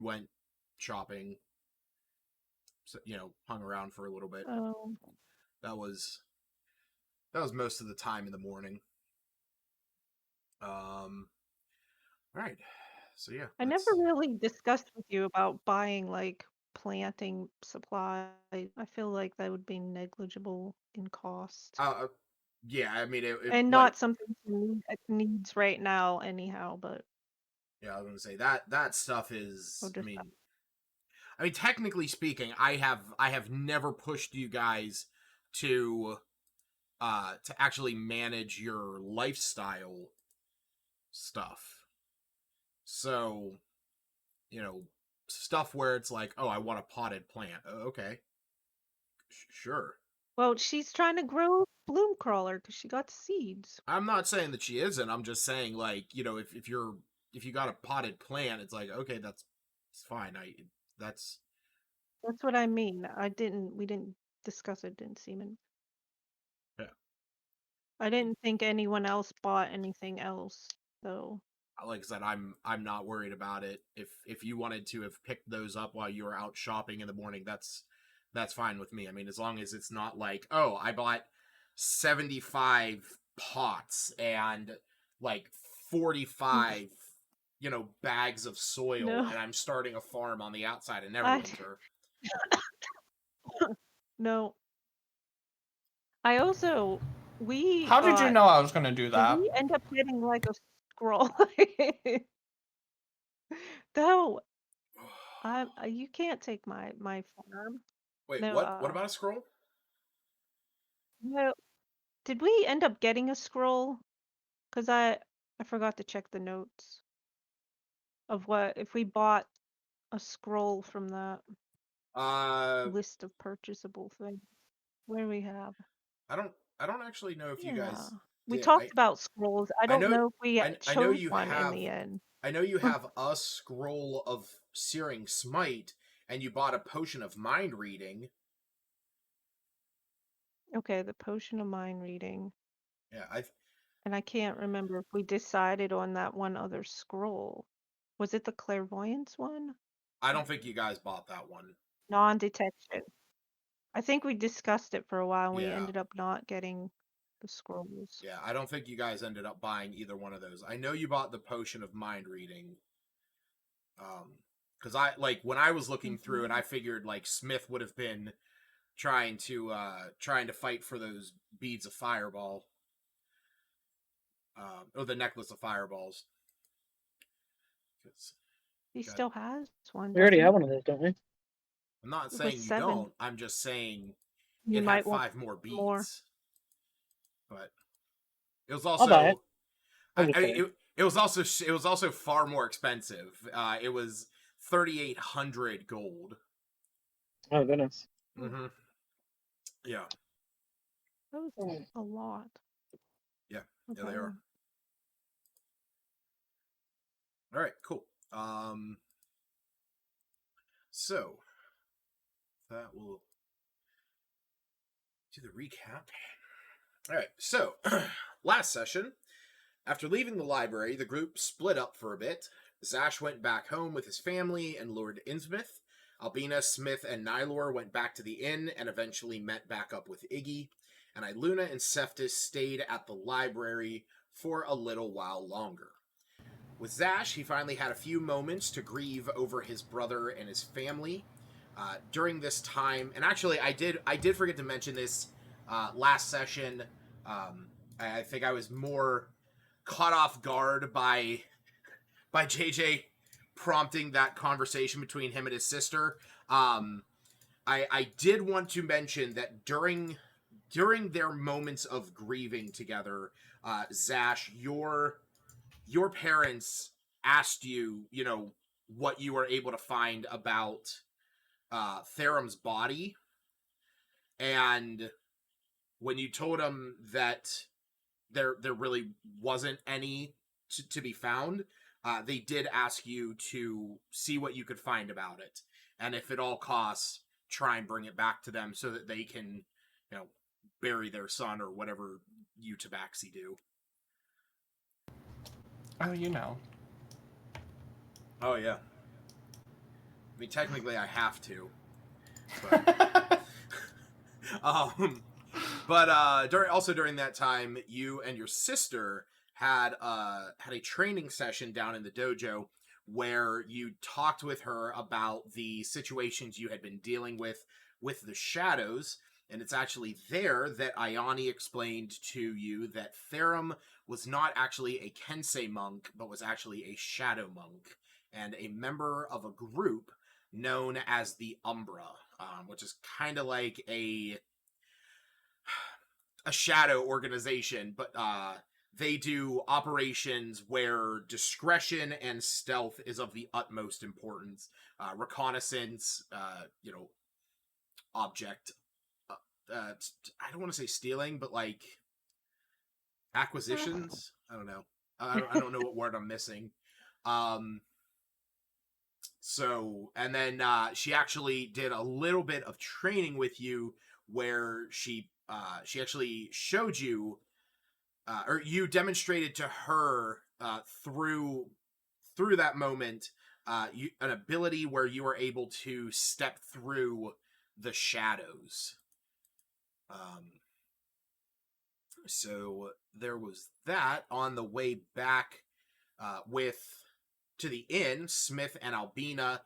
went shopping, hung around for a little bit. Oh. That was most of the time in the morning. All right. So yeah, I never really discussed with you about buying like planting supply. I feel like that would be negligible in cost. Yeah, I mean, And not something it needs right now anyhow, but yeah, I was gonna say that stuff is. just I mean, technically speaking, I have never pushed you guys to actually manage your lifestyle stuff. So, stuff where it's like, oh, I want a potted plant. Okay, sure. well, she's trying to grow bloom crawler because she got seeds. I'm not saying that she isn't. I'm just saying, like, if you got a potted plant, it's like, okay, it's fine. That's That's what I mean. We didn't discuss it, didn't seem in. Yeah. I didn't think anyone else bought anything else, though. Like I said, I'm not worried about it. If you wanted to have picked those up while you were out shopping in the morning, that's fine with me. I mean, as long as it's not like, oh, I bought 75 pots and like 45 bags of soil, No. and I'm starting a farm on the outside of I Neverwinter. no. I also How did you know I was gonna do did that? we end up getting like a scroll? Though you can't take my farm. Wait, No, what about a scroll? no. Did we end up getting a scroll? Because I forgot to check the notes of what if we bought a scroll from the list of purchasable things. What do we have? I don't actually know if you guys We did. talked about scrolls. I don't know if we I know chose you one in have the end. I know you have a scroll of Searing Smite, and you bought a potion of mind reading. Okay, the potion of mind reading. Yeah, And I can't remember if we decided on that one other scroll. Was it the clairvoyance one? I don't think you guys bought that one. Non-detection. I think we discussed it for a while and we Yeah. ended up not getting the scrolls. Yeah, I don't think you guys ended up buying either one of those. I know you bought the potion of mind reading. Because when I was looking through it, I figured like Smith would have been trying to fight for those beads of fireball. Or the necklace of fireballs. He still has one. We already doesn't have he? one of those, don't we? I'm not It saying was you 7. don't. I'm just saying You it might had want 5 more beads. more. But it was I'll buy it. also it was also far more expensive. It was 3,800 gold. Oh goodness. Mm-hmm. Yeah. That was a lot. Yeah. Okay. Yeah, they are. All right, cool. So that will do the recap. All right, so last session, after leaving the library, the group split up for a bit. Zash went back home with his family and Lord Innsmouth. Albina, Smith, and Nylor went back to the inn and eventually met back up with Iggy. And Iluna and Seftis stayed at the library for a little while longer. With Zash, he finally had a few moments to grieve over his brother and his family. During this time, and actually, I did forget to mention this last session. I think I was more caught off guard by JJ prompting that conversation between him and his sister. I did want to mention that during their moments of grieving together, Zash, your parents asked you, what you were able to find about Therum's body, and when you told them that there really wasn't any to be found, they did ask you to see what you could find about it, and if at all costs, try and bring it back to them so that they can, bury their son or whatever you Tabaxi do. Oh, you know. Oh, yeah. mean, technically I have to. But, during that time, you and your sister had a training session down in the dojo where you talked with her about the situations you had been dealing with the shadows. And it's actually there that Ayani explained to you that Therum was not actually a Kensei monk, but was actually a shadow monk and a member of a group known as the Umbra, which is kind of like a shadow organization, but they do operations where discretion and stealth is of the utmost importance. Reconnaissance, object. I don't want to say stealing, but like acquisitions. I don't know. I don't know what word I'm missing. So, and then she actually did a little bit of training with you where she actually showed you, or you demonstrated to her through that moment an ability where you were able to step through the shadows. So there was that. On the way back to the inn, Smith and Albina,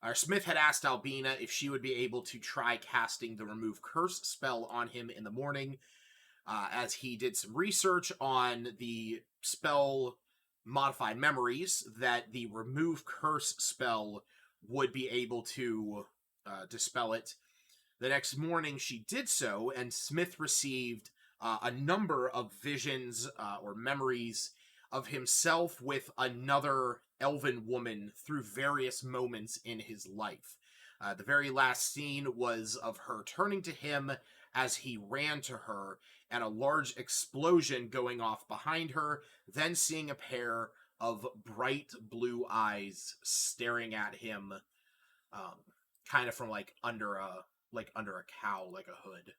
or Smith had asked Albina if she would be able to try casting the Remove Curse spell on him in the morning, as he did some research on the spell Modify Memories, that the Remove Curse spell would be able to dispel it. The next morning she did so, and Smith received a number of visions or memories of himself with another elven woman through various moments in his life. The very last scene was of her turning to him as he ran to her, and a large explosion going off behind her, then seeing a pair of bright blue eyes staring at him, kind of from under a cowl, like a hood.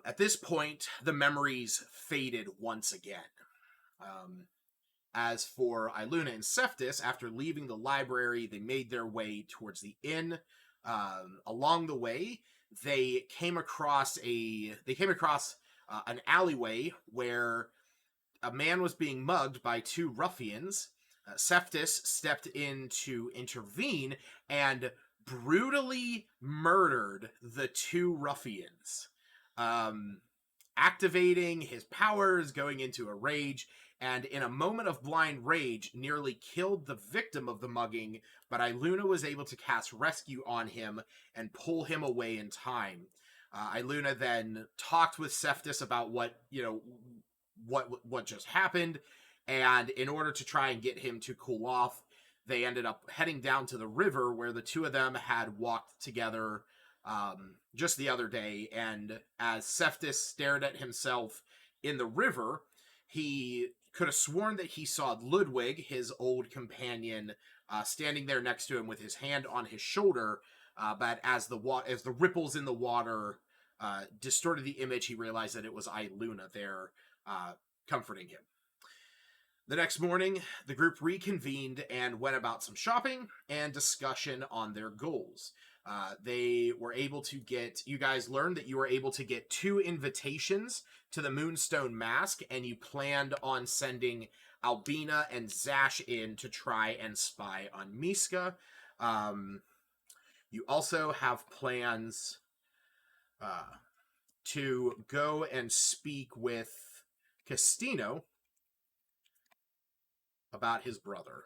At this point, the memories faded once again. As for Iluna and Cephas, after leaving the library, they made their way towards the inn. Along the way, they came across an alleyway where a man was being mugged by two ruffians. Cephas stepped in to intervene and brutally murdered the two ruffians, activating his powers, going into a rage, and in a moment of blind rage, nearly killed the victim of the mugging, but Iluna was able to cast Rescue on him and pull him away in time. Iluna then talked with Cephas about what just happened, and in order to try and get him to cool off, they ended up heading down to the river where the two of them had walked together just the other day. And as Cephas stared at himself in the river, he could have sworn that he saw Ludwig, his old companion, standing there next to him with his hand on his shoulder. But as the ripples in the water distorted the image, he realized that it was Iluna there comforting him. The next morning, the group reconvened and went about some shopping and discussion on their goals. You guys learned that you were able to get 2 invitations to the Moonstone Mask, and you planned on sending Albina and Zash in to try and spy on Miska. You also have plans to go and speak with Castino about his brother.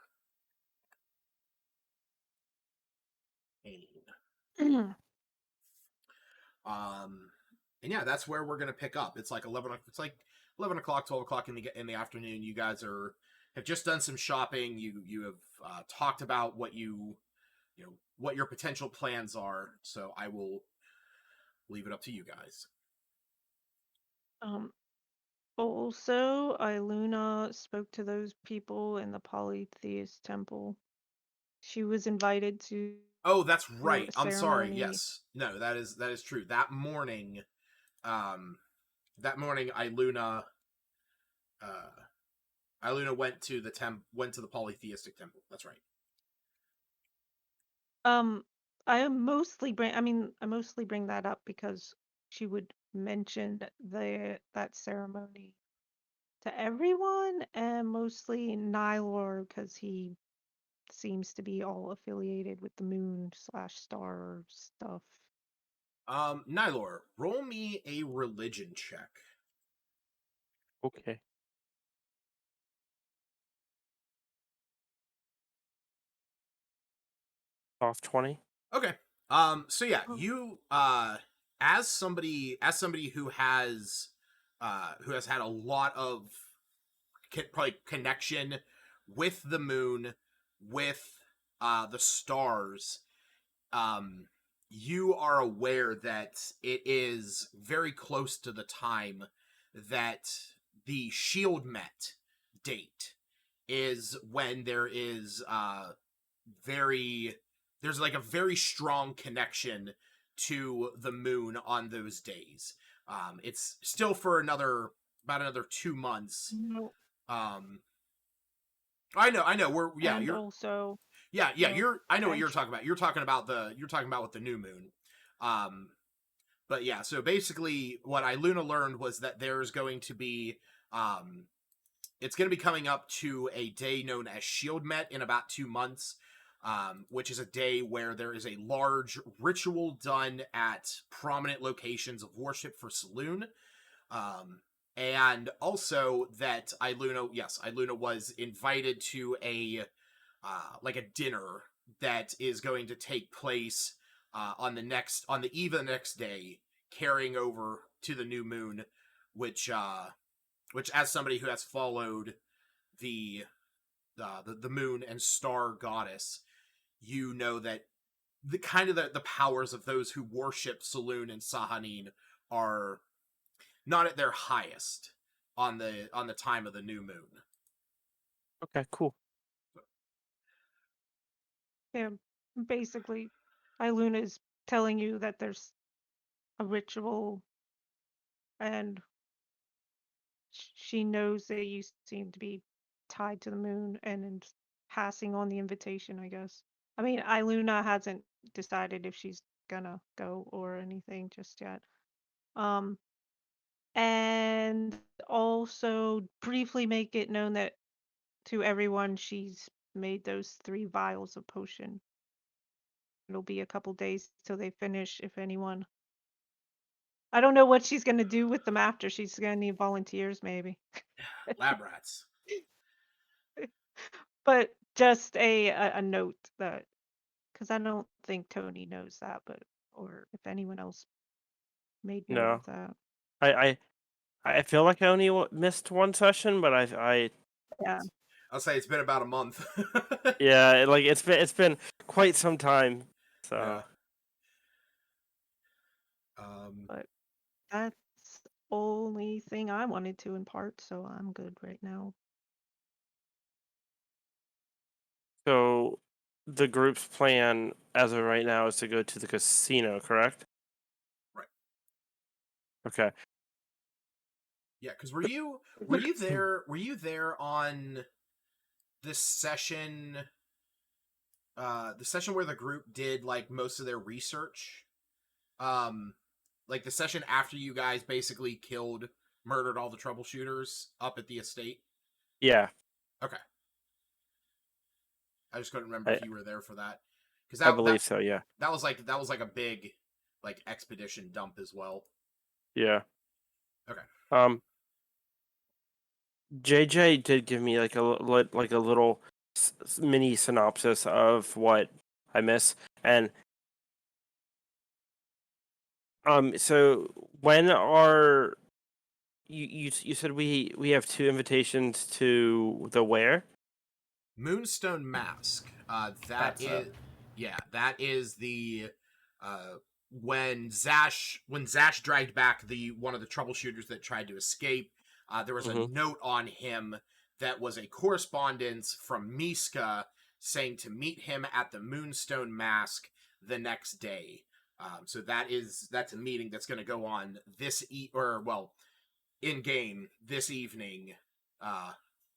And yeah, that's where we're gonna pick up. It's like 11 o'clock, 12 o'clock in the afternoon. You guys have just done some shopping. You have talked about what what your potential plans are. So I will leave it up to you guys. Also, Iluna spoke to those people in the Polytheist temple. She was invited to. Oh, that's right. I'm sorry. Yes. No, that is true. That morning, Iluna went to the polytheistic temple. That's right. I mostly bring that up because she would mention that ceremony to everyone, and mostly Nylor because he seems to be all affiliated with the moon/star stuff. Nylor, roll me a religion check. Okay. Off 20. Okay. So yeah, you as somebody who has had a lot of probably connection with the moon, with the stars, you are aware that it is very close to the time that the shield met date is when there's like a very strong connection to the moon on those days. It's still for about another 2 months. No. I know. Also, yeah. I know what you're actually, talking about. You're talking about with the new moon. But yeah, so basically what Iluna learned was that there's going to be it's going to be coming up to a day known as Shield Met in about 2 months, which is a day where there is a large ritual done at prominent locations of worship for Saloon. And also that Iluna was invited to a dinner that is going to take place on the eve of the next day, carrying over to the new moon, which as somebody who has followed the moon and star goddess, you know that the powers of those who worship Saloon and Sahanin are not at their highest on the time of the new moon. Okay, cool. yeah, basically, Iluna is telling you that there's a ritual, and she knows that you seem to be tied to the moon, and passing on the invitation, I guess. I mean, Iluna hasn't decided if she's gonna go or anything just yet. And also briefly make it known that to everyone she's made those 3 vials of potion. It'll be a couple days till they finish, if anyone. I don't know what she's gonna do with them after. She's gonna need volunteers, maybe. Lab rats. But just a note that, because I don't think Tony knows that, or if anyone else made note No. of that. I feel like I only missed one session, but I Yeah. I'll say it's been about a month. yeah, like it's been quite some time. So Yeah. But that's the only thing I wanted to impart, so I'm good right now. so the group's plan as of right now is to go to the casino, correct? Right. Okay. Yeah, because were you there? Were you there on this session? The session where the group did like most of their research. Like the session after you guys basically murdered all the troubleshooters up at the estate. Yeah. Okay. I just couldn't remember if you were there for that. Because I believe so. Yeah. That was like a big like expedition dump as well. Yeah. Okay. JJ did give me like a little mini synopsis of what I miss, and so when are you said we have 2 invitations to the where? Moonstone Mask. That's it. That is the when Zash dragged back one of the troubleshooters that tried to escape. There was a note on him that was a correspondence from Miska saying to meet him at the Moonstone Mask the next day. So that's a meeting that's going to go on in game this evening.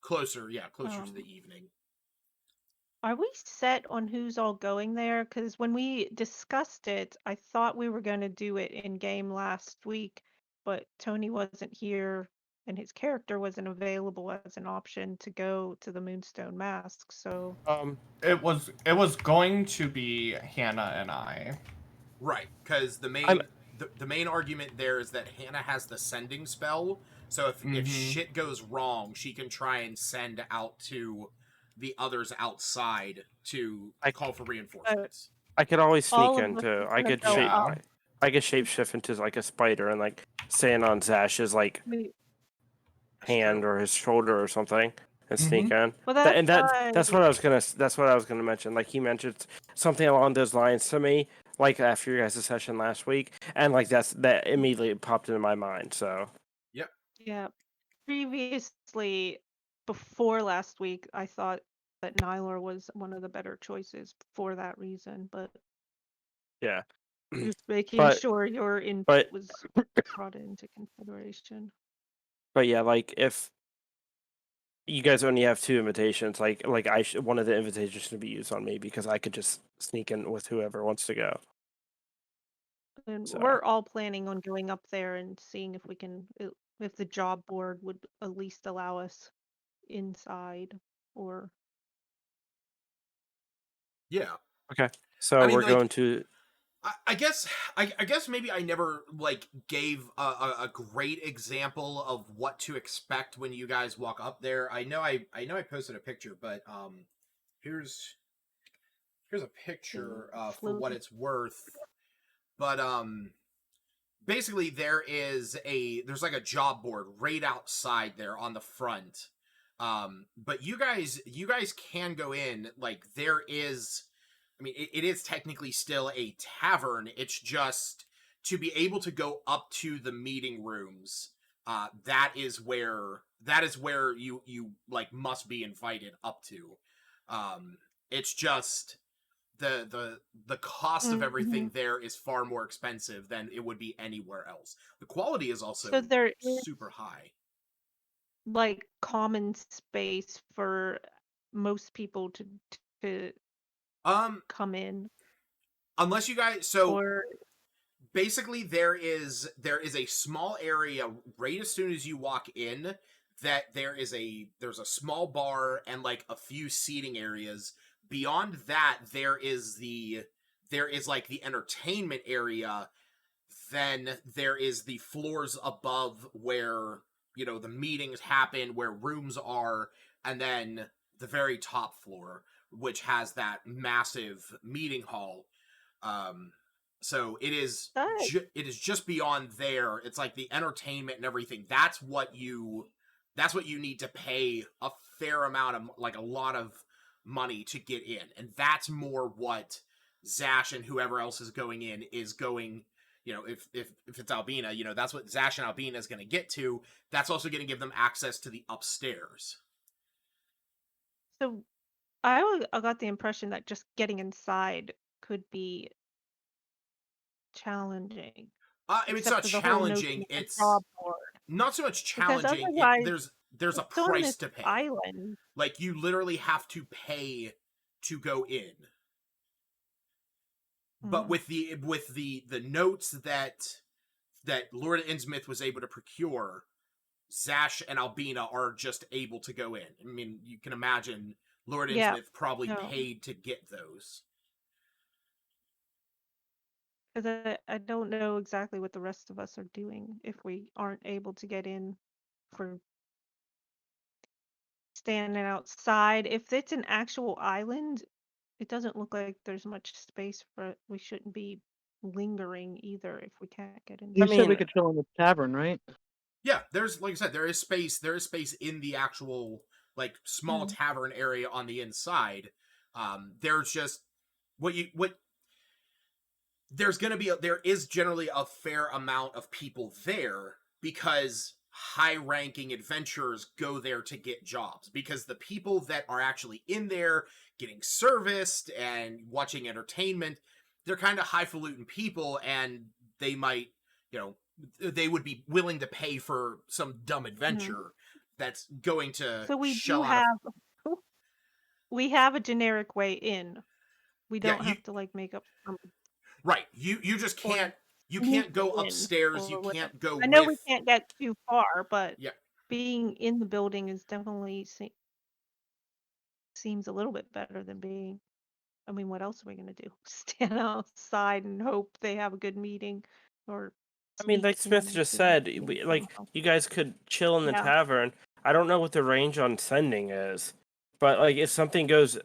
Closer to the evening. Are we set on who's all going there? Because when we discussed it, I thought we were going to do it in game last week, but Tony wasn't here and his character wasn't available as an option to go to the Moonstone Mask. So it was going to be Hannah and I. Right, because the main argument there is that Hannah has the sending spell, so if shit goes wrong, she can try and send out to the others outside to call for reinforcements. I could always sneak all of us into. are I gonna could go shape. up. I could shapeshift into like a spider and like stand on Zash's like hand or his shoulder or something and sneak in. Well, That's what I was gonna mention. Like he mentioned something along those lines to me, like after your guys' session last week, and like that immediately popped into my mind. So yeah. Previously, before last week, I thought that Nylar was one of the better choices for that reason, but yeah, just making But- sure your input but- was brought into consideration. but yeah, like if you guys only have 2 invitations, like one of the invitations should be used on me because I could just sneak in with whoever wants to go. And So- we're all planning on going up there and seeing if we can, if the job board would at least allow us inside or. Yeah. So I mean, we're like, going to. I guess maybe I never like gave a great example of what to expect when you guys walk up there. I know I posted a picture, but here's a picture for what it's worth. But basically there's like a job board right outside there on the front. But you guys can go in. Like there is, I mean, it is technically still a tavern. It's just to be able to go up to the meeting rooms. That is where you like must be invited up to. It's just the cost of everything there is far more expensive than it would be anywhere else. The quality is also So there is super high. like common space for most people to come in. Unless you guys, so Or basically there is a small area right as soon as you walk in that there's a small bar and like a few seating areas. Beyond that there is like the entertainment area. Then there is the floors above where, you know, the meetings happen, where rooms are, and then the very top floor, which has that massive meeting hall. So it is just beyond there. It's like the entertainment and everything. That's what you need to pay a fair amount of, like, a lot of money to get in, and that's more what Zash and whoever else is going in is going. You know, if it's Albina, you know, that's what Zash and Albina is going to get to. That's also going to give them access to the upstairs. so I got the impression that just getting inside could be challenging. I mean, it's not challenging. It's not so much challenging. There's a price to pay. Island. Like, you literally have to pay to go in. But with the notes that Lord Innsmouth was able to procure, Zash and Albina are just able to go in. I mean, you can imagine Lord Innsmouth probably paid to get those. Because I don't know exactly what the rest of us are doing if we aren't able to get in for standing outside. If it's an actual island, it doesn't look like there's much space for it. We shouldn't be lingering either if we can't get in. You said we could chill in the tavern, right? Yeah, there's, like I said, there is space in the actual, like, small tavern area on the inside. There's just there is generally a fair amount of people there because high-ranking adventurers go there to get jobs, because the people that are actually in there getting serviced and watching entertainment, they're kind of highfalutin people, and they might, you know, they would be willing to pay for some dumb adventure that's going to So we shell do out have we have a generic way in. We Yeah, don't have to like make up. Right. You just Or can't. You sneak can't go in upstairs. You or whatever. can't go I know we with. can't get too far, but Yeah. being in the building is definitely seems a little bit better than being. I mean, what else are we gonna do? Stand outside and hope they have a good meeting, or I mean, sneak like Smith into just the said, meeting like somehow. you guys could chill in the Yeah. tavern. I don't know what the range on sending is, but like if something goes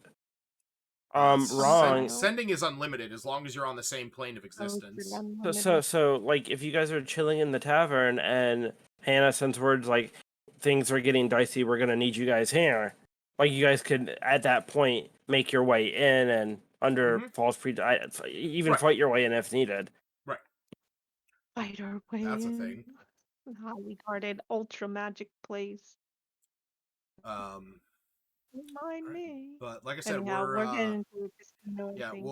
wrong, Sending is unlimited as long as you're on the same plane of Oh, existence. it's so like if you guys are chilling in the tavern and Hannah sends words like things are getting dicey, we're gonna need you guys here. Like you guys could at that point make your way in and under false even Right. fight your way in if needed. Right. fight our way That's a in. thing. Highly guarded, ultra magic place. Um. Remind me. But like I said, Anyhow, we're getting into the casino. I yeah, think.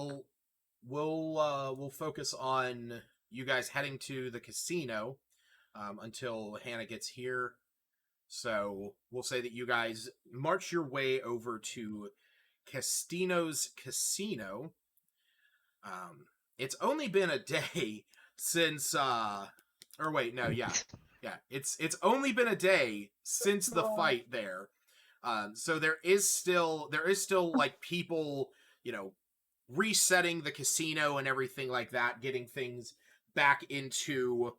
we'll focus on you guys heading to the casino until Hannah gets here. So we'll say that you guys march your way over to Castino's Casino. It's only been a day since or wait, no, yeah. It's only been a day since the fight there. So there is still like people, resetting the casino and everything like that, getting things back into.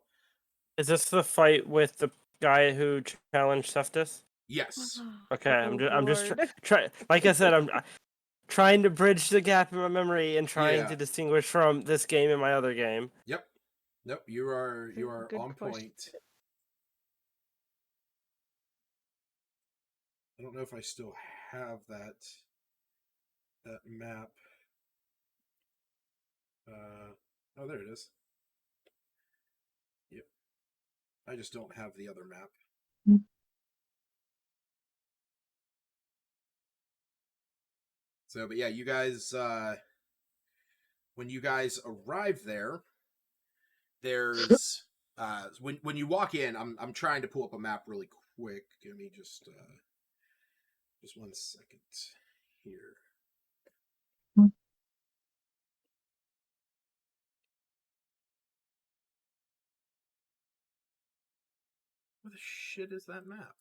Is this the fight with the guy who challenged Seftis? Yes. Okay, Oh, I'm just Lord. try like I said, I'm trying to bridge the gap in my memory and trying Yeah. to distinguish from this game and my other game. Yep. Nope. You are Good on question. point. I don't know if I still have that map. Oh, there it is. Yep. I just don't have the other map. So, but yeah, you guys, when you guys arrive there, there's when you walk in, I'm trying to pull up a map really quick. Give me just 1 second here. Where the shit is that map?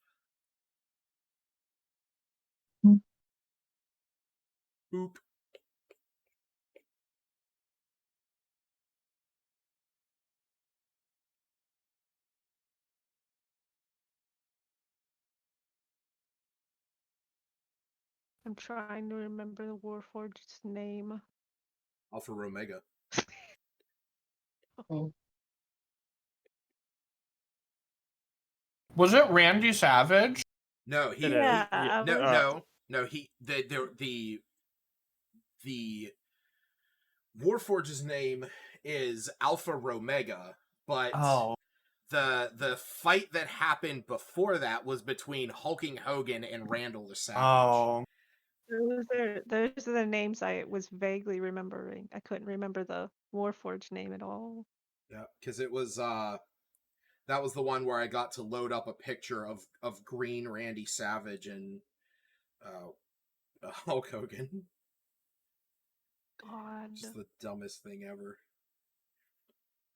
Boop. I'm trying to remember the Warforged's name. Alpha Omega. Was it Randy Savage? No, he. Yeah, he I no, was- no. He the Warforge's name is Alpha Omega, but the fight that happened before that was between Hulking Hogan and Randall the Savage. Oh. Those are the names I was vaguely remembering. I couldn't remember the Warforged name at all. Yeah, because it was that was the one where I got to load up a picture of green Randy Savage and Hulk Hogan. God. Just the dumbest thing ever.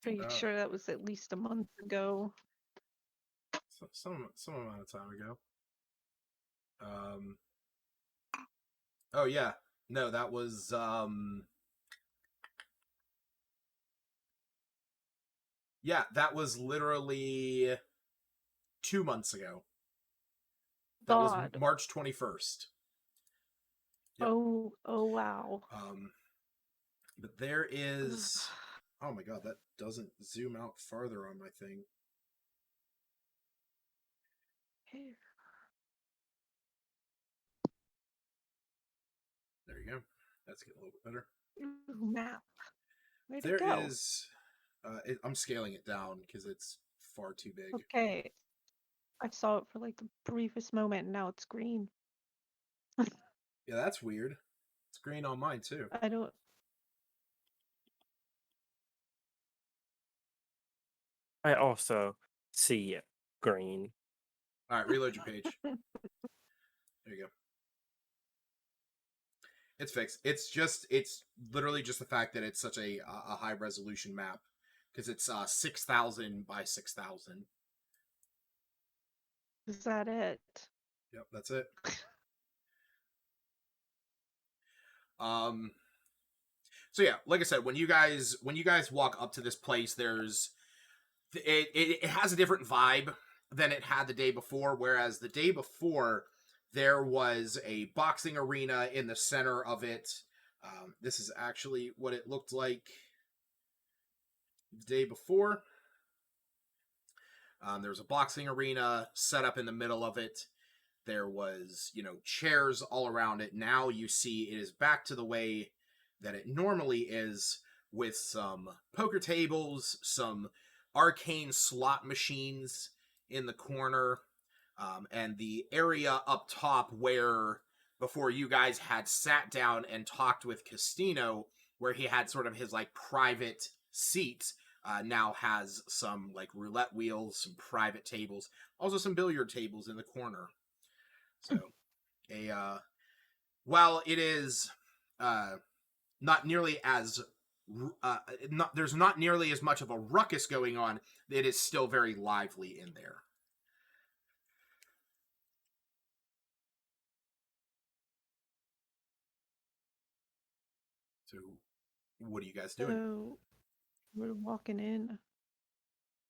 Pretty sure that was at least a month ago. Some amount of time ago. Oh yeah. No, that was yeah, that was literally 2 months ago. That God. was March 21st. Yep. Oh wow. But there is oh my god, that doesn't zoom out farther on my thing. There you go. That's getting a little bit better. Ooh, map. Where'd There it go? is I'm scaling it down because it's far too big. Okay. I saw it for like the briefest moment and now it's green. Yeah, that's weird. It's green on mine too. I don't I also see green. All right, reload your page. There you go. It's fixed. It's literally just the fact that it's such a high resolution map because it's 6,000 by 6,000. Is that it? Yep, that's it. So yeah, like I said, when you guys walk up to this place, it has a different vibe than it had the day before. Whereas the day before, there was a boxing arena in the center of it. This is actually what it looked like the day before. There was a boxing arena set up in the middle of it. There was, chairs all around it. Now you see it is back to the way that it normally is, with some poker tables, some arcane slot machines in the corner, and the area up top where before you guys had sat down and talked with Castino, where he had sort of his private seat, now has some roulette wheels, some private tables, also some billiard tables in the corner. So, while it is not nearly as there's not nearly as much of a ruckus going on, it is still very lively in there. So, what are you guys doing? So we're walking in.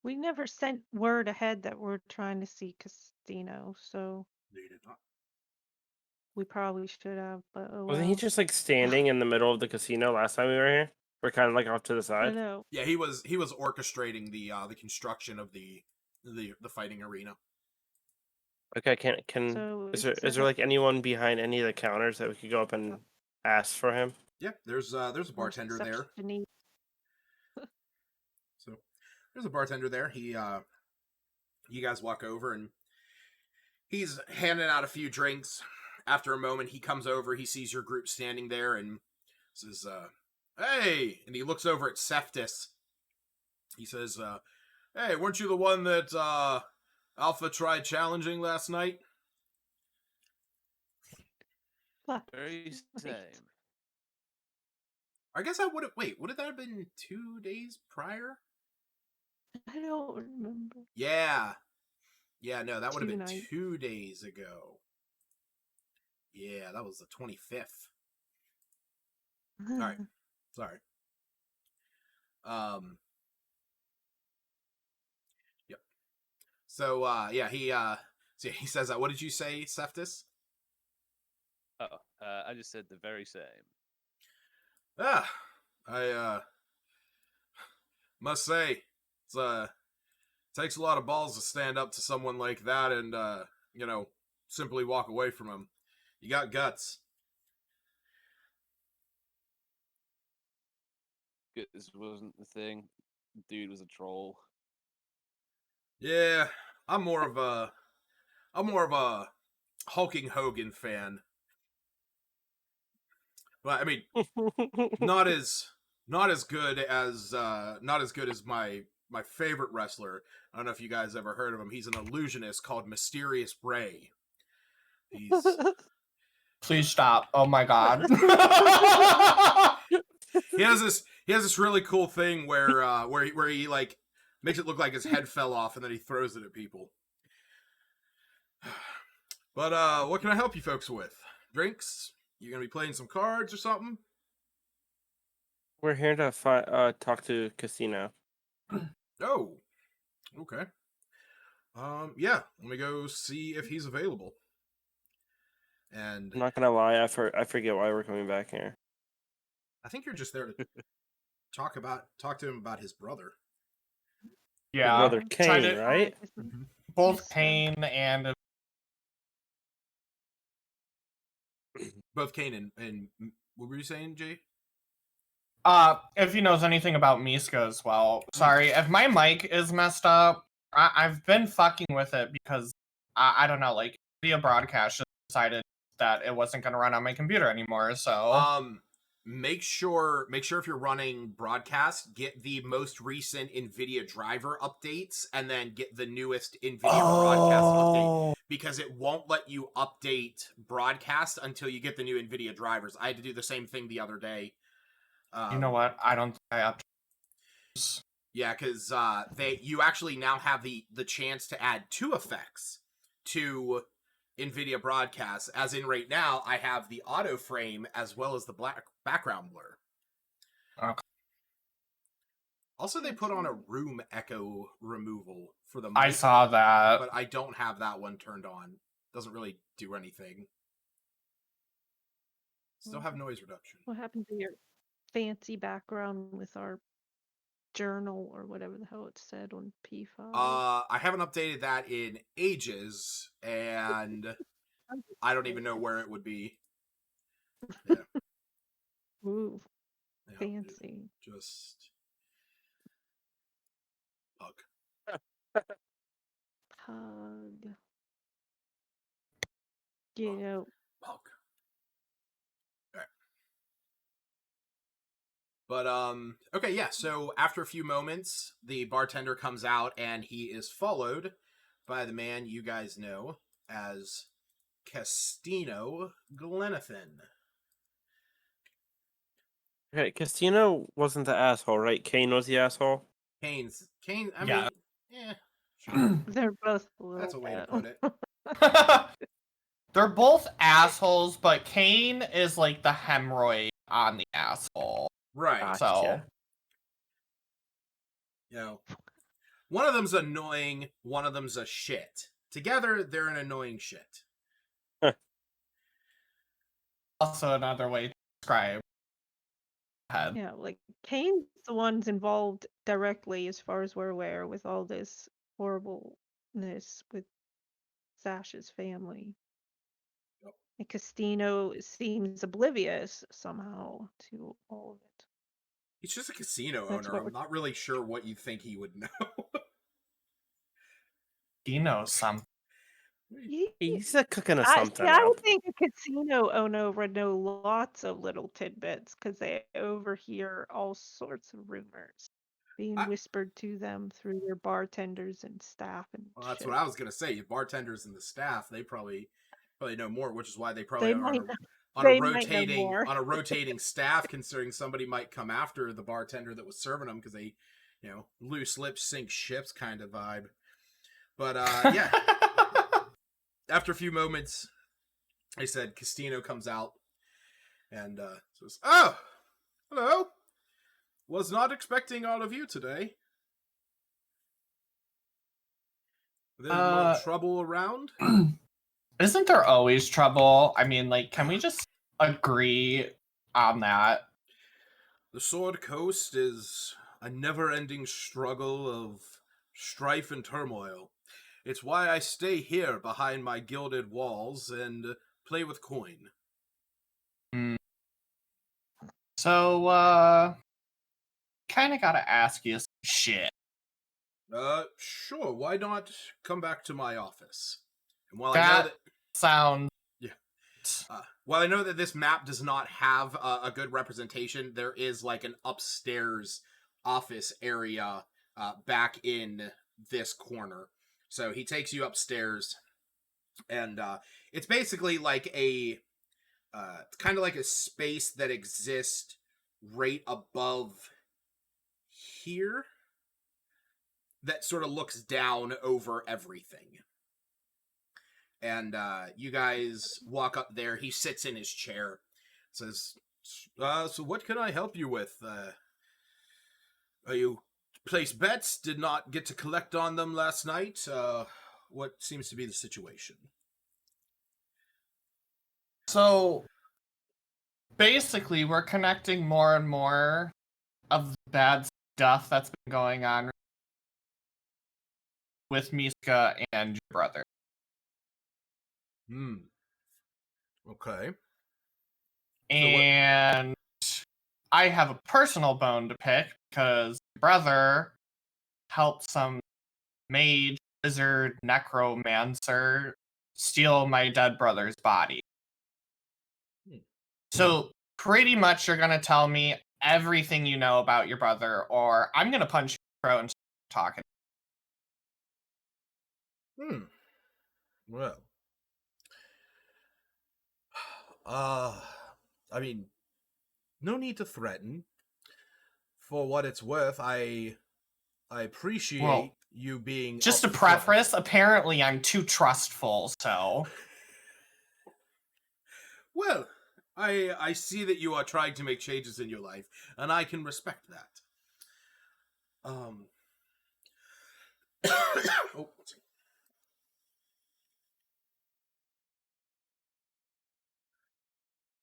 We never sent word ahead that we're trying to see Castino, so No, you did not. we probably should have, but oh Wasn't he well. just standing in the middle of the casino last time we were here? We're kind of off to the I side. know. Yeah, he was orchestrating the construction of the fighting arena. Okay, can So is there anyone behind any of the counters that we could go up and ask for him? Yeah, there's a bartender there. So there's a bartender there. You guys walk over and he's handing out a few drinks. After a moment, he comes over. He sees your group standing there and says, "Hey!" And he looks over at Cephas. He says, "Hey, weren't you the one that Alpha tried challenging last night?" Very same. I guess I would have. Wait, would that have been 2 days prior? I don't remember. Yeah. Yeah, no, that would have been 2 nights. 2 days ago. Yeah, that was the 25th. All right. Sorry. Yep. So, yeah, he says, what did you say, Cephas? I just said the very same. I must say, it takes a lot of balls to stand up to someone like that and, simply walk away from him. You got guts. This wasn't the thing. Dude was a troll. Yeah, I'm more of a Hulking Hogan fan. But I mean, not as good as my favorite wrestler. I don't know if you guys ever heard of him. He's an illusionist called Mysterious Ray. He's Please stop. Oh my god. he has this really cool thing where he makes it look like his head fell off and then he throws it at people. But what can I help you folks with? Drinks? You gonna be playing some cards or something? We're here to talk to Casino. Oh, okay. Yeah, let me go see if he's available. And I'm not gonna lie, I forget why we're coming back here. I think you're just there to talk to him about his brother. Yeah. Brother Try Kane, to- right? Both Yes, sir. Kane and Both Kane and what were you saying, Jay? if he knows anything about Miska as well. Sorry, if my mic is messed up, I've been fucking with it because I don't know, via broadcast just decided that it wasn't gonna run on my computer anymore. So Make sure if you're running broadcast, get the most recent NVIDIA driver updates and then get the newest NVIDIA broadcast update. because it won't let you update broadcast until you get the new NVIDIA drivers. I had to do the same thing the other day. You know what? I don't think I up. Yeah, because you actually now have the chance to add 2 effects to NVIDIA broadcast. As in right now, I have the auto frame as well as the black background blur. Okay. Also, they put on a room echo removal for the mic. I saw that. But I don't have that one turned on. Doesn't really do anything. Still have noise reduction. What happened to your fancy background with our journal or whatever the hell it said on P5? I haven't updated that in ages, and I don't even know where it would be. Yeah. Ooh, Yeah, fancy. Just bug. Pug. Get out. Bug. All right. But okay, yeah. So after a few moments, the bartender comes out, and he is followed by the man you guys know as Castino Glenathan. Okay, Castino wasn't the asshole, right? Kane was the asshole. Kane. I Yeah. mean, yeah, sure. They're both a That's a little way to bit. put it. They're both assholes, but Kane is like the hemorrhoid on the asshole. Right. So Gotcha. You know, one of them's annoying, one of them's a shit. Together, they're an annoying shit. also another way to describe head. Yeah, like Kane's the ones involved directly, as far as we're aware, with all this horribleness with Sash's family. Yep. And Castino seems oblivious somehow to all of it. He's just a casino That's owner. what I'm not really sure what you think he would know. He knows something. He's a cooking of I something see. I up. would think a casino owner would know lots of little tidbits because they overhear all sorts of rumors being I- whispered to them through their bartenders and staff and Well, that's shit. what I was gonna say. Bartenders and the staff, they probably know more, which is why they probably They are might on a they might know more. rotating staff, considering somebody might come after the bartender that was serving them because they, loose lips sink ships kind of vibe. But yeah, after a few moments, I said Castino comes out and says, "Oh, hello. Was not expecting all of you today. There's no trouble around." Isn't there always trouble? I mean, like, can we just agree on that? The Sword Coast is a never-ending struggle of strife and turmoil. It's why I stay here behind my gilded walls and play with coin. So, kind of gotta ask you some shit. Sure. Why not come back to my office? And while Sounds... while I know that this map does not have a good representation, there is like an upstairs office area back in this corner. So he takes you upstairs, and it's basically like it's kind of like a space that exists right above here that sort of looks down over everything. And you guys walk up there. He sits in his chair. Says, so what can I help you with? You place bets? Did not get to collect on them last night? What seems to be the situation? So, basically, we're connecting more and more of the bad stuff that's been going on with Miska and your brother. Okay. And I have a personal bone to pick because your brother helped some mage, wizard, necromancer steal my dead brother's body. So pretty much you're going to tell me everything you know about your brother, or I'm going to punch your throat and start talking. Well, I mean, no need to threaten. For what it's worth, I appreciate Well, you being Just to upfront. preface, apparently I'm too trustful, so. Well, I see that you are trying to make changes in your life, and I can respect that. Oh,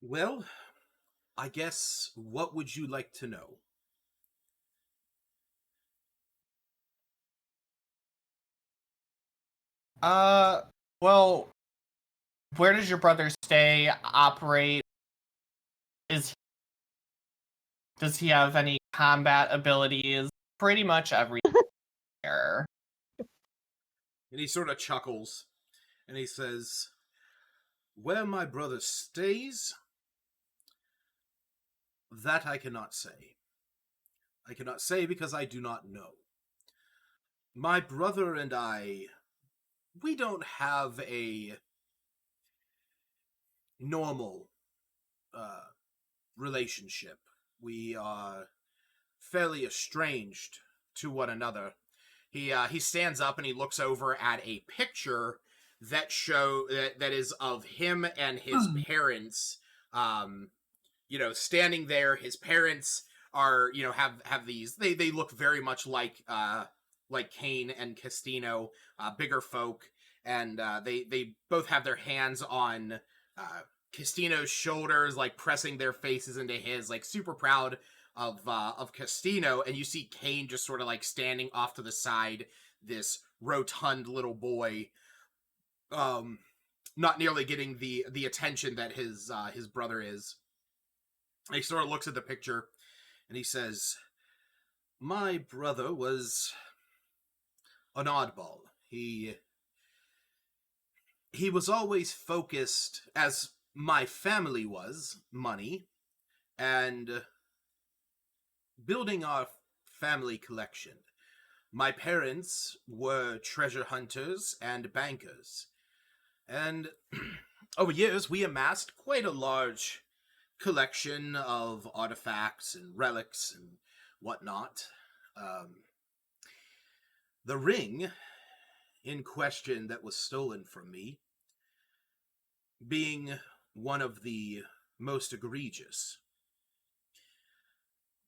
well, I guess what would you like to know? Well, where does your brother stay, operate? Does he have any combat abilities? Pretty much everything. And he sort of chuckles, and he says, "Where my brother stays, that I cannot say. I cannot say because I do not know. My brother and I, we don't have a normal relationship. We are fairly estranged to one another." He stands up and he looks over at a picture that is of him and his parents. Standing there. His parents are have these. They look very much like Kane and Castino, bigger folk, and they both have their hands on Castino's shoulders, like pressing their faces into his, like super proud of Castino. And you see Kane just sort of like standing off to the side, this rotund little boy, not nearly getting the attention that his brother is. He sort of looks at the picture and he says, "My brother was an oddball. He was always focused, as my family was, money and building our family collection. My parents were treasure hunters and bankers, and over years we amassed quite a large collection of artifacts and relics and whatnot. The ring in question that was stolen from me being one of the most egregious.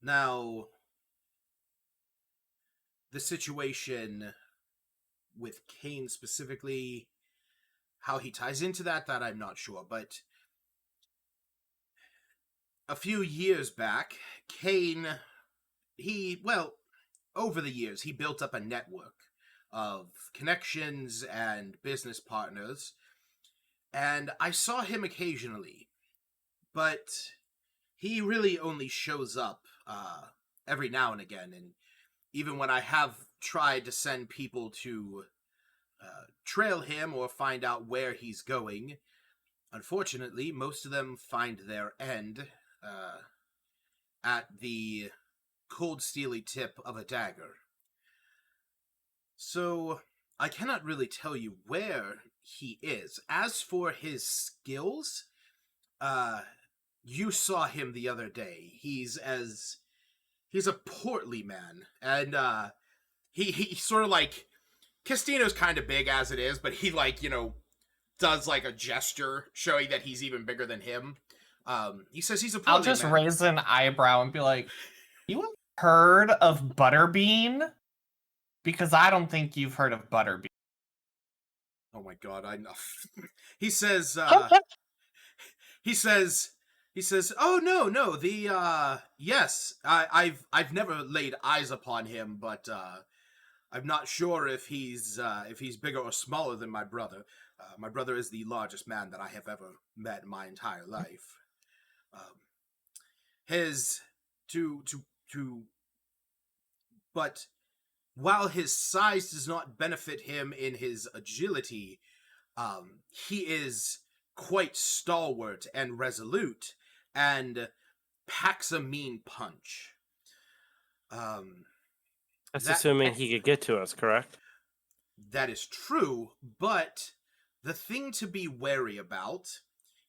Now, the situation with Kane specifically, how he ties into that I'm not sure, but a few years back, Kane, over the years, he built up a network of connections and business partners, and I saw him occasionally, but he really only shows up every now and again, and even when I have tried to send people to trail him or find out where he's going, unfortunately, most of them find their end at the cold, steely tip of a dagger. So, I cannot really tell you where he is. As for his skills, you saw him the other day. He's a portly man, and he sort of like, Castino's kind of big as it is, but he does like a gesture showing that he's even bigger than him. He says he's a portly I'll just man. raise an eyebrow and be like, "You have heard of Butterbean? Because I don't think you've heard of Butterbean." Oh my god, I know. He says, "Oh no, yes, I've never laid eyes upon him, but I'm not sure if he's bigger or smaller than my brother. My brother is the largest man that I have ever met in my entire life. But while his size does not benefit him in his agility, he is quite stalwart and resolute, and packs a mean punch." That's assuming he could get to us, correct? That is true, but The thing to be wary about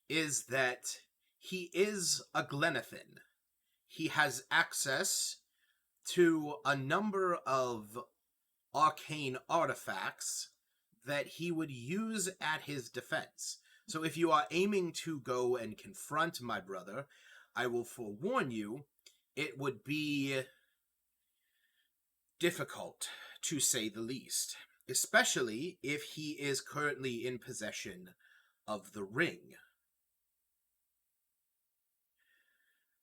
is that he is a Glenathan. He has access to a number of arcane artifacts that he would use at his defense. So if you are aiming to go and confront my brother, I will forewarn you, it would be difficult, to say the least, especially if he is currently in possession of the ring.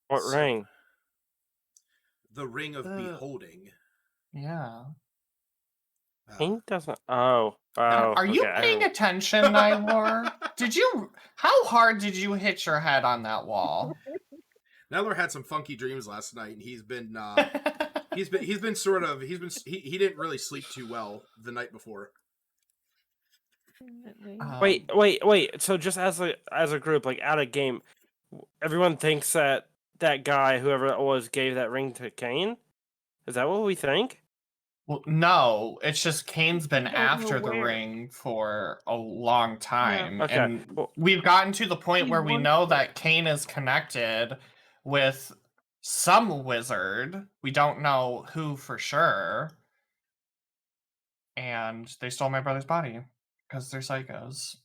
What So, ring? The ring of beholding. Yeah. King doesn't. Oh. Are you okay, paying attention, Nylor? How hard did you hit your head on that wall? Nylor had some funky dreams last night, and he didn't really sleep too well the night before. Wait. So just as a group, like out of game, everyone thinks that guy, whoever it was, gave that ring to Kane. Is that what we think? Well, no, it's just Kane's been don't know after the where. ring for a long time. Okay, And well- we've gotten to the point He where we wants know it. that Kane is connected with some wizard. We don't know who for sure. And they stole my brother's body because they're psychos.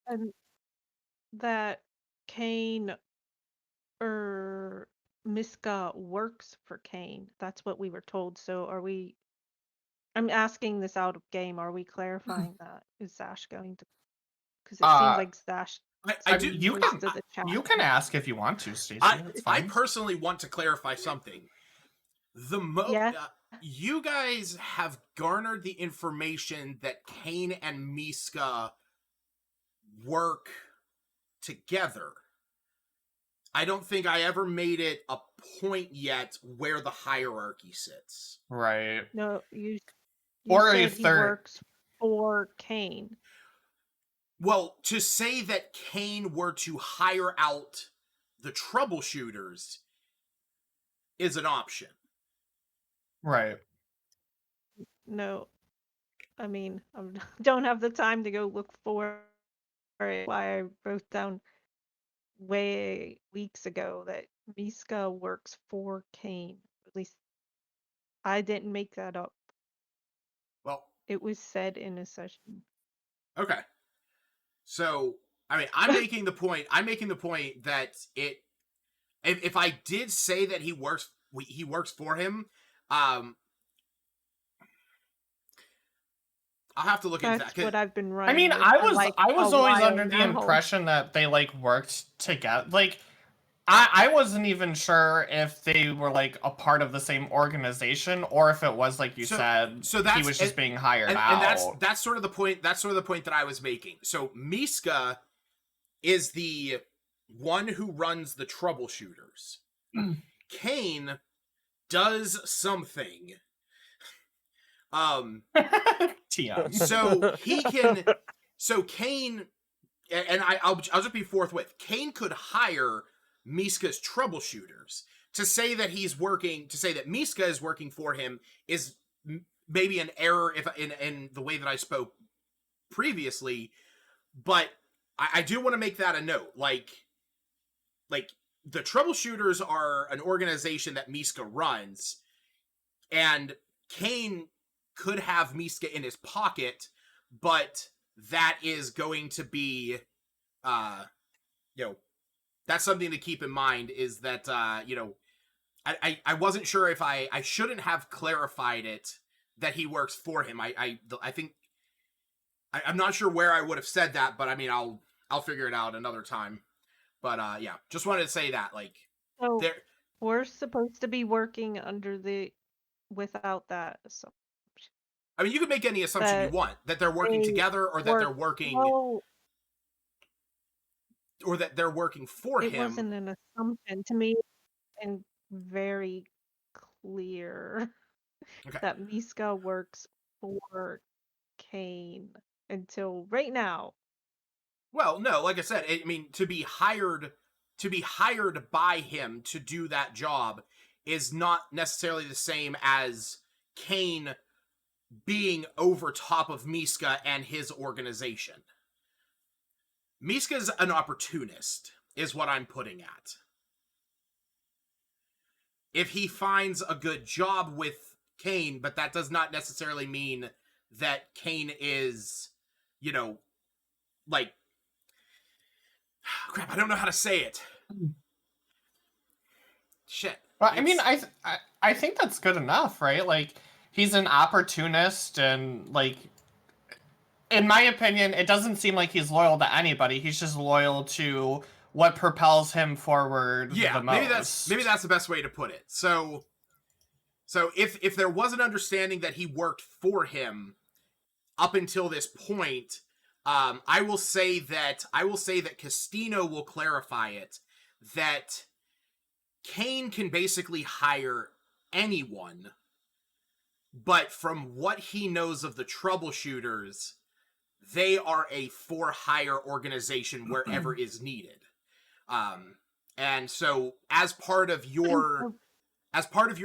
And that Kane or Miska works for Kane. That's what we were told. So are we? I'm asking this out of game. Are we clarifying that? Is Zash going to? Because it seems like Zash. I do. You most can, of the chat. you can ask if you want to, Stacey. It's I fine. personally want to clarify something. Yeah. You guys have garnered the information that Kane and Miska work together. I don't think I ever made it a point yet where the hierarchy sits. Right. No, you Or said if he they're- works for Kane. Well, to say that Kane were to hire out the troubleshooters is an option. Right. No, I mean, I don't have the time to go look for it. Why I wrote down way weeks ago that Miska works for Kane. At least I didn't make that up. Well, It was said in a session. okay. So, I mean, I'm making the point that if I did say that he works for him, I'll have to look into That's that. what I've been I running. mean, with I for, was like, I was a always while under the now. impression that they like worked together. Like I wasn't even sure if they were like a part of the same organization or if it was like you said. So that's, he was just being hired and, out. And that's sort of the point. That's sort of the point that I was making. So Miska is the one who runs the troubleshooters. Kane does something. TM. So he can. So Kane, and I'll just be forthwith. Kane could hire Miska's troubleshooters. To say that Miska is working for him is maybe an error in the way that I spoke previously, but I do want to make that a note. Like the troubleshooters are an organization that Miska runs, and Kane could have Miska in his pocket, but that is going to be, that's something to keep in mind, is that, I wasn't sure if I shouldn't have clarified it that he works for him. I think, I'm not sure where I would have said that, but I mean, I'll figure it out another time. But, yeah, just wanted to say that, like, So we're supposed to be working without that. So I mean, you can make any assumption you want, that they're working together, or that they're working, or that they're working for him. It wasn't an assumption to me, and very clear that Miska works for Kane until right now. Well, no, like I said, I mean, to be hired by him to do that job is not necessarily the same as Kane being over top of Miska and his organization. Miska's an opportunist, is what I'm putting at. If he finds a good job with Kane, but that does not necessarily mean that Kane is, you know, like, crap, I don't know how to say it. Shit. Well, I mean, I think that's good enough, right? Like, he's an opportunist, and like, in my opinion, it doesn't seem like he's loyal to anybody. He's just loyal to what propels him forward the most. maybe that's the best way to put it. So if there was an understanding that he worked for him up until this point, I will say that Castino will clarify it, that Kane can basically hire anyone, but from what he knows of the troubleshooters, they are a for-hire organization wherever is needed. And so as part of your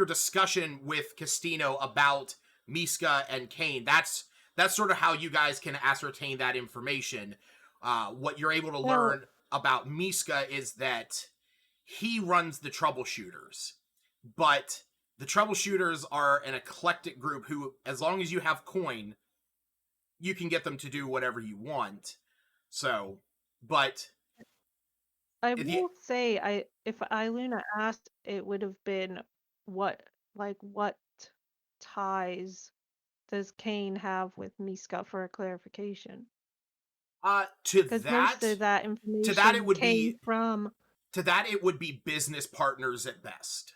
discussion with Castino about Miska and Kane, that's sort of how you guys can ascertain that information. What you're able to learn about Miska is that he runs the troubleshooters, but the troubleshooters are an eclectic group who, as long as you have coin, you can get them to do whatever you want. So, but I will say, if Iluna asked, it would have been what ties does Kane have with Miska for a clarification? Because most of that information it would came be from. To that, it would be business partners at best.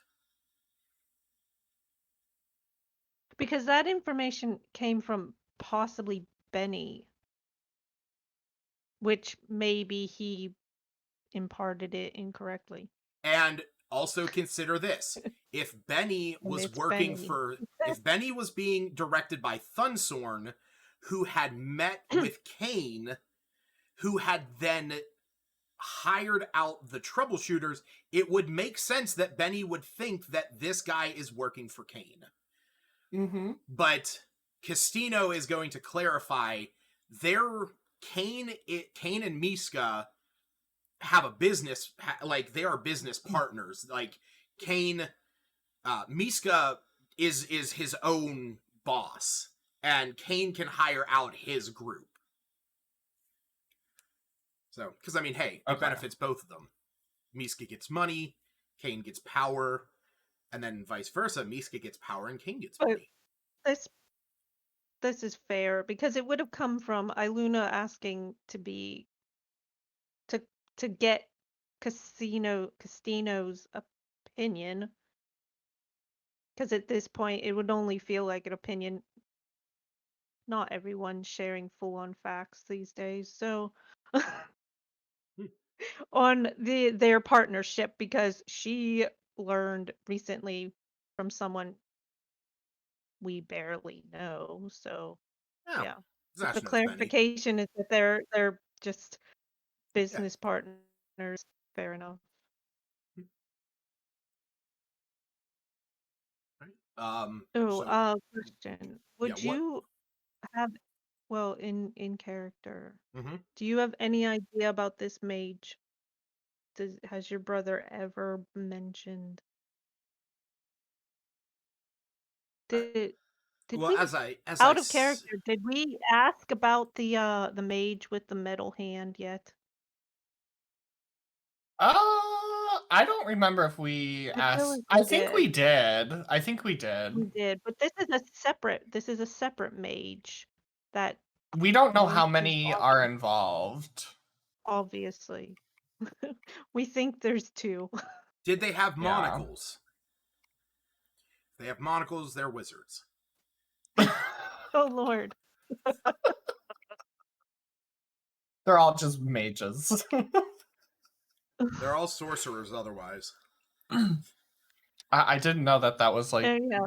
Because that information came from possibly Benny, which maybe he imparted it incorrectly. And also consider this. If Benny was if Benny was being directed by Thunsorn, who had met with Kane, who had then hired out the troubleshooters, it would make sense that Benny would think that this guy is working for Kane. Mm-hmm. But Castino is going to clarify Kane and Miska have a business, like they are business partners. Like Kane, Miska is his own boss, and Kane can hire out his group. So, because I mean, hey, it benefits both of them. Miska gets money, Kane gets power, and then vice versa. Miska gets power and Kane gets money. This is fair because it would have come from Iluna asking to get Castino's opinion. Because at this point, it would only feel like an opinion. Not everyone's sharing full-on facts these days, so on their partnership, because she learned recently from someone we barely know. So yeah. The clarification is that they're just business partners. Fair enough. Question. Would you have, well, in character, do you have any idea about this mage? Has your brother ever mentioned? Did we, out of character, did we ask about the mage with the metal hand yet? I don't remember if we asked. I think we did. We did, but this is a separate mage that we don't know how many are involved. Obviously. We think there's 2. Did they have monocles? If they have monocles, they're wizards. Oh Lord. They're all just mages. They're all sorcerers otherwise. I didn't know that was like yeah.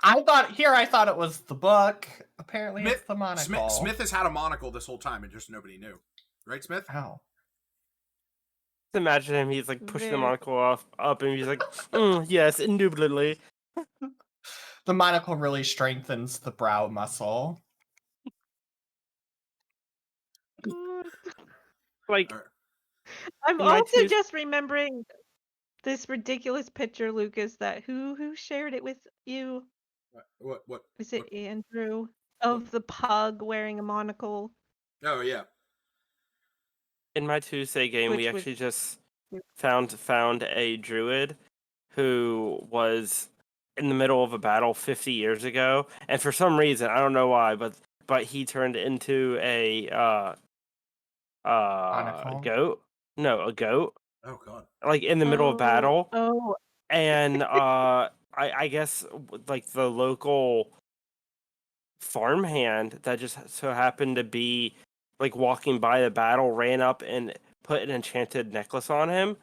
I thought it was the book. Apparently it's the monocle. Smith has had a monocle this whole time and just nobody knew. Right, Smith? How? Imagine him, he's like pushing the monocle up and he's like, yes, indubitably. The monocle really strengthens the brow muscle. Like, All right. I'm In my also two- just remembering this ridiculous picture, Lucas, that who shared it with you? What? Is it what- Andrew? Of the pug wearing a monocle, Oh yeah. in my Tuesday game, we which was actually just found a druid who was in the middle of a battle 50 years ago, and for some reason, I don't know why, but he turned into a Monocle? goat. No, a goat. Oh god. Like in the middle of battle, Oh, and I guess like the local farmhand that just so happened to be like walking by the battle ran up and put an enchanted necklace on him,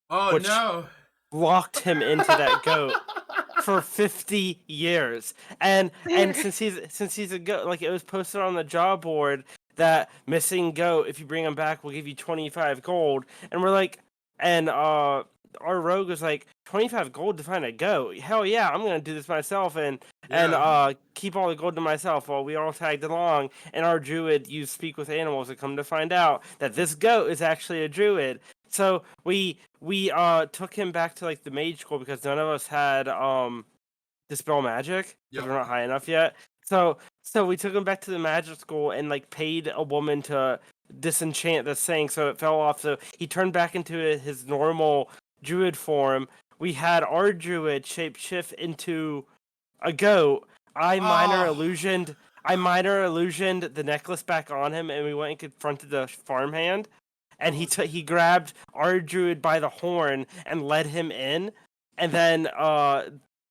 Oh which no. locked him into that goat for 50 years. And since he's a goat, like it was posted on the job board that missing goat, if you bring him back, we'll give you 25 gold. And we're like, and our rogue was like, 25 gold to find a goat. Hell yeah, I'm gonna do this myself and Yeah. keep all the gold to myself. While we all tagged along, and our druid used speak with animals, and come to find out that this goat is actually a druid. So we took him back to like the mage school because none of us had dispel magic because Yep. we're not high enough yet. So we took him back to the magic school and like paid a woman to disenchant this thing so it fell off. So he turned back into his normal druid form. We had our druid shapeshift into a goat. I minor Oh. illusioned. I minor illusioned the necklace back on him, and we went and confronted the farmhand. And he grabbed our druid by the horn and led him in, and then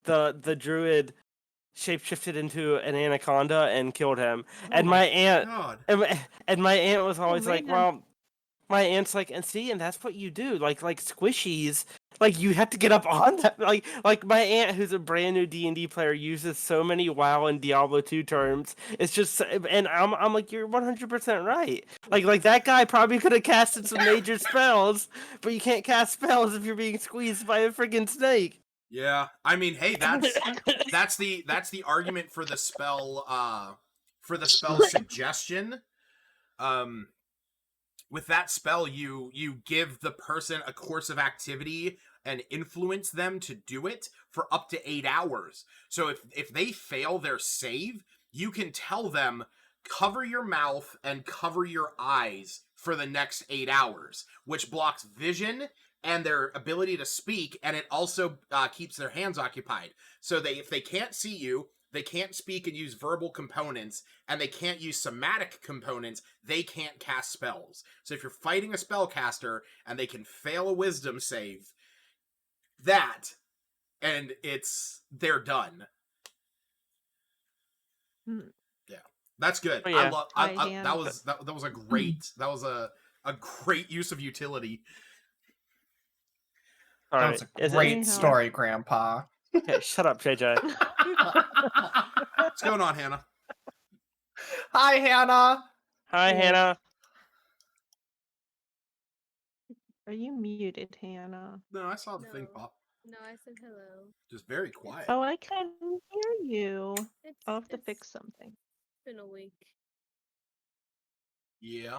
the druid shapeshifted into an anaconda and killed him. And Oh my aunt God. and my aunt was always like, man. well, my aunt's like, and see, and that's what you do, like squishies, like you have to get up on that, like my aunt, who's a brand new D&D player, uses so many WoW and Diablo 2 terms. It's just, and I'm like, you're 100% right. Like that guy probably could have casted some major spells, but you can't cast spells if you're being squeezed by a freaking snake. Yeah. I mean, hey, that's the argument for the spell suggestion. With that spell, you give the person a course of activity and influence them to do it for up to 8 hours. So if they fail their save, you can tell them, cover your mouth and cover your eyes for the next 8 hours, which blocks vision and their ability to speak, and it also keeps their hands occupied. So if they can't see you, they can't speak and use verbal components, and they can't use somatic components, they can't cast spells. So if you're fighting a spellcaster and they can fail a wisdom save, and they're done. Hmm. Yeah, that's good. Oh, yeah. That was a great use of utility. All That right, was a is it- great Anyhow. story, Grandpa. Okay, shut up, JJ. What's going on, Hannah? Hi, Hannah. Hi, Yeah. Hannah. Are you muted, Hannah? No, I saw the thing No. pop. No, I said hello. Just very quiet. Oh, I can hear you. It's I'll have to it's fix something. been a week. Yeah.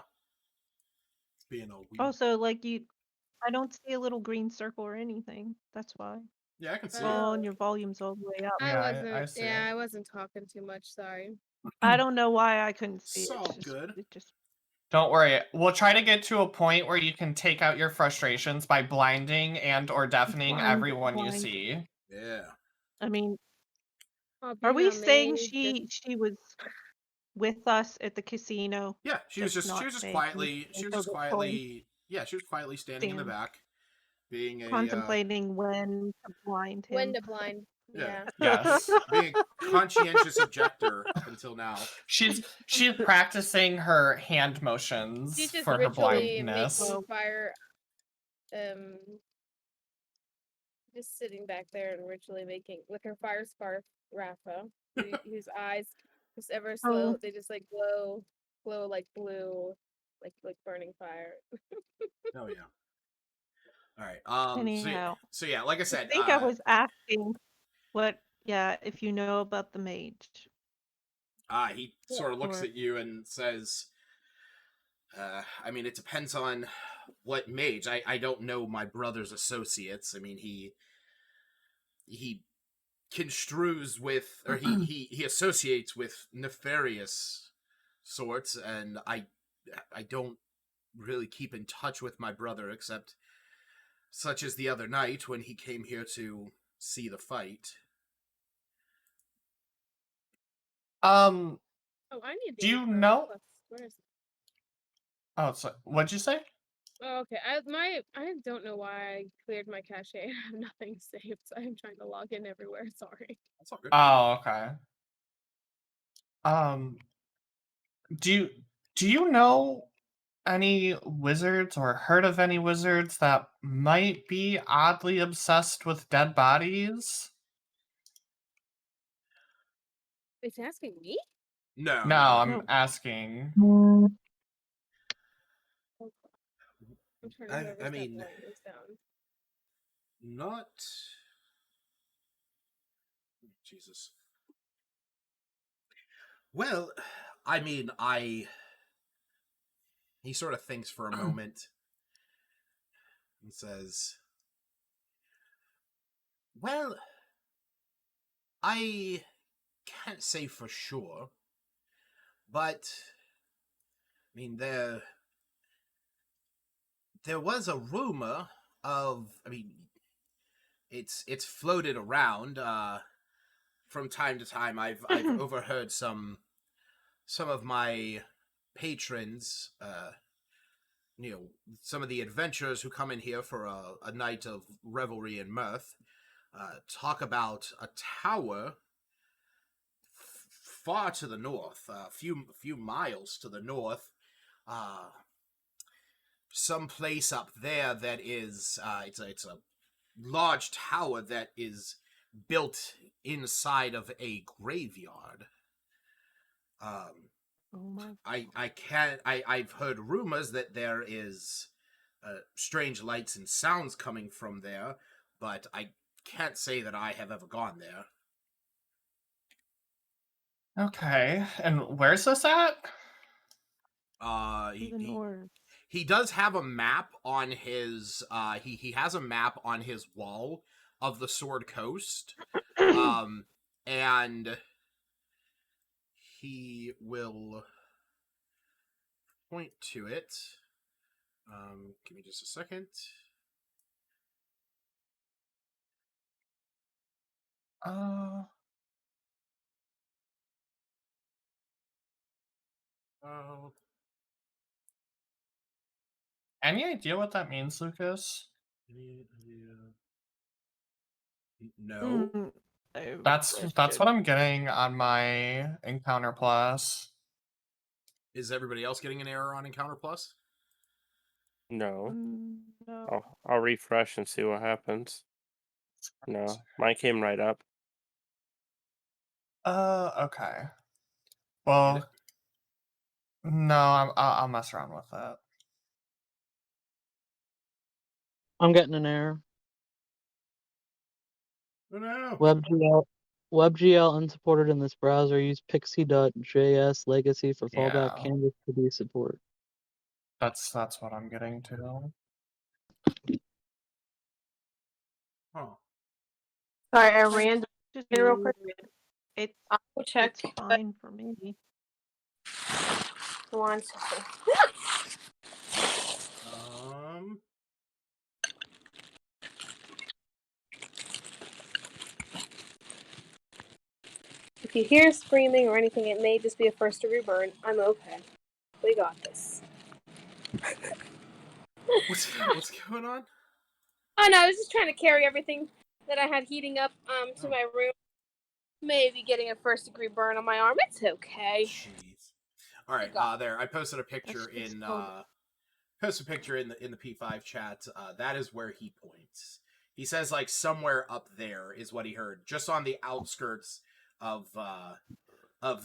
It's being a week. Oh, so like I don't see a little green circle or anything. That's why. Yeah, I can see it. Oh, and your volume's all the way up. Yeah, I wasn't. see Yeah, it. I wasn't talking too much. Sorry. I don't know why I couldn't see It's it. all It's just, good. It just Don't worry. We'll try to get to a point where you can take out your frustrations by blinding and or deafening everyone you blind. see. Yeah. I mean, I'll are be we the saying maid, she was with us at the casino? Yeah, she was just not saying quietly anything until the she was quietly standing in the Stand. back, being a contemplating when to blind him. when to blind. Yeah. Yeah. Yes. being a conscientious objector up until now. She's practicing her hand motions She's just for her ritually blindness. making fire. Just sitting back there and ritually making with her fire scarf, Rafa, whose eyes just ever slow. Oh. They just like glow like blue, like burning fire. Oh yeah. All right. Anyhow, So yeah, like I I said, think I was asking if you know about the mage. he sort of looks Or- at you and says, I mean, it depends on what mage. I don't know my brother's associates. I mean, he construes with, or he associates with nefarious sorts, and I don't really keep in touch with my brother, except such as the other night when he came here to see the fight. Oh, I need the Do you Inferno know? Plus. Where is it? Oh, so what'd you say? Oh, okay. I don't know why I cleared my cache. I have nothing saved, so I'm trying to log in everywhere. Sorry. That's all good. Oh, okay. Do you know any wizards or heard of any wizards that might be oddly obsessed with dead bodies? It's asking me? No, No, no. I'm No. asking. Oh, I'm trying to I whoever's mean, writing this down. not. Jesus. Well, I mean, He sort of thinks for a moment and says, "Well, I can't say for sure, but I mean, there was a rumor of. I mean, it's floated around from time to time. I've overheard some of my patrons, some of the adventurers who come in here for a night of revelry and mirth, talk about a tower far to the north, a few miles to the north, some place up there that is it's a large tower that is built inside of a graveyard. Oh my. I've heard rumors that there is strange lights and sounds coming from there, but I can't say that I have ever gone there. Okay, and where's this at? To the north. He does have a map on his he has a map on his wall of the Sword Coast. And he will point to it. Give me just a second. Uh, any idea what that means, Lucas? Any idea? No. Mm, I That's wish what it- I'm getting on my Encounter Plus. Is everybody else getting an error on Encounter Plus? No. No. I'll refresh and see what happens. No, mine came right up. Okay. Well, no, I'll mess around with that. I'm getting an error. Oh, no. WebGL unsupported in this browser. Use pixie.js legacy for fallback Yeah. canvas to be support. That's what I'm getting to. Huh. Sorry, I Like, ran just in real quick. It's I'll check. it's fine for me. One second. If you hear screaming or anything, it may just be a first-degree burn. I'm okay. We got this. What's going on? Oh no, I was just trying to carry everything that I had heating up to my room. Maybe getting a first-degree burn on my arm. It's okay. Jeez. All right, there. I posted a picture That's just in COVID. in the P5 chat. That is where he points. He says like somewhere up there is what he heard, just on the outskirts of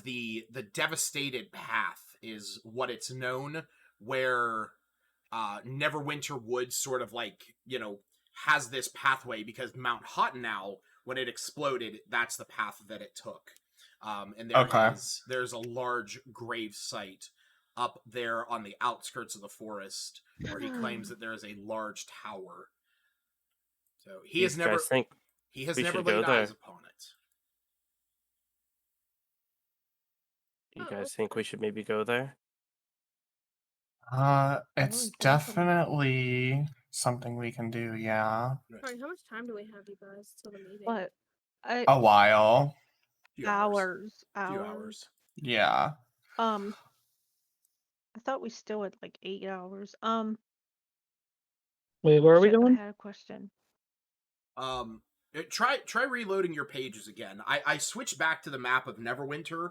the devastated path is what it's known, where Neverwinter Woods sort of like has this pathway because Mount Hottenau, when it exploded, that's the path that it took. And there's a large grave site up there on the outskirts of the forest, where he claims that there is a large tower. So he You has never guys think he has we never should go laid eyes there? upon it. You Oh, guys think we should maybe go there? It's Oh, definitely. definitely something we can do, yeah. Sorry, how much time do we have, you guys, till the meeting? But A while. Few hours. hours. Few hours. Yeah. I thought we still had like 8 hours. Wait, where are we Shit, I going? had a question. Try reloading your pages again. I switched back to the map of Neverwinter.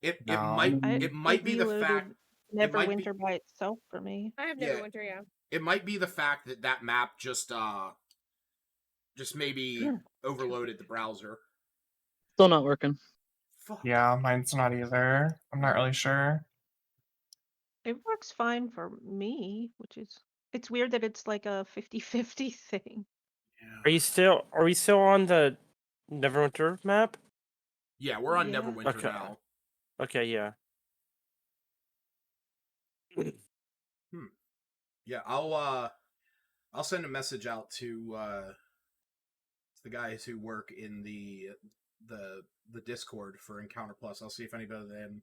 It No. might be the fact. It might be, Neverwinter by itself for me. I have Yeah. Neverwinter, yeah. it might be the fact that map just maybe overloaded the browser. Still not working. Fuck. Yeah, mine's not either. I'm not really sure. It works fine for me, it's weird that it's like a 50-50 thing. Yeah. Are we still on the Neverwinter map? Yeah, we're on Yeah. Neverwinter Okay. now. Okay, yeah. Yeah, I'll send a message out to the guys who work in the Discord for Encounter Plus. I'll see if anybody of them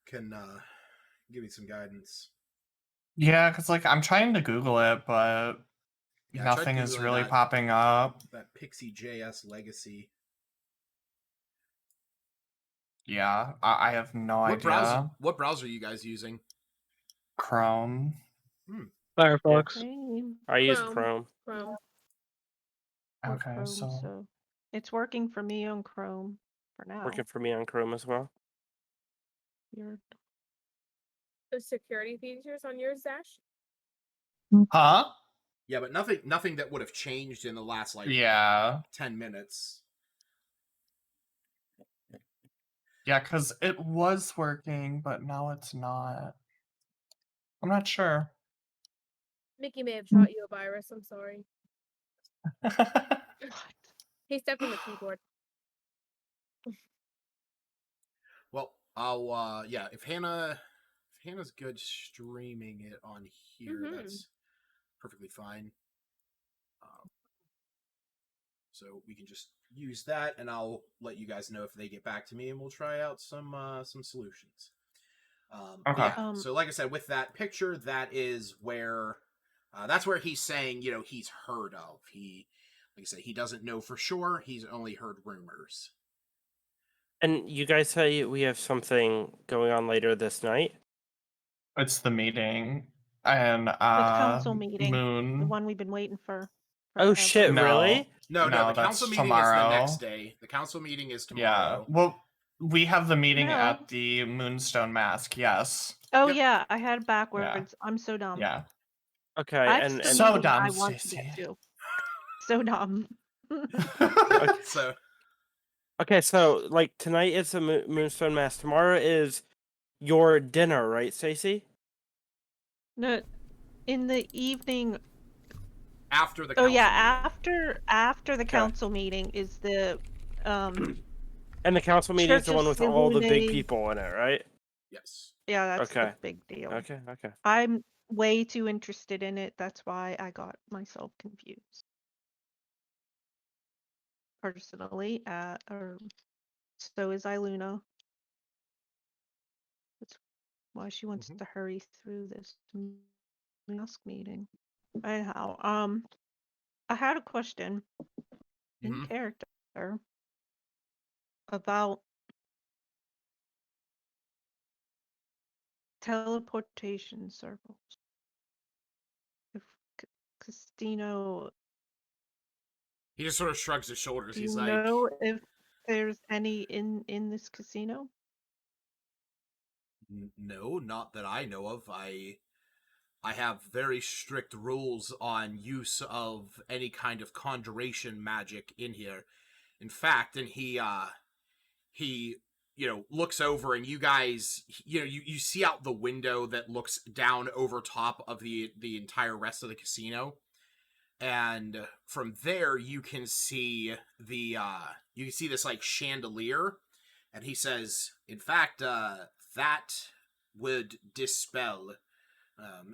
can give me some guidance. Yeah, because like I'm trying to Google it, but Yeah, I tried nothing is Googling really that. popping up. That Pixie JS legacy. Yeah, I have no idea. What browser are you guys using? Chrome. Firefox. Same. I use Chrome. Chrome. Or Okay, Chrome, so it's working for me on Chrome for now. Working for me on Chrome as well. Weird. The security features on yours, Dash? huh? Yeah, but nothing that would have changed in the last like Yeah. 10 minutes. Yeah, because it was working, but now it's not. I'm not sure. Mickey may have shot you a virus, I'm sorry. What? He stepped on the keyboard. Well, I'll yeah, if Hannah's good streaming it on here, Mhm. that's perfectly fine. So we can just use that, and I'll let you guys know if they get back to me, and we'll try out some solutions. But Okay. yeah, so like I said, with that picture, that is where that's where he's saying, you know, he's heard of. Like I said, he doesn't know for sure. He's only heard rumors. And you guys say we have something going on later this night? It's the meeting and The council meeting. Moon. The one we've been waiting for. Oh forever. shit, No. really? No, No, the that's council meeting tomorrow. is the next day. The council meeting is Yeah. tomorrow. Well, we have the meeting No. at the Moonstone Mask. Yes. Oh Yep. yeah, I had it backwards. I'm so dumb. Yeah. Okay, I have and some So meetings dumb, I want to Stacey. get to. So dumb. So okay, so like tonight is the Moonstone Mass. Tomorrow is your dinner, right, Stacy? No, in the evening. after the Oh council yeah, meeting. after the council meeting is the And the council meeting is the Church one of with all the big Sihune. people in it, right? Yes. Yeah, that's Okay. the big deal. Okay. I'm way too interested in it. That's why I got myself confused. Personally, or so is Iluna. That's why she wants to hurry through this mask meeting. Anyhow, I had a question in character about teleportation circles. If Castino, He just sort of shrugs his shoulders. do He's you like, know if there's any in this casino? no, not that I know of. I have very strict rules on use of any kind of conjuration magic in here. In fact, and he looks over, and you guys, you see out the window that looks down over top of the entire rest of the casino, and from there you can see this like chandelier, and he says, in fact, that would dispel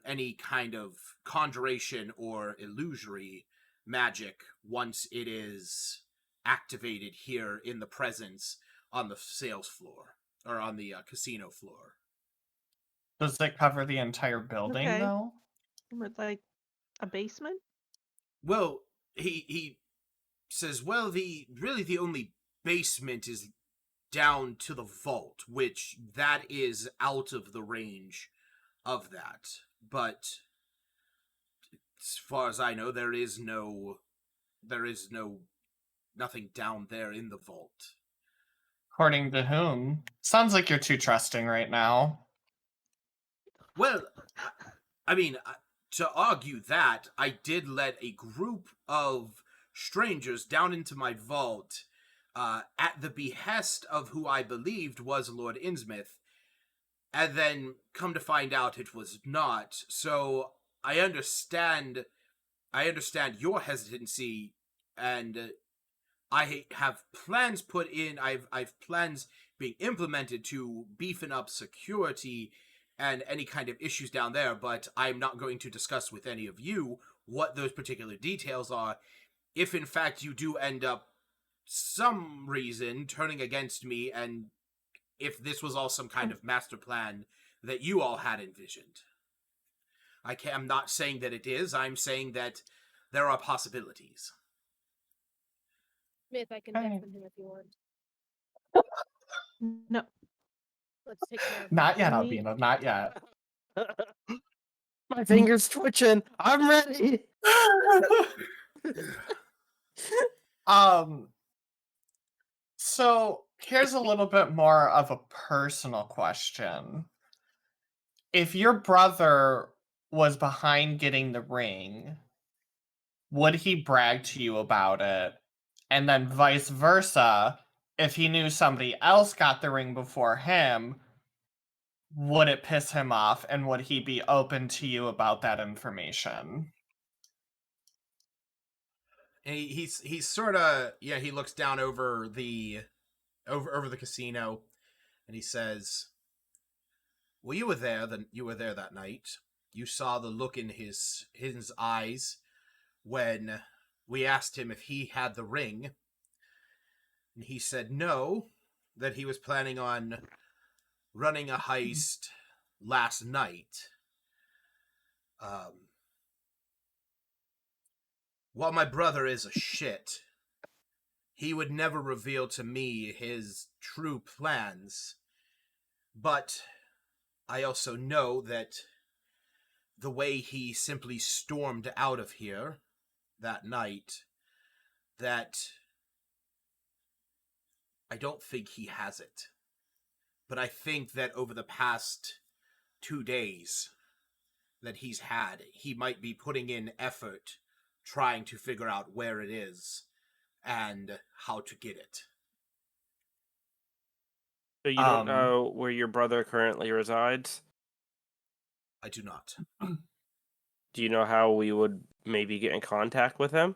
any kind of conjuration or illusory magic once it is activated here in the presence on the sales floor, or on the casino floor. Does it cover the entire building, Okay. though? With like a basement? Well, he says, well, the only basement is down to the vault, which that is out of the range of that. But as far as I know, there is nothing down there in the vault. According to whom? Sounds like you're too trusting right now. Well, I mean, to argue that, I did let a group of strangers down into my vault at the behest of who I believed was Lord Innsmouth, and then come to find out it was not. So I understand your hesitancy, and I have plans put in. I've plans being implemented to beefing up security and any kind of issues down there, but I'm not going to discuss with any of you what those particular details are. If in fact you do end up, some reason, turning against me, and if this was all some kind of master plan that you all had envisioned. I'm not saying that it is, I'm saying that there are possibilities. Smith, I can deafen him if you want. No. Let's take care of Not that. yet, Me- Albina, not yet. My finger's twitching. I'm ready. So here's a little bit more of a personal question. If your brother was behind getting the ring, would he brag to you about it? And then vice versa, if he knew somebody else got the ring before him, would it piss him off, and would he be open to you about that information? And he's sort of, yeah, he looks down over the casino, and he says, well, you were there that night. You saw the look in his eyes when we asked him if he had the ring, and he said no, that he was planning on running a heist last night. While my brother is a shit, he would never reveal to me his true plans. But I also know that the way he simply stormed out of here that night, that I don't think he has it. But I think that over the past 2 days that he might be putting in effort trying to figure out where it is and how to get it. So you don't know where your brother currently resides? I do not. Do you know how we would maybe get in contact with him?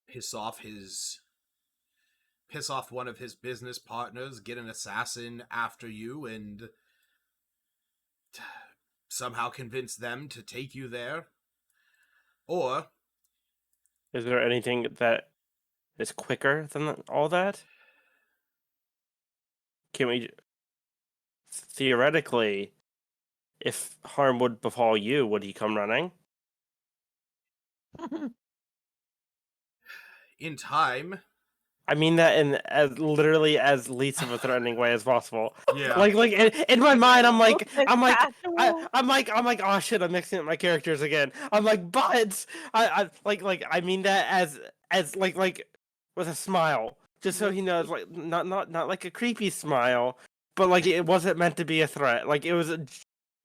Piss off one of his business partners, get an assassin after you, and somehow convince them to take you there? Or Is there anything that is quicker than all that? Can we theoretically, if harm would befall you, would he come running? in time. I mean that in as literally as least of a threatening way as possible. Yeah. Like in my mind, I'm like, Casual. I'm like, oh shit, I'm mixing up my characters again. I'm like, but I mean that as like with a smile, just so he knows, like not like a creepy smile, but like it wasn't meant to be a threat. Like it was a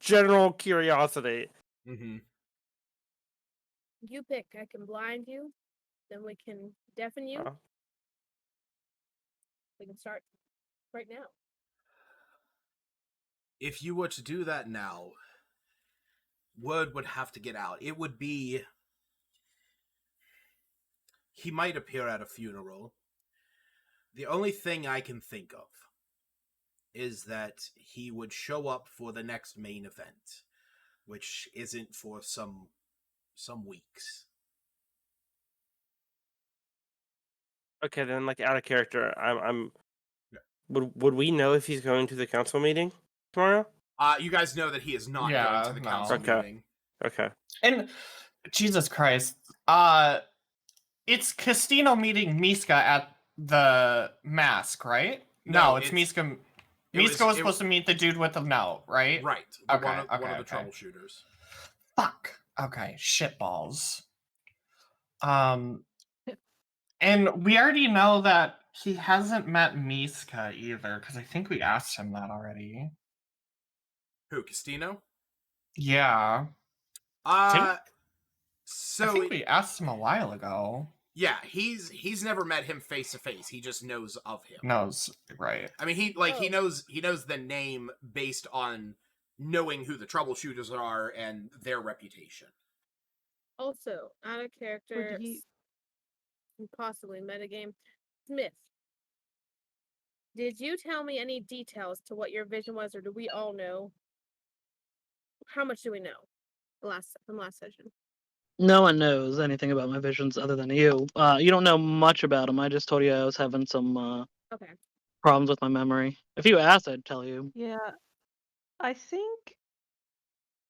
general curiosity. Mm-hmm. You pick. I can blind you, then we can deafen you. Oh. We can start right now. If you were to do that now, word would have to get out. It would be... He might appear at a funeral. The only thing I can think of is that he would show up for the next main event, which isn't for some weeks. Okay, then like out of character, I'm. Yeah. Would we know if he's going to the council meeting tomorrow? You guys know that he is not Yeah, going to the no. council Okay. meeting. Okay. And Jesus Christ, it's Castino meeting Miska at the mask, right? No, it's Miska. Miska was supposed to meet the dude with the note, right? Right. One of the troubleshooters. Fuck. Okay, shitballs. And we already know that he hasn't met Miska either, because I think we asked him that already. Who, Castino? Yeah. So I think we asked him a while ago. Yeah, he's never met him face to face. He just knows of him. Knows, right? I mean, he knows the name based on knowing who the troubleshooters are and their reputation. Also, out of character, possibly metagame, Smith. Did you tell me any details to what your vision was, or do we all know? How much do we know? From last session. No one knows anything about my visions other than you. You don't know much about them. I just told you I was having some problems with my memory. If you asked, I'd tell you. Yeah, I think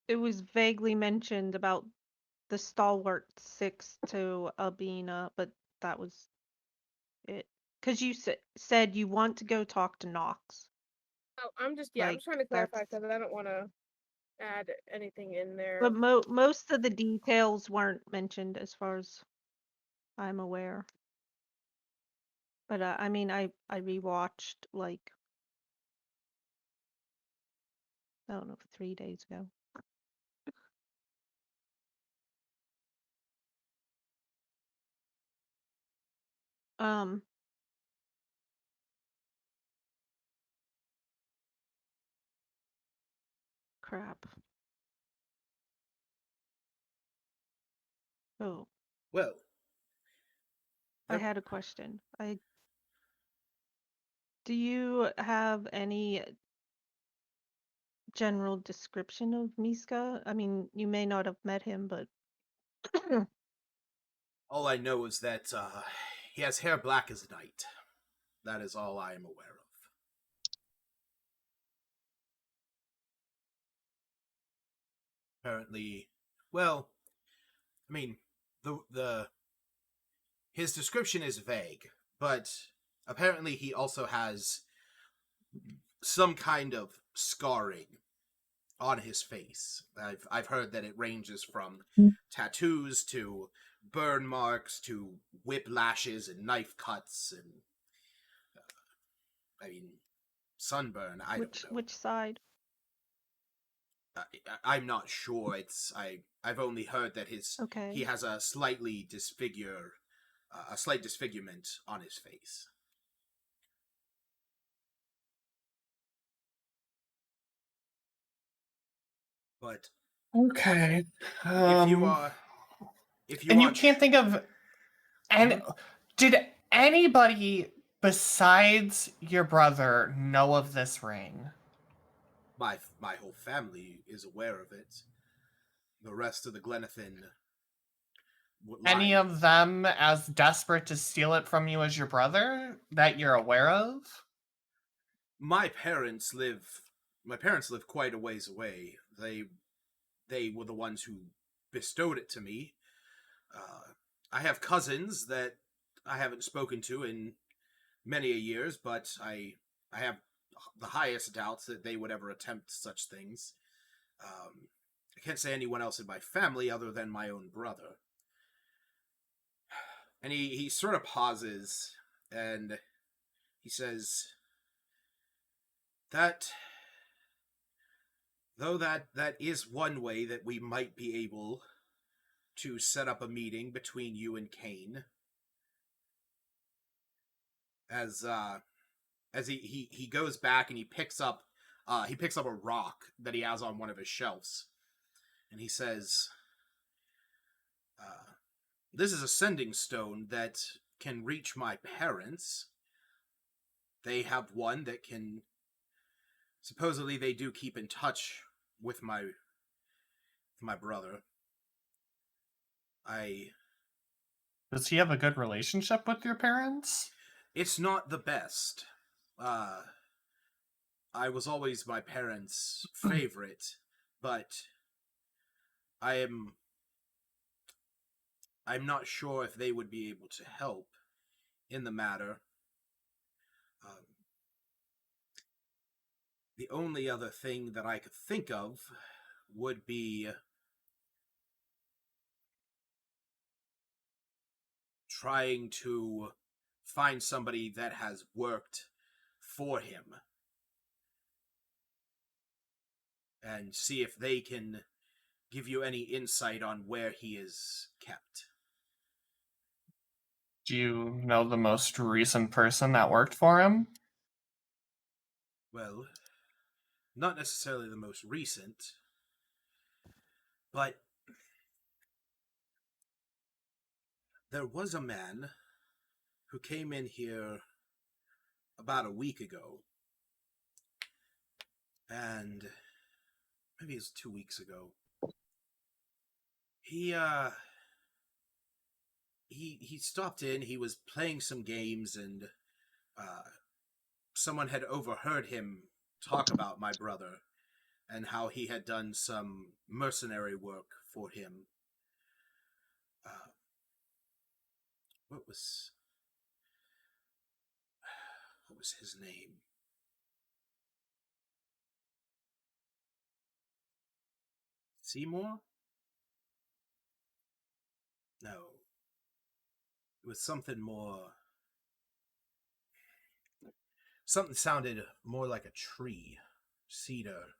it was vaguely mentioned about the Stalwart 6 to Albina, but that was it. Because you said you want to go talk to Nox. Oh, I'm just trying to clarify because I don't want to add anything in there. But most of the details weren't mentioned as far as I'm aware. But I mean, I rewatched like I don't know, 3 days ago. Crap. Oh. Well, I had a question. Do you have any general description of Miska? I mean, you may not have met him, but all I know is that he has hair black as night. That is all I am aware of. Apparently, well, I mean, his description is vague, but apparently he also has some kind of scarring on his face. I've heard that it ranges from tattoos to burn marks to whip lashes and knife cuts and I mean sunburn. I don't know. which side? I'm not sure. I've only heard that he has a slight disfigurement on his face. But okay, if you and you can't think of, and did anybody besides your brother know of this ring? My whole family is aware of it. The rest of the Glenathan. Any of them as desperate to steal it from you as your brother that you're aware of? My parents live quite a ways away. They were the ones who bestowed it to me. I have cousins that I haven't spoken to in many a years, but I have the highest doubts that they would ever attempt such things. I can't say anyone else in my family other than my own brother. And he sort of pauses, and he says, that is one way that we might be able to set up a meeting between you and Kane. As he goes back and he picks up a rock that he has on one of his shelves, and he says, this is a sending stone that can reach my parents. they have one that can... Supposedly they do keep in touch with my brother. Does he have a good relationship with your parents? It's not the best. I was always my parents' favorite, but I'm not sure if they would be able to help in the matter. The only other thing that I could think of would be trying to find somebody that has worked for him and see if they can give you any insight on where he is kept. Do you know the most recent person that worked for him? Well, not necessarily the most recent, but there was a man who came in here about a week ago, and maybe it was 2 weeks ago. He stopped in. He was playing some games, and someone had overheard him talk about my brother and how he had done some mercenary work for him. What was his name? Seymour? No. It was something more... Something sounded more like a tree. Cedar.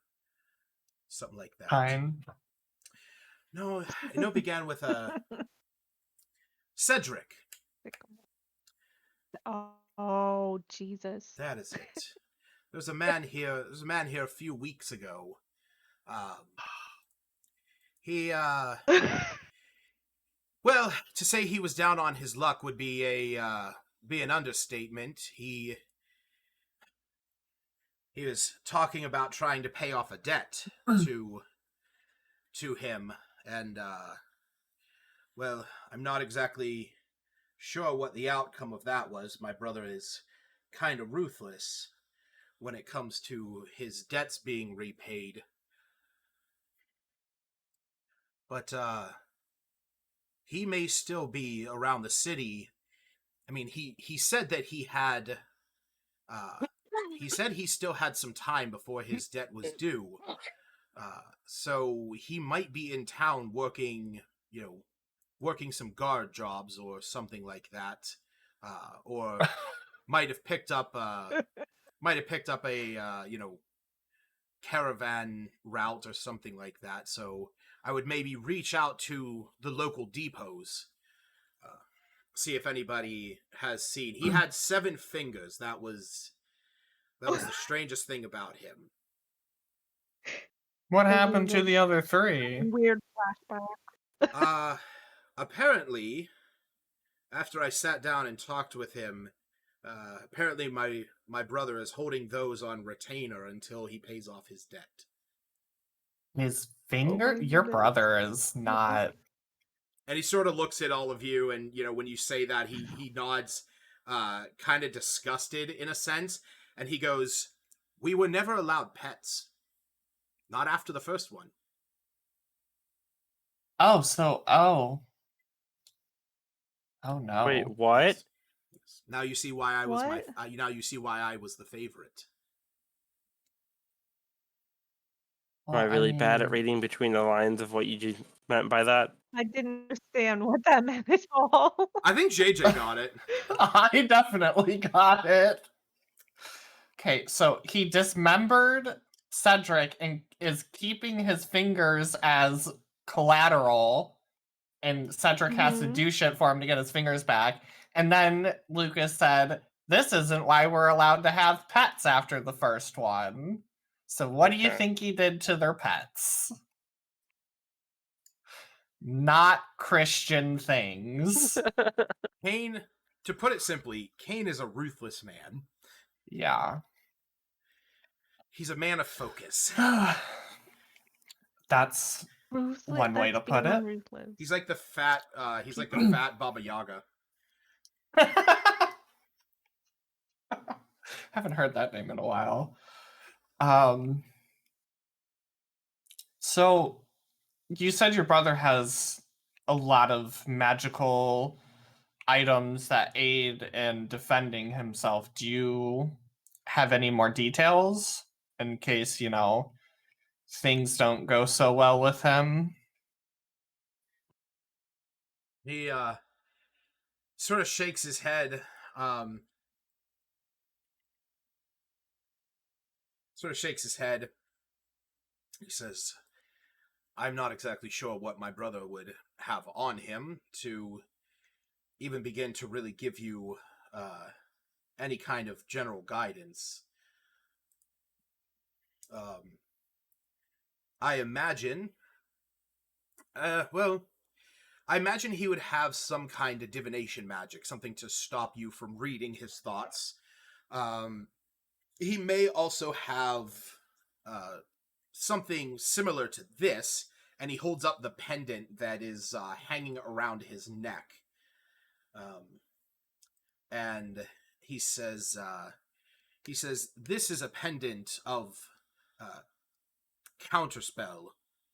Something like that. Pine. No, it began with a... Cedric. Oh, Jesus. That is it. There's a man here a few weeks ago. He, well, to say he was down on his luck would be an understatement. He was talking about trying to pay off a debt to him, and, well, I'm not exactly sure what the outcome of that was. My brother is kind of ruthless when it comes to his debts being repaid. But, he may still be around the city. I mean, he said that he had, he said he still had some time before his debt was due. So he might be in town working some guard jobs or something like that. Or might have picked up a caravan route or something like that. So I would maybe reach out to the local depots, see if anybody has seen. He had 7 fingers. That was the strangest thing about him. What happened to the other 3? Weird flashback. Apparently, after I sat down and talked with him, apparently my brother is holding those on retainer until he pays off his debt. His finger? Your brother is not... And he sort of looks at all of you, and, when you say that, he nods, kind of disgusted in a sense, and he goes, "We were never allowed pets. Not after the first one." Oh no. Wait, what? Yes. Now you see why I was What? now you see why I was the favorite. Am I really bad at reading between the lines of what you just meant by that? I didn't understand what that meant at all. I think JJ got it. I definitely got it. Okay, so he dismembered Cedric and is keeping his fingers as collateral, and Cedric has to do shit for him to get his fingers back. And then Lucas said, "This isn't why we're allowed to have pets after the first one." So what do you think he did to their pets? Not Christian things. Cain, to put it simply, Cain is a ruthless man. Yeah. He's a man of focus. That's Ruthless. one way to That's put it. beyond ruthless. He's like the fat Baba Yaga. Haven't heard that name in a while. So you said your brother has a lot of magical items that aid in defending himself. Do you have any more details in case, things don't go so well with him? He sort of shakes his head. He says, I'm not exactly sure what my brother would have on him to even begin to really give you any kind of general guidance. I imagine he would have some kind of divination magic, something to stop you from reading his thoughts. He may also have something similar to this, and he holds up the pendant that is hanging around his neck. And he says, this is a pendant of counterspell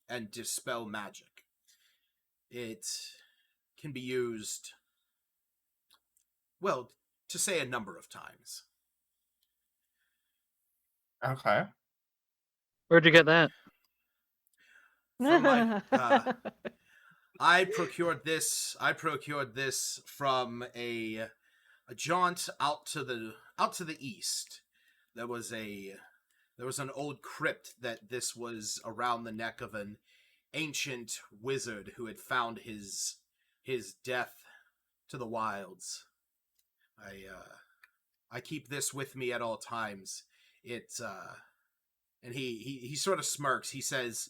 and dispel magic. It can be used, well, to say a number of times. Okay. Where'd you get that? From my, I procured this from a jaunt out to the east. There was an old crypt that this was around the neck of an ancient wizard who had found his death to the wilds. I keep this with me at all times. And he sort of smirks. He says,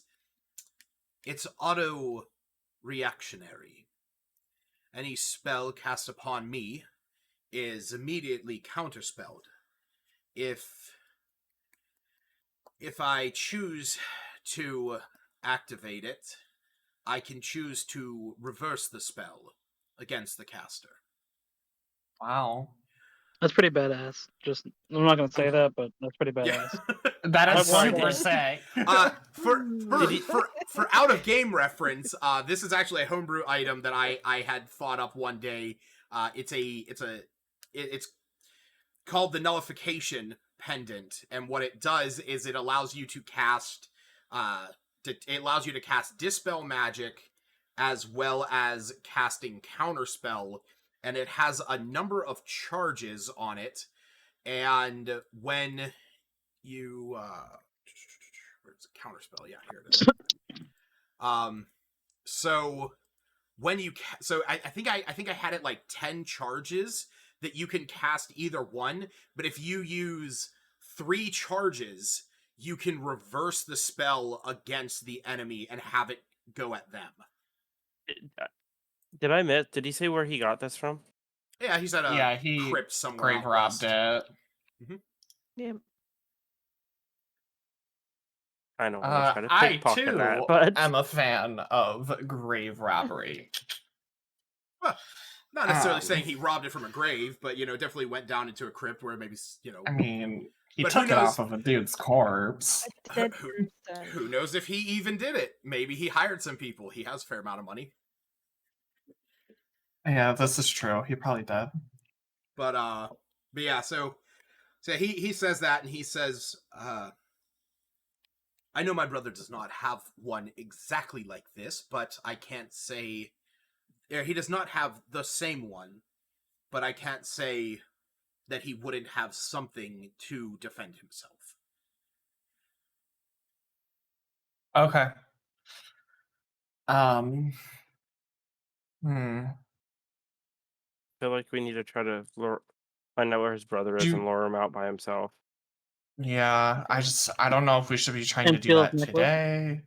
it's auto-reactionary. Any spell cast upon me is immediately counterspelled. If I choose to activate it, I can choose to reverse the spell against the caster. Wow. That's pretty badass. I'm not gonna say that, but that's pretty badass. That is I want super that. sick. For out of game reference, this is actually a homebrew item that I had thought up one day. It's called the nullification pendant, and what it does is it allows you to cast dispel magic as well as casting counterspell, and it has a number of charges on it. And when you where's the counterspell? Yeah, here it is. So when you I think I had it like 10 charges that you can cast either one, but if you use 3 charges, you can reverse the spell against the enemy and have it go at them. Did I miss? Did he say where he got this from? Yeah, he's at a crypt somewhere. Grave robbed it. Mm-hmm. Yeah. I don't want to try to I pickpocket too that, but am a fan of grave robbery. Well, not necessarily saying he robbed it from a grave, but definitely went down into a crypt where maybe I mean, he but took it off of a dude's corpse. Who knows if he even did it? Maybe he hired some people. He has a fair amount of money. Yeah, this is true. He probably did. But yeah, so he says that, and he says, I know my brother does not have one exactly like this, but I can't say he does not have the same one, but I can't say that he wouldn't have something to defend himself. Okay. I feel like we need to try to find out where his brother is and lure him out by himself. Yeah, I don't know if we should be trying to do that today.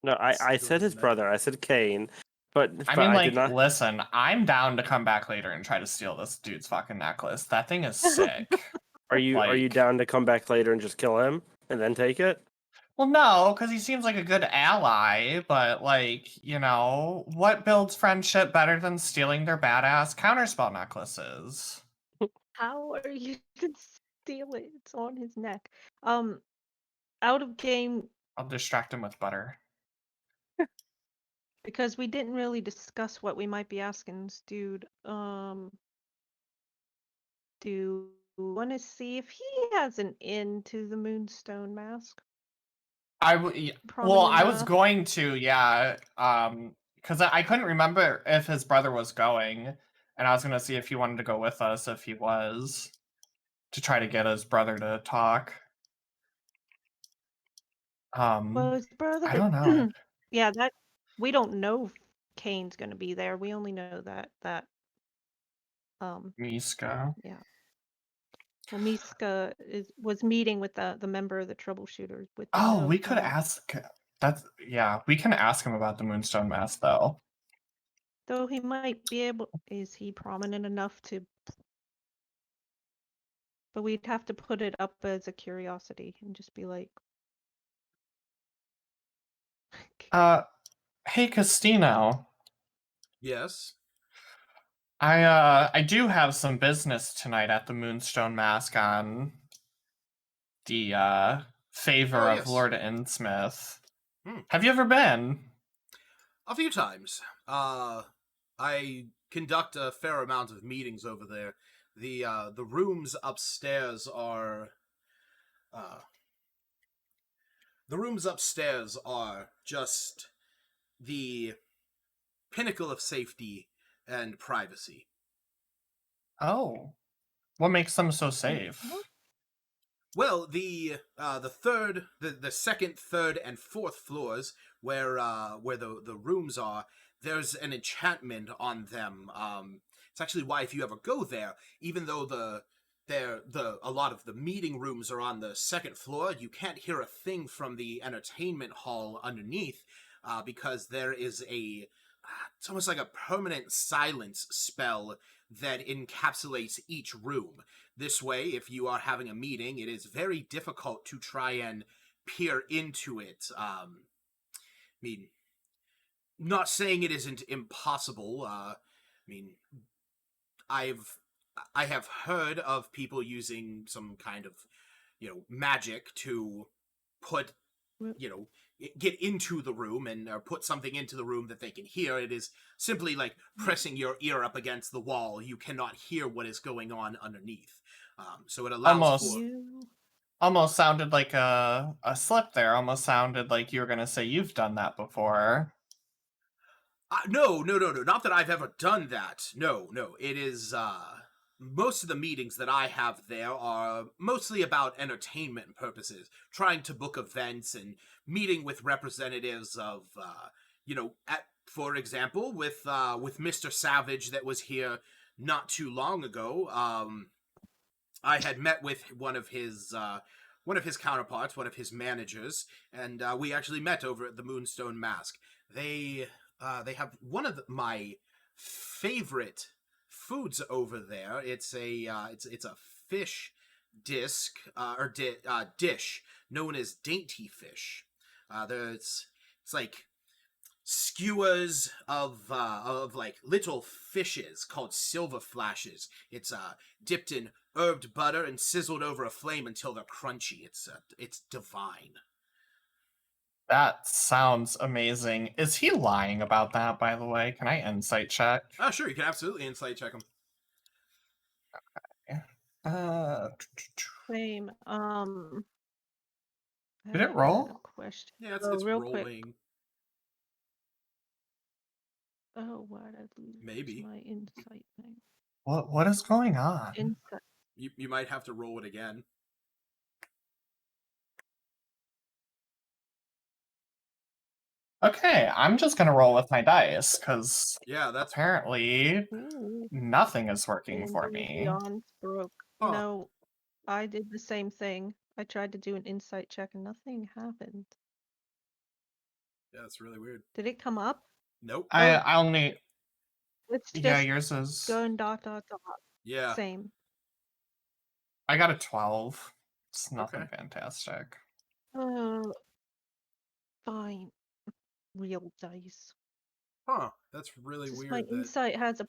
No, I said his brother. I said Kane. But I but mean, I like, did not. listen, I'm down to come back later and try to steal this dude's fucking necklace. That thing is sick. Are you Like- down to come back later and just kill him and then take it? Well, no, because he seems like a good ally, but, like, you know, what builds friendship better than stealing their badass counterspell necklaces? How are you to steal it? It's on his neck. Out of game I'll distract him with butter. because we didn't really discuss what we might be asking this dude. Do you want to see if he has an in to the Moonstone Mask? Well, Prominent I was enough? going to, yeah, because I couldn't remember if his brother was going, and I was going to see if he wanted to go with us, if he was, to try to get his brother to talk. Well, his brother. I don't know. Yeah, that we don't know if Kane's gonna be there. We only know that Miska. yeah. Well, Miska was meeting with the member of the troubleshooters with the Oh, note. we could ask. Yeah, we can ask him about the Moonstone Mask, though. Though he might be able. Is he prominent enough to? But we'd have to put it up as a curiosity and just be like. Hey, Castino. Yes. I do have some business tonight at the Moonstone Mask on the favor Oh, of yes. Lord Innsmouth. Hmm. Have you ever been? A few times. I conduct a fair amount of meetings over there. The rooms upstairs are just the pinnacle of safety and privacy. Oh. What makes them so safe? Well, the second, third, and fourth floors, where the rooms are, there's an enchantment on them. It's actually why if you ever go there, even though a lot of the meeting rooms are on the second floor, you can't hear a thing from the entertainment hall underneath, because there is it's almost like a permanent silence spell that encapsulates each room. This way, if you are having a meeting, it is very difficult to try and peer into it. I mean, not saying it isn't impossible. I mean, I have heard of people using some kind of, magic to put, get into the room or put something into the room that they can hear. It is simply like pressing your ear up against the wall. You cannot hear what is going on underneath. So it allows Almost sounded like a slip there. Almost sounded like you were going to say you've done that before. No. Not that I've ever done that. No. It is, most of the meetings that I have there are mostly about entertainment purposes, trying to book events and meeting with representatives of, for example, with Mr. Savage that was here not too long ago. I had met with one of his counterparts, one of his managers, and we actually met over at the Moonstone Mask. They have one of my favorite foods over there. It's a fish dish known as dainty fish. It's like skewers of like little fishes called silver flashes. It's dipped in herbed butter and sizzled over a flame until they're crunchy. It's divine. That sounds amazing. Is he lying about that, by the way? Can I insight check? Oh, sure, you can absolutely insight check him. Okay. Same. Did it roll? Question. Yeah, it's real rolling. quick. Oh, why did I lose Maybe my insight thing? What is going on? Insight. You might have to roll it again. Okay, I'm just gonna roll with my dice because that's apparently nothing is working for And me. Beyond broke. Huh. No, I did the same thing. I tried to do an insight check and nothing happened. Yeah, that's really weird. Did it come up? Nope. I only. It's just Yeah, yours is. going ... Yeah. Same. I got a 12. It's nothing Okay. fantastic. Fine. Real dice. Huh. That's really Just weird. my that... insight has a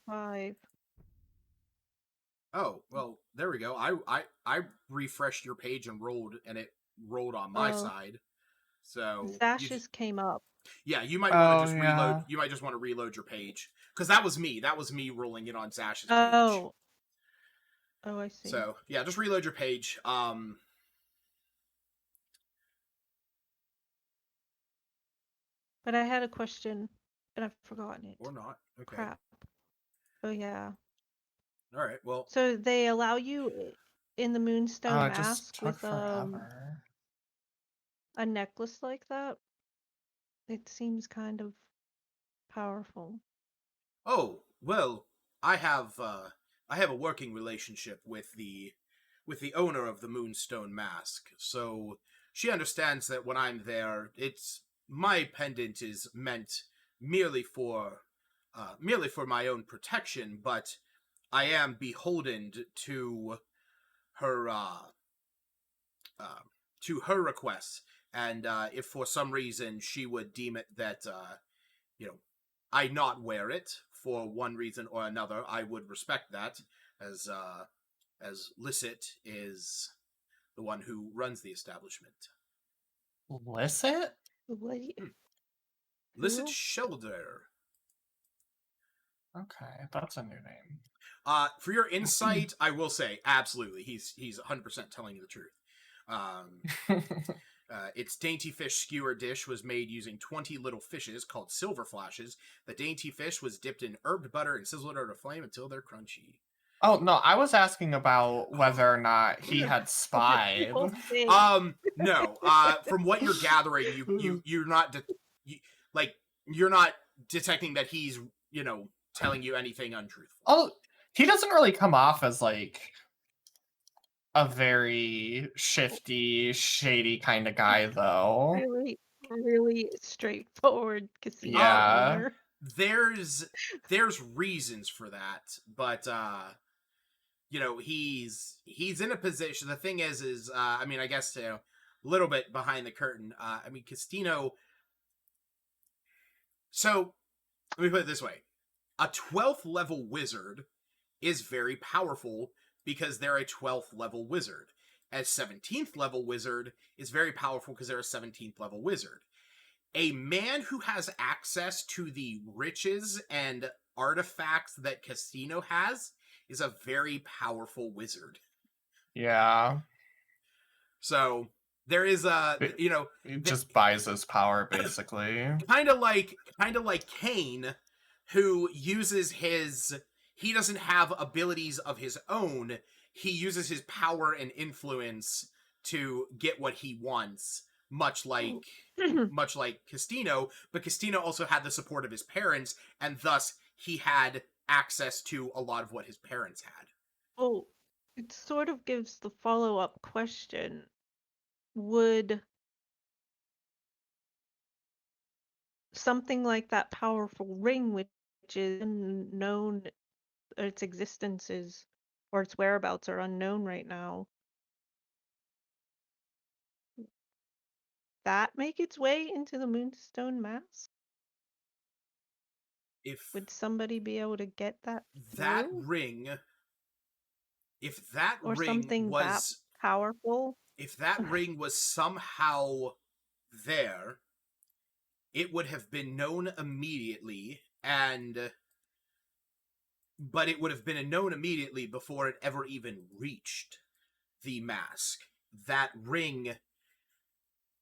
+5. Oh, well, there we go. I refreshed your page and rolled, and it rolled on my side. So Zash's came up. Yeah, you might want to just reload. yeah. You might just want to reload your page because that was me. That was me rolling it on Zash's page. Oh, I see. So yeah, just reload your page. But I had a question and I've forgotten it. Or not. Okay. Crap. Oh yeah. All right. Well. So they allow you in the Moonstone It just Mask took with forever. a necklace like that. It seems kind of powerful. Oh well, I have a working relationship with the owner of the Moonstone Mask, so she understands that when I'm there, it's my pendant is meant merely for my own protection, but I am beholden to her requests, and if for some reason she would deem it that I not wear it for one reason or another, I would respect that, as Licit is the one who runs the establishment. Licit? Licit Shelder. Okay, that's a new name. For your insight, I will say absolutely, he's 100% telling you the truth. Its dainty fish skewer dish was made using 20 little fishes called silver flashes. The dainty fish was dipped in herbed butter and sizzled over a flame until they're crunchy. Oh no, I was asking about whether or not he had spied. No. From what you're gathering, you're not you're not detecting that he's telling you anything untruthful. Oh, he doesn't really come off as like a very shifty, shady kind of guy, though. Really, really straightforward casino owner. There's reasons for that, but he's in a position. The thing is I mean, I guess a little bit behind the curtain. I mean, Castino. So let me put it this way: a 12th level wizard is very powerful because they're a 12th level wizard. A 17th level wizard is very powerful because they're a 17th level wizard. A man who has access to the riches and artifacts that Castino has is a very powerful wizard. Yeah. So there is he just buys his power basically. Kind of like Kane, who uses he doesn't have abilities of his own. He uses his power and influence to get what he wants, much like Castino, but Castino also had the support of his parents, and thus he had access to a lot of what his parents had. Oh, it sort of gives the follow-up question. Would something like that powerful ring, which is unknown, its existence or its whereabouts are unknown right now, that make its way into the Moonstone Mask? Would somebody be able to get that that through? ring, if that or ring something was that powerful, if that ring was somehow there, it would have been known immediately, but it would have been known immediately before it ever even reached the mask. That ring,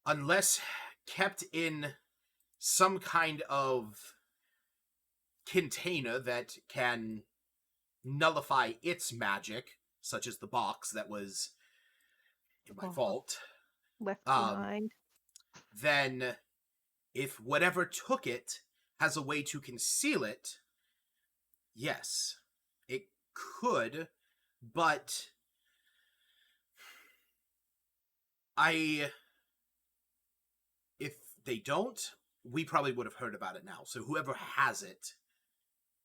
unless kept in some kind of container that can nullify its magic, such as the box that was in my vault, left behind, then if whatever took it has a way to conceal it, yes, it could, but if they don't, we probably would have heard about it now. So whoever has it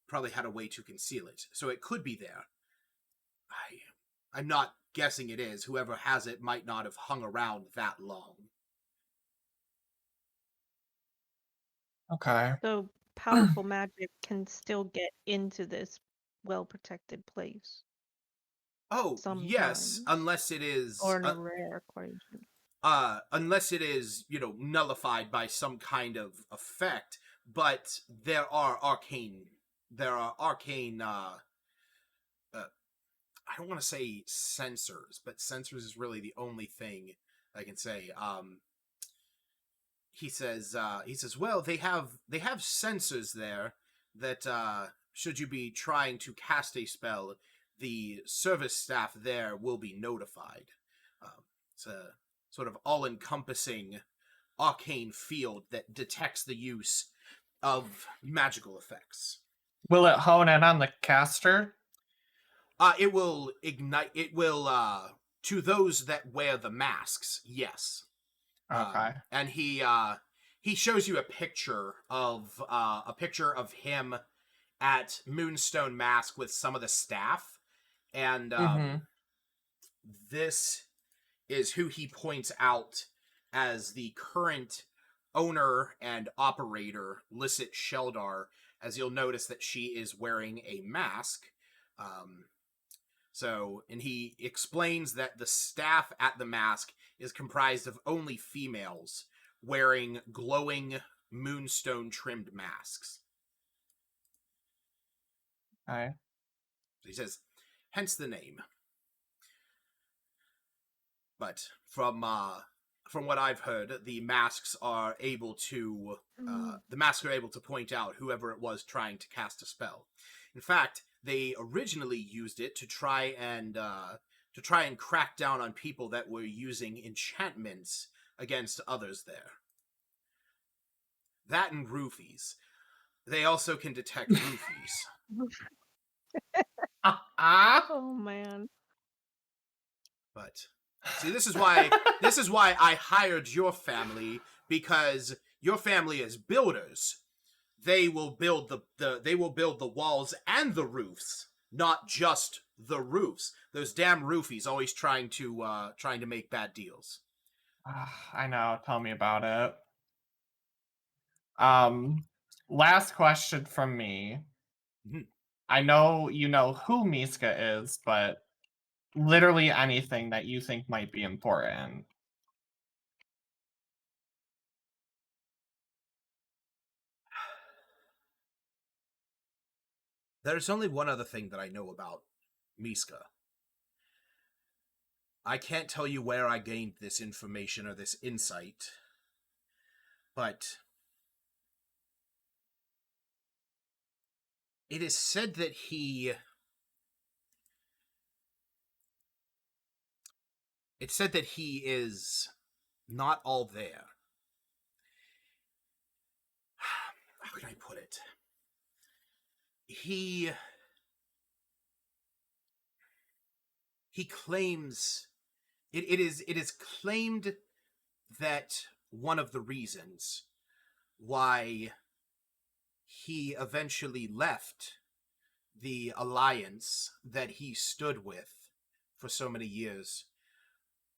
probably had a way to conceal it. So it could be there. I'm not guessing it is. Whoever has it might not have hung around that long. Okay. So powerful magic can still get into this well-protected place. Oh, yes, Sometimes. unless it is... Or in a rare occasion. Unless it is, nullified by some kind of effect, but there are arcane, I don't want to say sensors, but sensors is really the only thing I can say. He says, well, they have sensors there that, should you be trying to cast a spell, the service staff there will be notified. It's a sort of all-encompassing arcane field that detects the use of magical effects. Will it hone in on the caster? It will ignite. It will, to those that wear the masks, yes. Okay. And he shows you a picture of him at Moonstone Mask with some of the staff, and this is who he points out as the current owner and operator, Lisset Sheldar, as you'll notice that she is wearing a mask. And he explains that the staff at the mask is comprised of only females wearing glowing moonstone-trimmed masks. Okay. He says, hence the name. But from what I've heard, the masks are able to point out whoever it was trying to cast a spell. In fact, they originally used it to try and crack down on people that were using enchantments against others there. That and roofies. They also can detect roofies. Oh man. But see, this is why I hired your family, because your family is builders. They will build the walls and the roofs, not just the roofs. Those damn roofies always trying to make bad deals. I know. Tell me about it. Last question from me. Mhm. I know you know who Miska is, but literally anything that you think might be important. There's only one other thing that I know about Miska. I can't tell you where I gained this information or this insight, but it is said that he is not all there. How can I put it? He claims it is claimed that one of the reasons why he eventually left the alliance that he stood with for so many years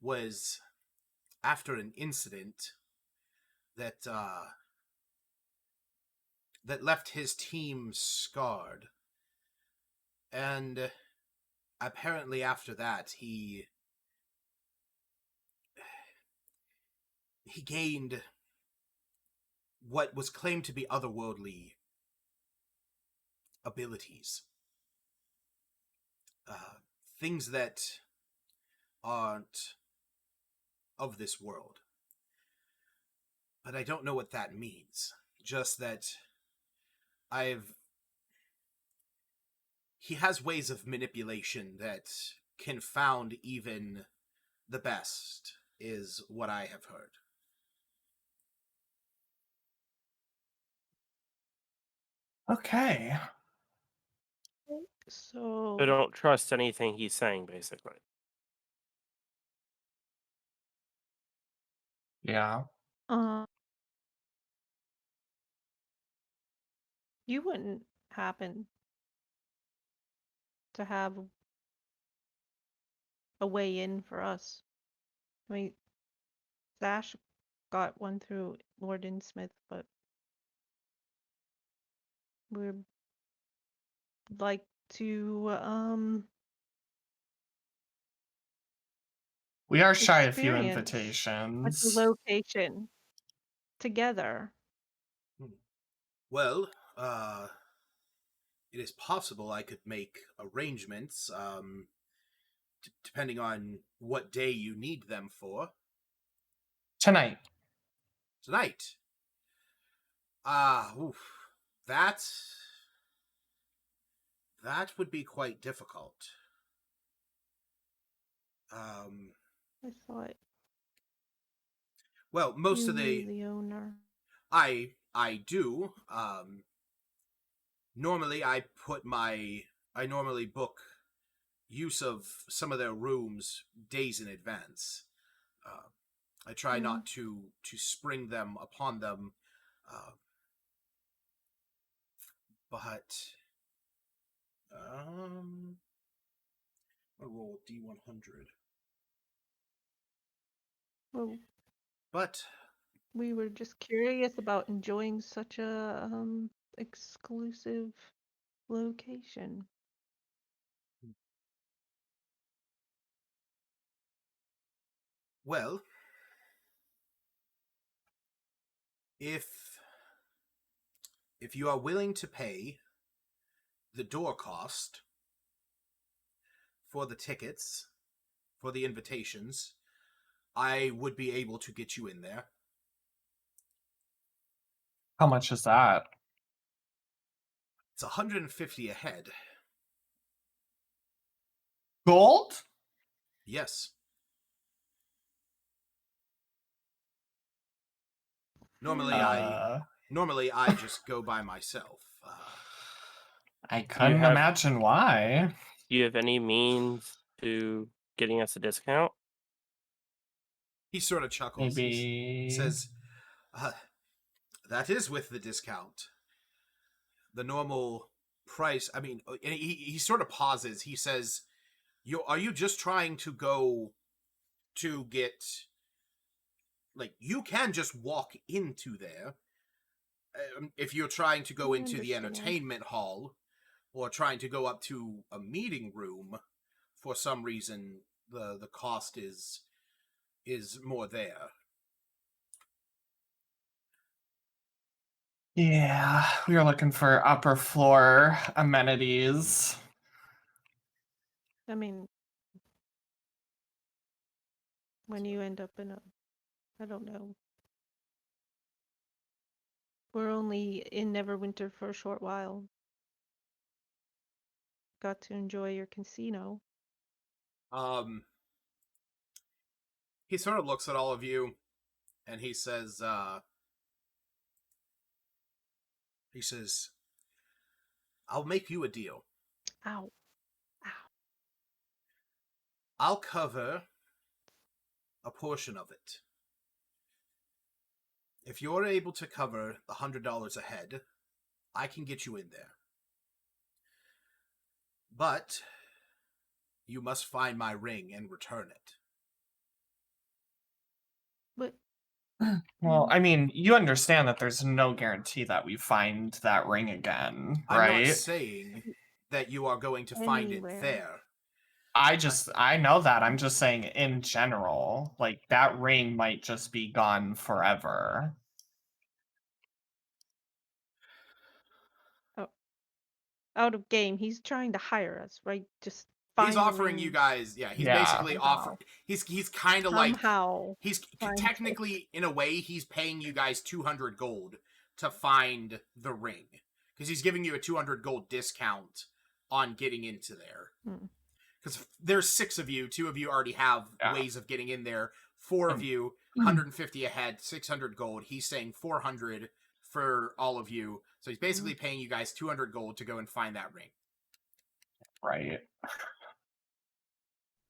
was after an incident that left his team scarred. And apparently after that, he gained what was claimed to be otherworldly abilities. Things that aren't of this world. But I don't know what that means. Just that he has ways of manipulation that confound even the best, is what I have heard. Okay. So don't trust anything he's saying, basically. Yeah. You wouldn't happen to have a way in for us. I mean, Sash got one through Lord Innsmouth, but we'd like to We are shy a few experience invitations. the location together. Well, it is possible I could make arrangements, depending on what day you need them for. Tonight. Tonight. That would be quite difficult. I thought. Well, most you of knew the owner. I do. Normally I normally book use of some of their rooms days in advance. I try not to spring them upon them, but I'll roll D100. Well, but we were just curious about enjoying such a exclusive location. Well, if you are willing to pay the door cost for the tickets, for the invitations, I would be able to get you in there. How much is that? It's 150 a head. Gold? Yes. Normally I just go by myself. I couldn't imagine why. Do you have any means to getting us a discount? He sort of chuckles. Maybe. He says, that is with the discount. The normal price, I mean, he sort of pauses. He says, are you just trying to go to get, like, you can just walk into there. If you're trying to go into the entertainment hall or trying to go up to a meeting room, for some reason, the cost is more there. Yeah, we were looking for upper floor amenities. I mean, when you end up in I don't know. We're only in Neverwinter for a short while. Got to enjoy your casino. He sort of looks at all of you and he says, I'll make you a deal. Ow. I'll cover a portion of it. If you're able to cover the $100 a head, I can get you in there. But you must find my ring and return it. But well, I mean, you understand that there's no guarantee that we find that ring again, right? I'm not saying that you are going to find it there. I know that. I'm just saying in general, like, that ring might just be gone forever. Oh. Out of game. He's trying to hire us, right? Just he's offering you guys, he's basically offering. He's kind of like he's technically in a way he's paying you guys 200 gold to find the ring because he's giving you a 200 gold discount on getting into there. Because there's 6 of you, 2 of you already have ways of getting in there. 4 of you, 150 a head, 600 gold. He's saying 400 for all of you. So he's basically paying you guys 200 gold to go and find that ring. Right.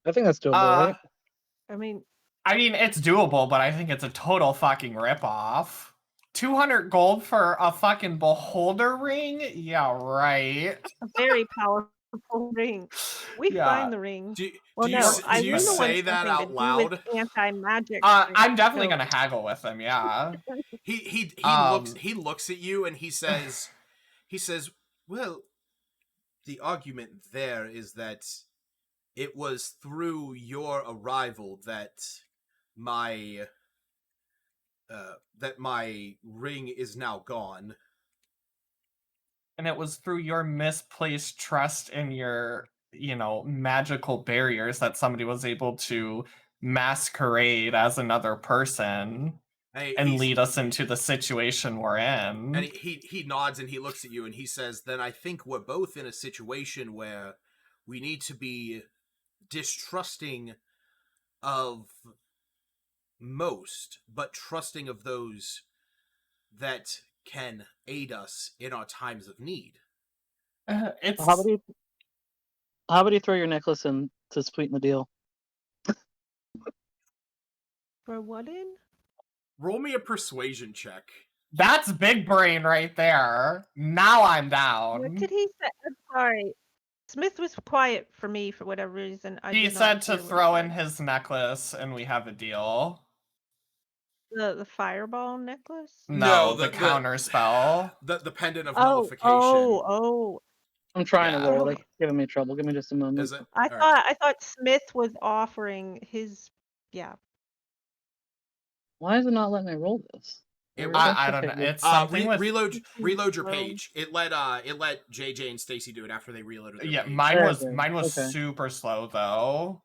I think that's doable, right? I mean, it's doable, but I think it's a total fucking ripoff. 200 gold for a fucking beholder ring? Yeah, right. A very powerful ring. We Yeah. find the ring. Do Well, you no, s- I do you knew the one say that something to out do loud? with anti-magic. I'm definitely so- gonna haggle with him, yeah. He Um, looks at you and he says, well, the argument there is that it was through your arrival that my ring is now gone. And it was through your misplaced trust in your, magical barriers that somebody was able to masquerade as another person and lead us into the situation we're in. And he nods and he looks at you and he says, then I think we're both in a situation where we need to be distrusting of most, but trusting of those that can aid us in our times of need. It's How about you throw your necklace in to sweeten the deal? For what in? Roll me a persuasion check. That's big brain right there. Now I'm down. What did he say? I'm sorry. Smith was quiet for me for whatever reason. He did said not to hear what he throw in said. his necklace and we have a deal. The fireball necklace? No, the counter spell. The pendant of nullification. Oh. I'm trying to Yeah. roll it. Giving me trouble. Give me just a moment. Is it? I thought Smith was offering his. Yeah. Why is it not letting me roll this? I don't know. It's something with reload your page. It let JJ and Stacy do it after they reloaded their page. Mine was super slow though.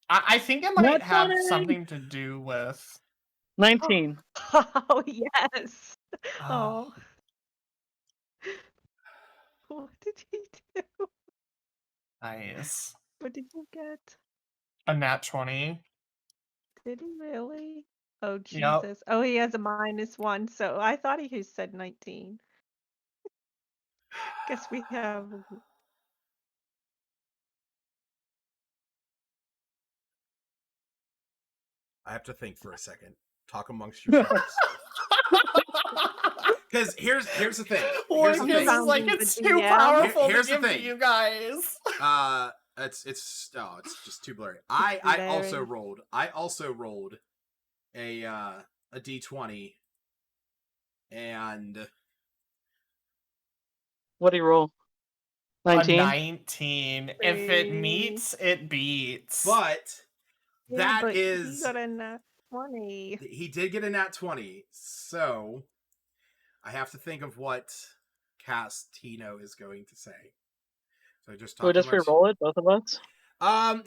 I think it might have something to do with 19. Oh yes. Oh. What did he do? Nice. What did you get? A nat 20. Did he really? Oh Jesus. Yep. Oh, he has a -1, so I thought he said 19. Guess we have. I have to think for a second. Talk amongst yourselves. Because here's the thing. Here's the thing. Like it's too powerful to give to you guys. It's just too blurry. I also rolled a D20 and What do you roll? 19? A 19. If it meets, it beats. But He got a nat 20. He did get a nat 20, so I have to think of what Castino is going to say. So just Can we just re-roll it, both of us?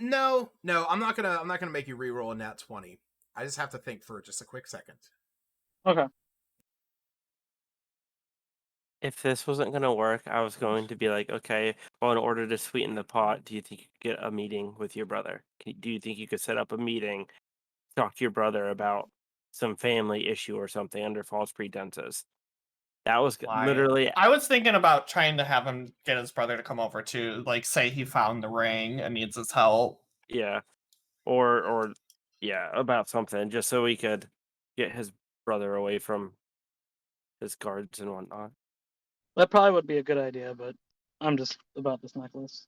No, I'm not gonna make you re-roll a nat 20. I just have to think for just a quick second. Okay. If this wasn't going to work, I was going to be like, okay, well, in order to sweeten the pot, do you think you could get a meeting with your brother? Do you think you could set up a meeting, talk to your brother about some family issue or something under false pretenses? That was literally... I was thinking about trying to have him get his brother to come over to, like, say he found the ring and needs his help. Yeah. Or yeah, about something, just so we could get his brother away from his guards and whatnot. That probably would be a good idea, but I'm just about this necklace.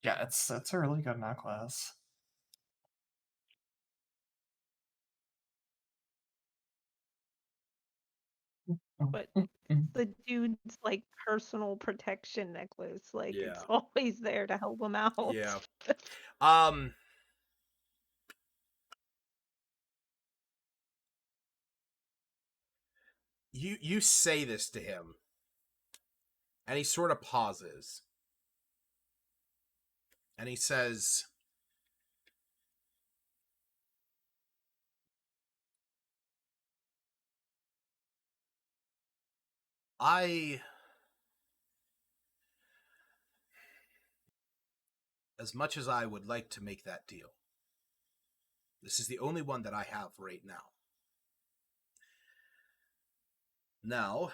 Yeah, it's a really good necklace. But the dude's like personal protection necklace, like it's always there to help him out. Yeah. You say this to him, and he sort of pauses, and he says, as much as I would like to make that deal, this is the only one that I have right now. Now,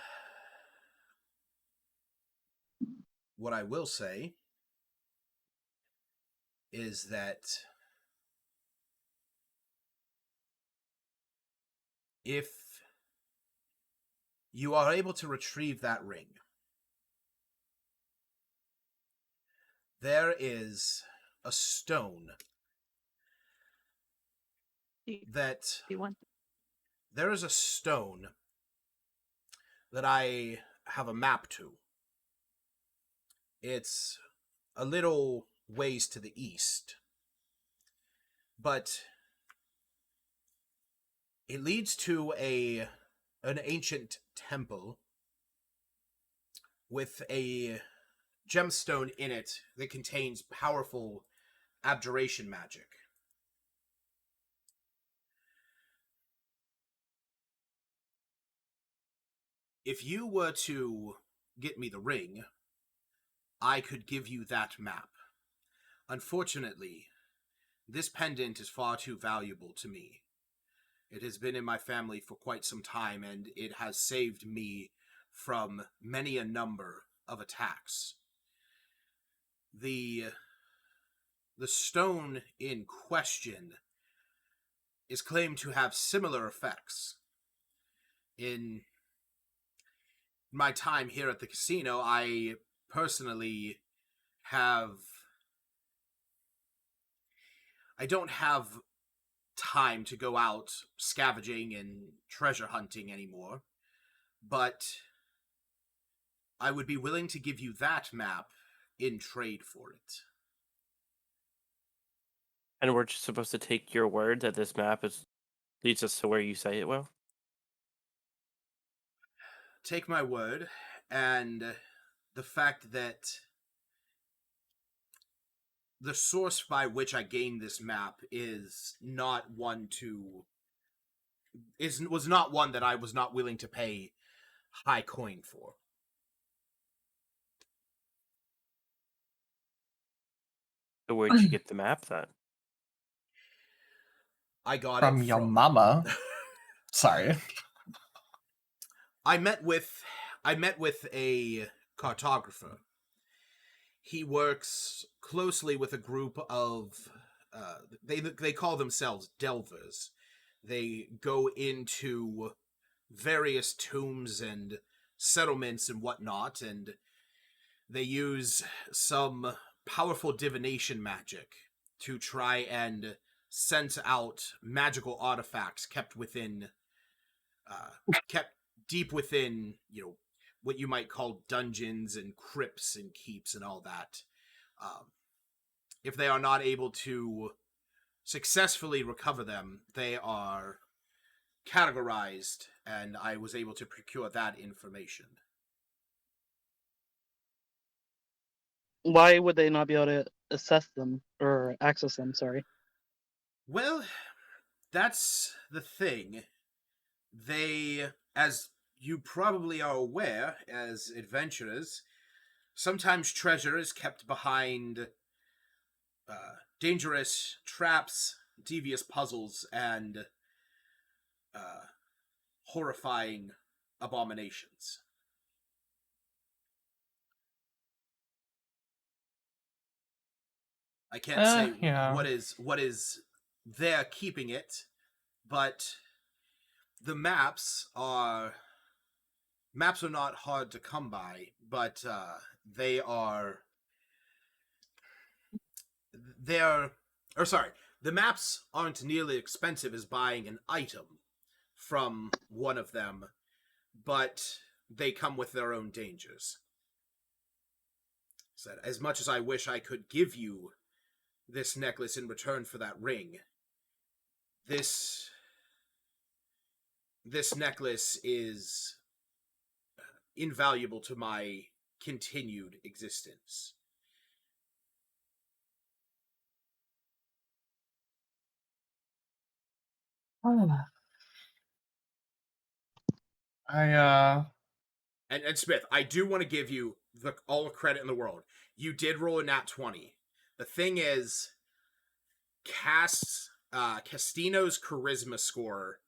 what I will say is that if you are able to retrieve that ring, there is a stone that there is a stone that I have a map to. It's a little ways to the east, but it leads to an ancient temple with a gemstone in it that contains powerful abjuration magic. If you were to get me the ring, I could give you that map. Unfortunately, this pendant is far too valuable to me. It has been in my family for quite some time, and it has saved me from many a number of attacks. The stone in question is claimed to have similar effects. In my time here at the casino, I personally I don't have time to go out scavenging and treasure hunting anymore, but I would be willing to give you that map in trade for it. And we're just supposed to take your word that this map leads us to where you say it will? Take my word, and the fact that the source by which I gained this map was not one that I was not willing to pay high coin for. So where'd you get the map then? I got From it your mama. Sorry. I met with a cartographer. He works closely with a group of they call themselves delvers. They go into various tombs and settlements and whatnot, and they use some powerful divination magic to try and sense out magical artifacts kept deep within, what you might call dungeons and crypts and keeps and all that. If they are not able to successfully recover them, they are categorized, and I was able to procure that information. Why would they not be able to assess them or access them? Sorry. Well, that's the thing. They, as you probably are aware as adventurers, sometimes treasure is kept behind dangerous traps, devious puzzles, and horrifying abominations. I can't say what is there keeping it, but the maps are not hard to come by, but the maps aren't nearly expensive as buying an item from one of them, but they come with their own dangers. So as much as I wish I could give you this necklace in return for that ring, this necklace is invaluable to my continued existence. And Smith, I do want to give you all the credit in the world. You did roll a nat 20. The thing is, Castino's charisma score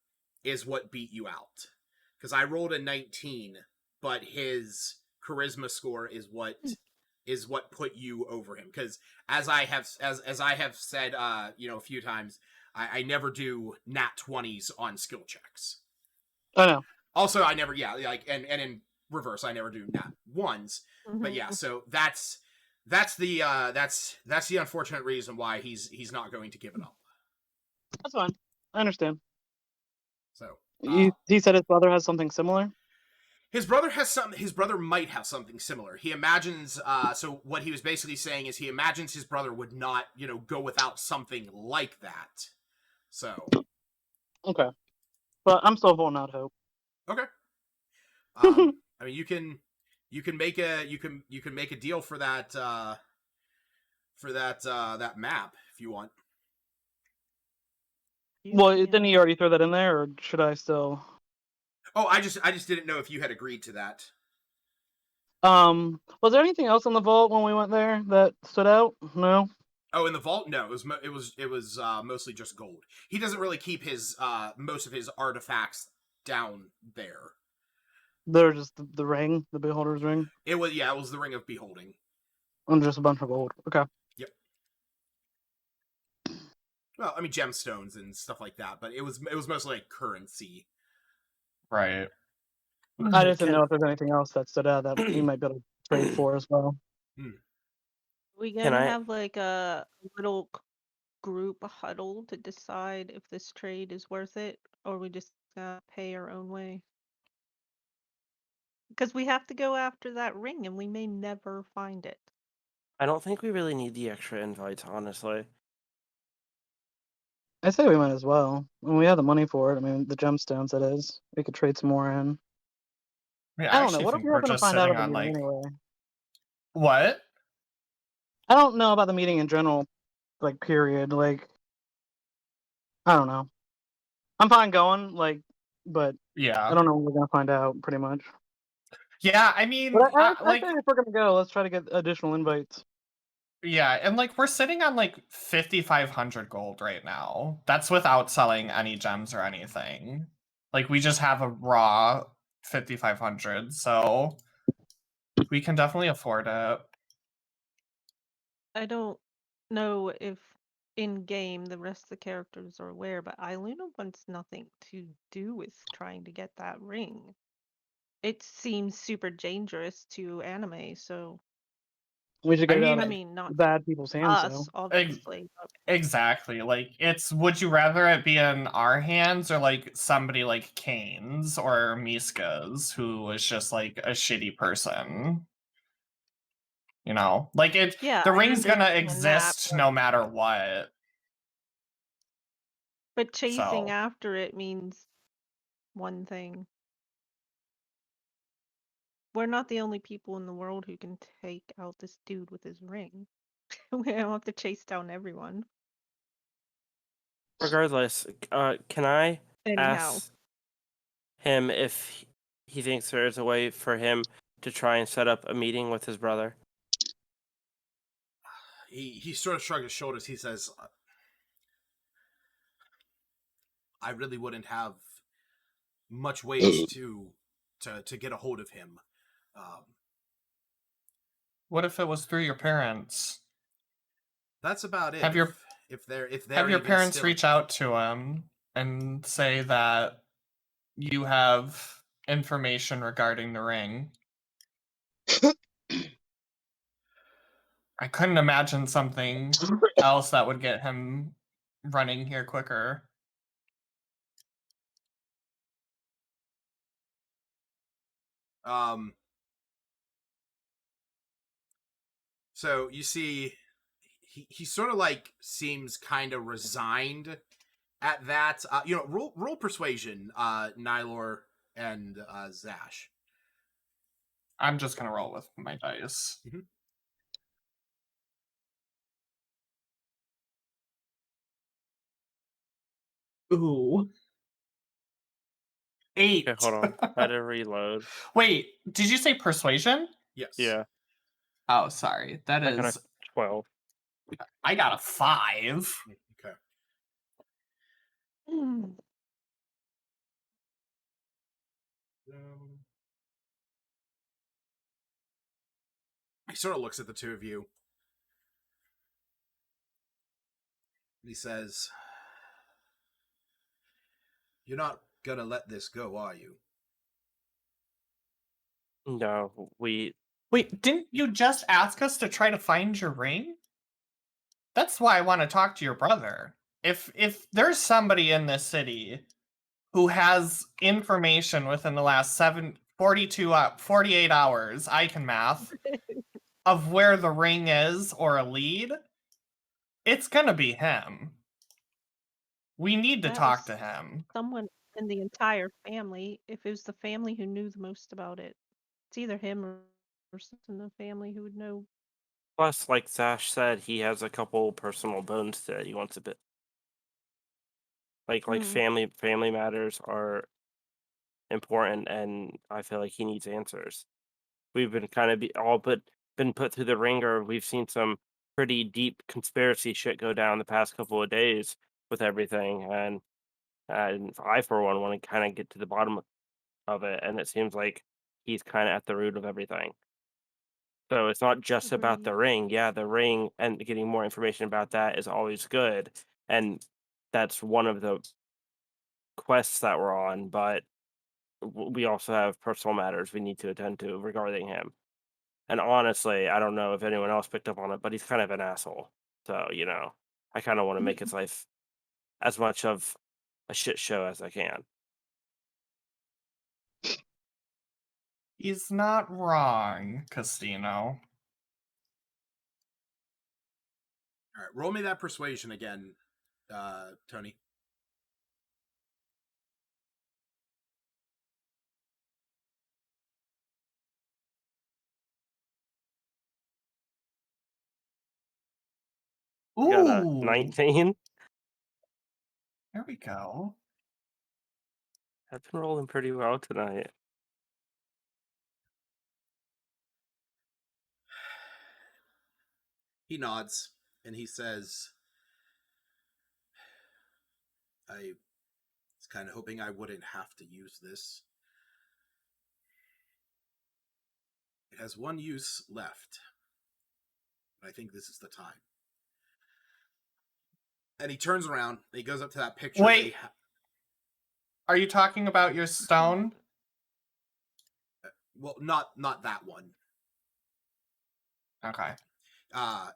is what beat you out. Because I rolled a 19, but his charisma score is what put you over him. Because as I have said a few times, I never do nat 20s on skill checks. I know. Also, I never, like, and in reverse, I never do nat ones. But yeah, so that's the unfortunate reason why he's not going to give it up. That's fine. I understand. So he said his brother has something similar. His brother has something. His brother might have something similar. He imagines. So what he was basically saying is he imagines his brother would not, go without something like that. So. Okay, but I'm still holding out hope. Okay. I mean, you can make a deal for that that map if you want. Well, didn't he already throw that in there, or should I still? Oh, I just didn't know if you had agreed to that. Was there anything else in the vault when we went there that stood out? No. Oh, in the vault, no. It was mostly just gold. He doesn't really keep his most of his artifacts down there. They're just the ring, the beholder's ring. It was the ring of beholding. And just a bunch of gold. Okay. Yep. Well, I mean gemstones and stuff like that, but it was mostly like currency. Right. I just didn't know if there's anything else that stood out that we might be able to trade for as well. We gonna have like a little group huddle to decide if this trade is worth it, or we just pay our own way? Because we have to go after that ring, and we may never find it. I don't think we really need the extra invites, honestly. I say we might as well. When we have the money for it, I mean, the gemstones, that is. We could trade some more in. Yeah, I don't know. What are we going to find out about the meeting anyway? What? I don't know about the meeting in general, like, period. Like, I don't know. I'm fine going, like, but yeah, I don't know what we're going to find out, pretty much. Yeah, I mean, but I think if we're going to go, let's try to get additional invites. Yeah, and like we're sitting on like 5,500 gold right now. That's without selling any gems or anything. Like we just have a raw 5,500, so we can definitely afford it. I don't know if in game the rest of the characters are aware, but Iluna wants nothing to do with trying to get that ring. It seems super dangerous to anime, so we should get it out I of mean, not bad people's hands, us, obviously. Exactly. Like would you rather it be in our hands or like somebody like Kane's or Miska's who is just like a shitty person? You know, like the ring's gonna exist no matter what. But chasing after it means one thing. We're not the only people in the world who can take out this dude with his ring. We don't have to chase down everyone. Regardless, can I Anyhow. ask him if he thinks there is a way for him to try and set up a meeting with his brother? He sort of shrugged his shoulders. He says, I really wouldn't have much ways to get a hold of him. What if it was through your parents? That's about it. Have your parents still... reach out to him and say that you have information regarding the ring? I couldn't imagine something else that would get him running here quicker. So you see, he sort of like seems kind of resigned at that. Roll persuasion, Nylor and Zash. I'm just gonna roll with my dice. Mm-hmm. Ooh. 8. Okay, hold on. I had to reload. Wait, did you say persuasion? Yes. Yeah. Oh, sorry. That is I got a 12. I got a 5. Okay. He sort of looks at the two of you. He says, You're not gonna let this go, are you? No, we. Wait, didn't you just ask us to try to find your ring? That's why I want to talk to your brother. If there's somebody in this city who has information within the last 48 hours, I can math, of where the ring is or a lead, it's gonna be him. We need to That talk was to him. someone in the entire family. If it was the family who knew the most about it, it's either him or someone in the family who would know. Plus, like Sash said, he has a couple personal bones that he wants a bit. Like family matters are important, and I feel like he needs answers. We've been kind of been put through the ringer. We've seen some pretty deep conspiracy shit go down the past couple of days with everything, and I for one want to kind of get to the bottom of it. And it seems like he's kind of at the root of everything. So it's not just about the ring. Yeah, the ring and getting more information about that is always good, and that's one of the quests that we're on. But we also have personal matters we need to attend to regarding him. And honestly, I don't know if anyone else picked up on it, but he's kind of an asshole. So, I kind of want to make his life as much of a shit show as I can. He's not wrong, Castino. All right, roll me that persuasion again, Tony. We got a Ooh, 19. there we go. I've been rolling pretty well tonight. He nods and he says, I was kind of hoping I wouldn't have to use this. It has one use left. I think this is the time. And he turns around, and he goes up to that picture. Wait, are you talking about your stone? Well, not that one. Okay.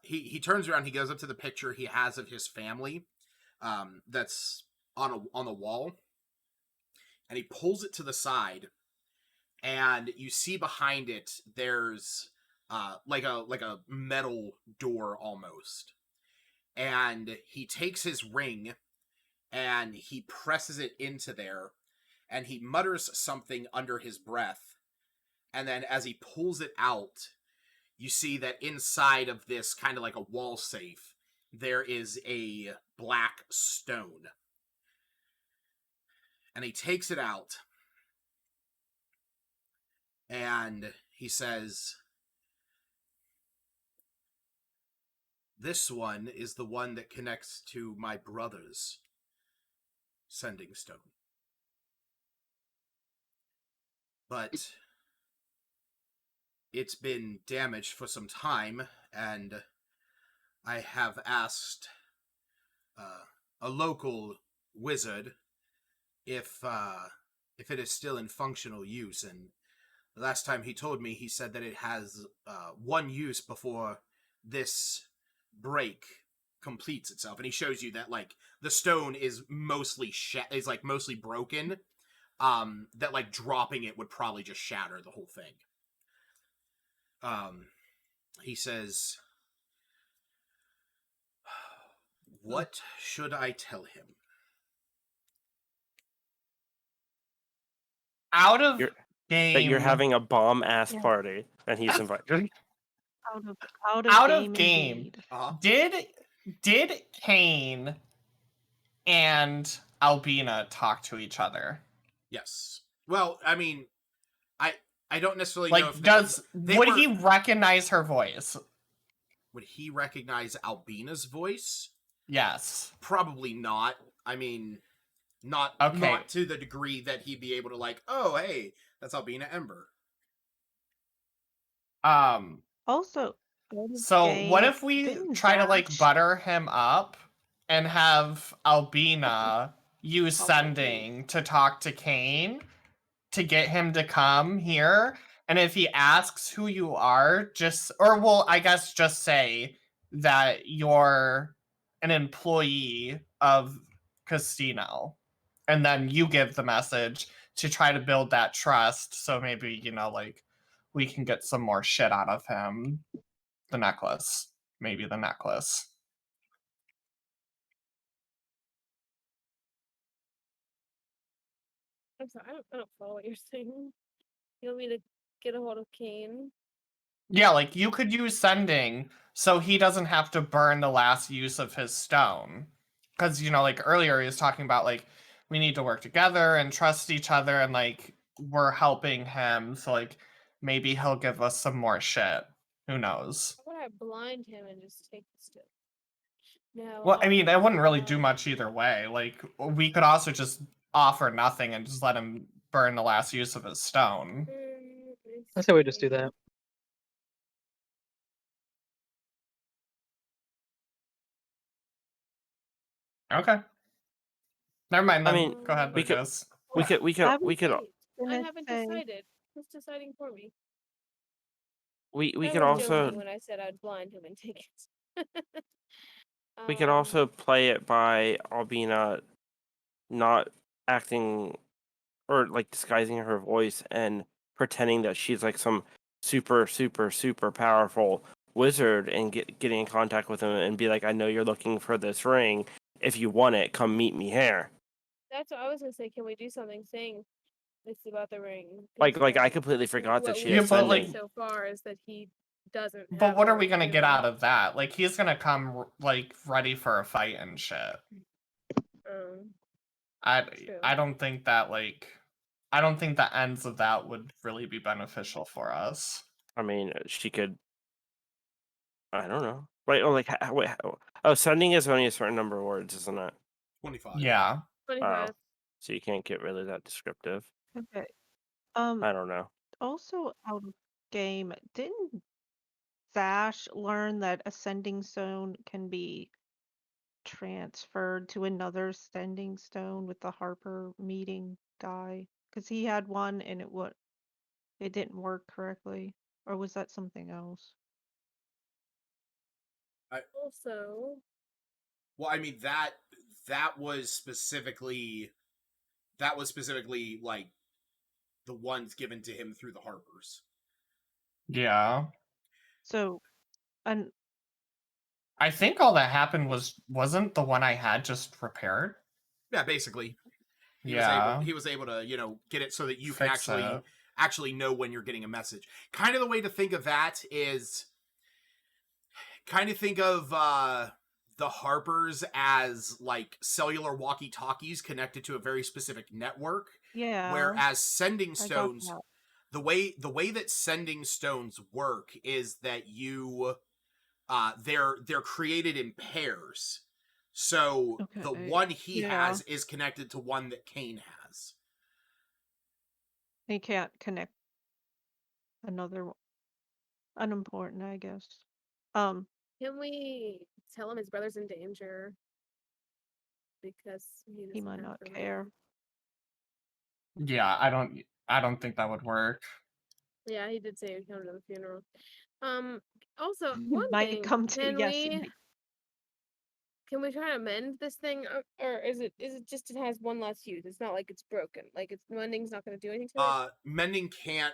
He turns around, he goes up to the picture he has of his family, that's on the wall, and he pulls it to the side, and you see behind it there's like a metal door almost, and he takes his ring and he presses it into there, and he mutters something under his breath, and then as he pulls it out, you see that inside of this kind of like a wall safe, there is a black stone. And he takes it out, and he says, this one is the one that connects to my brother's sending stone. But it's been damaged for some time, and I have asked a local wizard if it is still in functional use, and the last time he told me, he said that it has one use before this break completes itself. And he shows you that like the stone is mostly mostly broken. That like dropping it would probably just shatter the whole thing. He says, what should I tell him? Out of game. That you're having a bomb ass party, and he's invited. Out of game. Uh-huh. Did Kane and Albina talk to each other? Yes. Well, I mean, I don't necessarily like know if would he recognize her voice? Would he recognize Albina's voice? Yes. Probably not. I mean, not to the degree that he'd be able to like, oh hey, that's Albina Ember. Also, so what if we try to like butter him up and have Albina you sending to talk to Kane to get him to come here. And if he asks who you are, I guess just say that you're an employee of Castino. And then you give the message to try to build that trust. So maybe, like we can get some more shit out of him. The necklace. Maybe the necklace. I'm sorry, I don't follow what you're saying. You want me to get a hold of Kane? Yeah, like you could use sending so he doesn't have to burn the last use of his stone. Because, like earlier he was talking about like we need to work together and trust each other and like we're helping him. So like maybe he'll give us some more shit. Who knows? How about I blind him and just take the stone? No. Well, I mean, that wouldn't really do much either way. Like we could also just offer nothing and just let him burn the last use of his stone. I say we just do that. Okay. Never mind then. I mean, go ahead, we could- Lucas. We could. I gonna haven't say- decided. Who's deciding for me? We I could was also joking when I said I'd blind him and take it. we could also play it by Albina not acting or like disguising her voice and pretending that she's like some super powerful wizard and getting in contact with him and be like, I know you're looking for this ring. If you want it, come meet me here. That's what I was gonna say. Can we do something saying this about the ring? Like I completely forgot that what she we've is but, seen sending. so far is that he doesn't. But what have are we her, gonna you get know? out of that? Like he's gonna come like ready for a fight and shit. True. I don't think that I don't think the ends of that would really be beneficial for us. I mean, she could. I don't know. Wait, oh, like wait. Oh, sending is only a certain number of words, isn't it? 25. Yeah. 25. So you can't get really that descriptive. Okay. I don't know. Also out of game, didn't Sash learn that a sending stone can be transferred to another sending stone with the Harper meeting guy? Because he had one and it didn't work correctly. Or was that something else? Also, Well, I mean that was specifically like the ones given to him through the Harpers. Yeah. So, and I think all that happened wasn't the one I had just repaired. Yeah, basically. He was able to, get it so that you can Fix actually know when you're getting a message. Kind of the way to think of that is kind of think of the Harpers as like cellular walkie-talkies connected to a very specific network. yeah. Whereas sending I got stones, that. the way that sending stones work is that you they're created in pairs. So the Okay, one he yeah. has is connected to one that Kane has. He can't connect another one. Unimportant, I guess. can we tell him his brother's in danger? Because He doesn't might have not the care. ring. Yeah, I don't think that would work. Yeah, he did say he'd come to the funeral. Also, He one might thing, come to can yes. he we might. can we try to mend this thing, or is it just it has one less use? It's not like it's broken. Like it's mending's not going to do anything to it. Mending can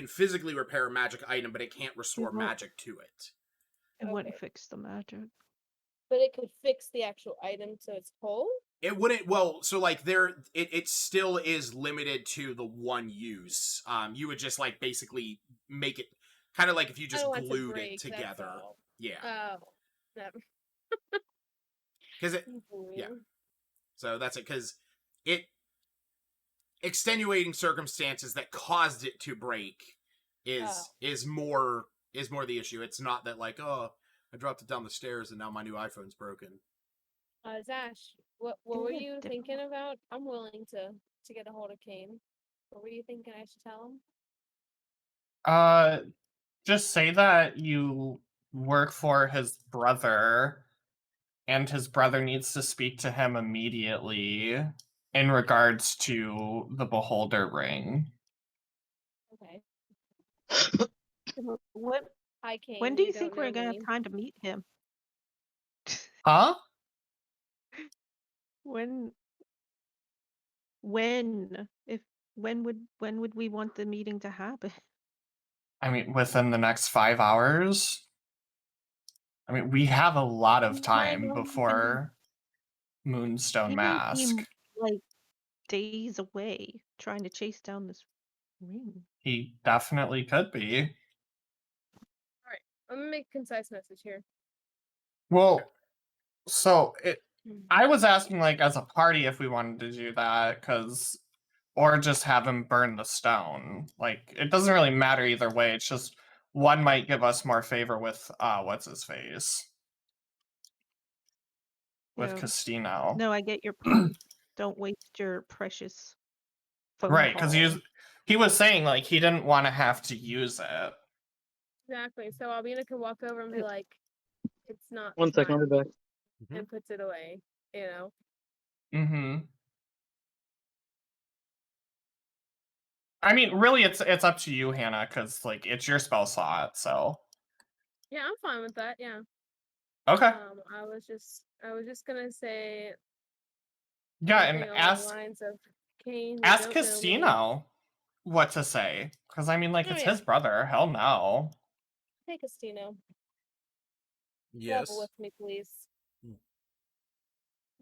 physically repair a magic item, but it can't restore won't. magic to it. It wouldn't Okay. fix the magic. But it could fix the actual item so it's whole. It wouldn't. Well, so like it still is limited to the one use. You would just like basically make it kind of like if you I just don't want it to glued break, it that's together. all. Yeah, Oh, never. because it. Yeah. So that's it. Because it extenuating circumstances that caused it to break is more the issue. It's not that like, oh, I dropped it down the stairs and now my new iPhone's broken. Zash, what were you thinking about? I'm willing to get a hold of Kane. What were you thinking I should tell him? Just say that you work for his brother and his brother needs to speak to him immediately in regards to the Beholder ring. Okay. What? Hi, Kane. When do you don't think we're know gonna me. have time to meet him? Huh? When? If when would we want the meeting to happen? I mean, within the next 5 hours? I mean, we have a lot of time before Moonstone He might be Mask. like days away trying to chase down this ring. He definitely could be. Alright, I'm gonna make a concise message here. Well, so I was asking, like, as a party if we wanted to do that, or just have him burn the stone. Like, it doesn't really matter either way. It's just one might give us more favor with what's his face, with Yeah. Castino. No, I get your point. Don't waste your precious phone Right, because call. he was saying like he didn't want to have to use it. Exactly. So Albina can walk over and be like, "It's not." One second, I'll be back. And puts it away. You know. Mm-hmm. I mean, really, it's up to you, Hannah, because like it's your spell slot. So. Yeah, I'm fine with that. Yeah. Okay. I was just gonna say. Yeah, and something along ask the lines of Kane. Castino what to say, because I mean, like, it's his brother. Hell no. Hey, Castino. Yes. Level with me, please.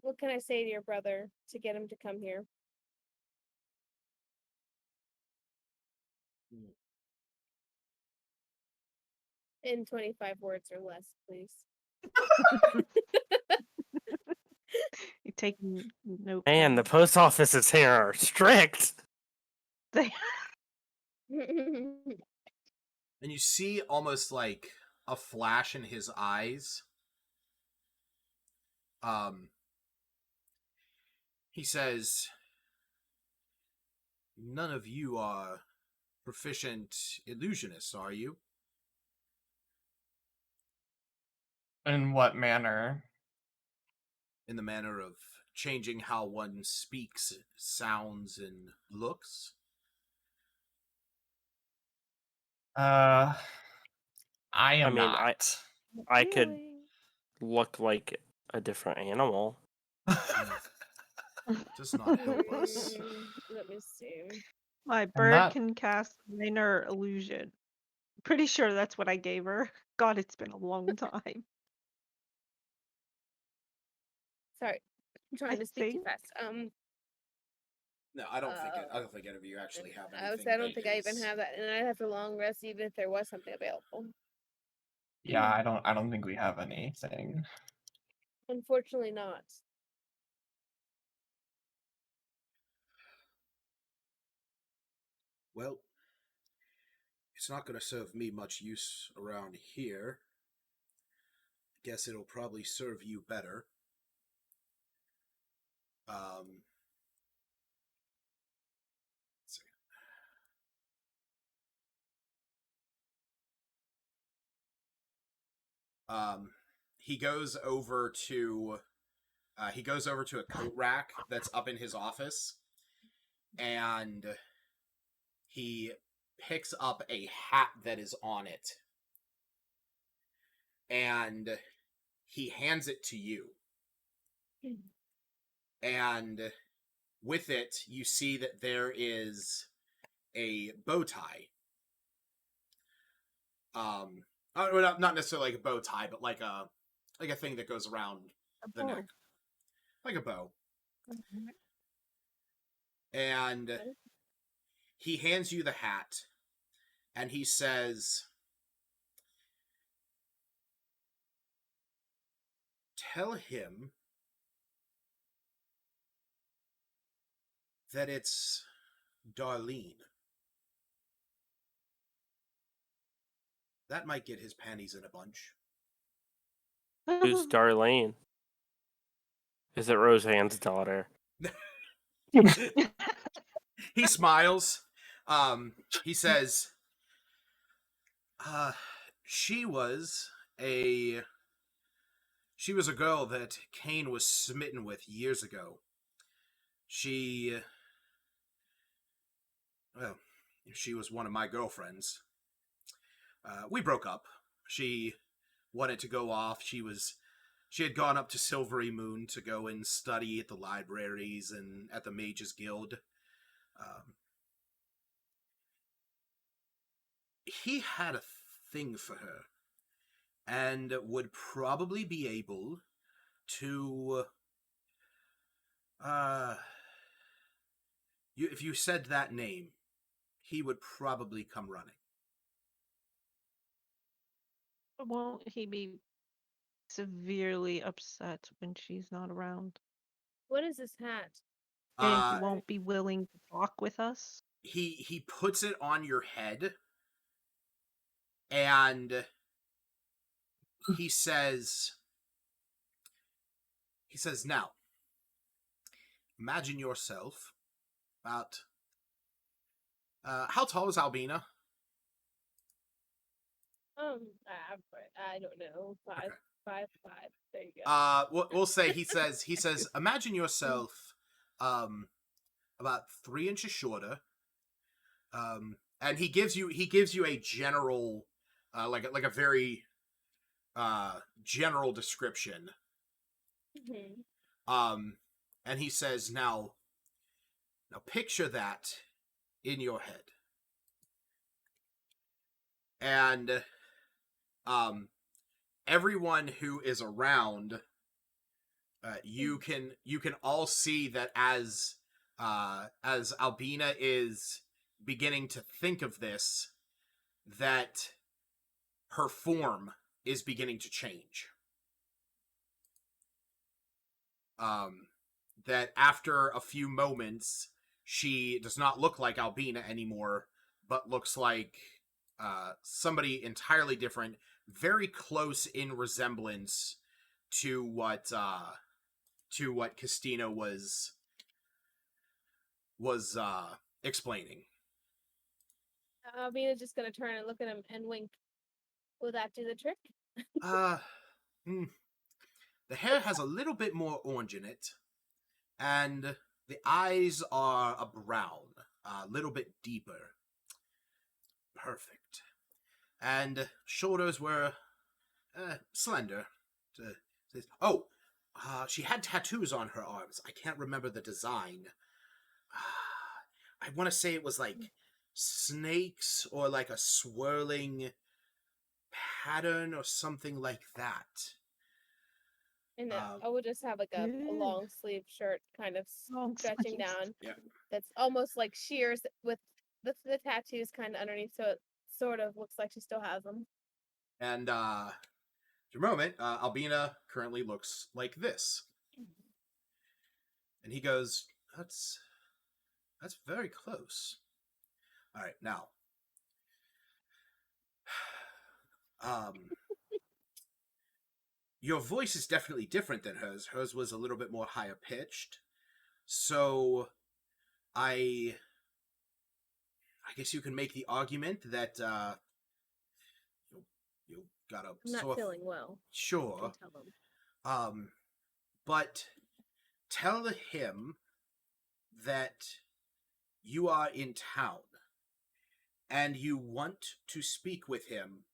What can I say to your brother to get him to come here? In 25 words or less, please. You taking note. Man, the post offices here are strict. And you see almost like a flash in his eyes. He says, "None of you are proficient illusionists, are you?" In what manner? In the manner of changing how one speaks, sounds, and looks. I am mean, not. I could look like a different animal. Does not help us. Let me see. My bird can cast minor illusion. Pretty sure that's what I gave her. God, it's been a long time. Sorry, I'm trying to speak too fast. No, I don't think I don't think any of you actually have anything. I don't think I even have that, and I'd have to long rest even if there was something available. Yeah, I don't think we have anything. Unfortunately, not. Well, it's not going to serve me much use around here. Guess it'll probably serve you better. He goes over to a coat rack that's up in his office, and he picks up a hat that is on it, and he hands it to you. And with it, you see that there is a bow tie. Not necessarily like a bow tie, but like a thing that goes around the neck, like a bow. And he hands you the hat, and he says, "Tell him that it's Darlene. That might get his panties in a bunch." Who's Darlene? Is it Roseanne's daughter? He smiles. He says, she was a She was a girl that Cain was smitten with years ago. She was one of my girlfriends. We broke up. She wanted to go off. She had gone up to Silvery Moon to go and study at the libraries and at the Mages Guild. He had a thing for her, and would probably be able to, if you said that name, he would probably come running. Won't he be severely upset when she's not around? What is this hat? And he won't be willing to talk with us? He puts it on your head, and he says, now, imagine yourself about, how tall is Albina? I don't know. Five. There you go. We'll say he says, imagine yourself, about 3 inches shorter. And he gives you a general, like a very, general description. Mm-hmm. And he says, now picture that in your head. And, everyone who is around, you can all see that as Albina is beginning to think of this, that her form is beginning to change. That after a few moments, she does not look like Albina anymore, but looks like somebody entirely different, very close in resemblance to what Castino was explaining. Albina's just gonna turn and look at him and wink. Will that do the trick? The hair has a little bit more orange in it, and the eyes are a brown, a little bit deeper. Perfect. And shoulders were slender. She had tattoos on her arms. I can't remember the design. I want to say it was like snakes or like a swirling pattern or something like that. And I would just have like a long sleeve shirt kind of stretching down. Yeah. That's almost like shears with the tattoos kind of underneath, so it sort of looks like she still has them. And for a moment, Albina currently looks like this. And he goes, that's very close. All right, now, your voice is definitely different than hers. Hers was a little bit more higher pitched. So I guess you can make the argument that you got a I'm not feeling well. Sure. Tell him. But tell him that you are in town and you want to speak with him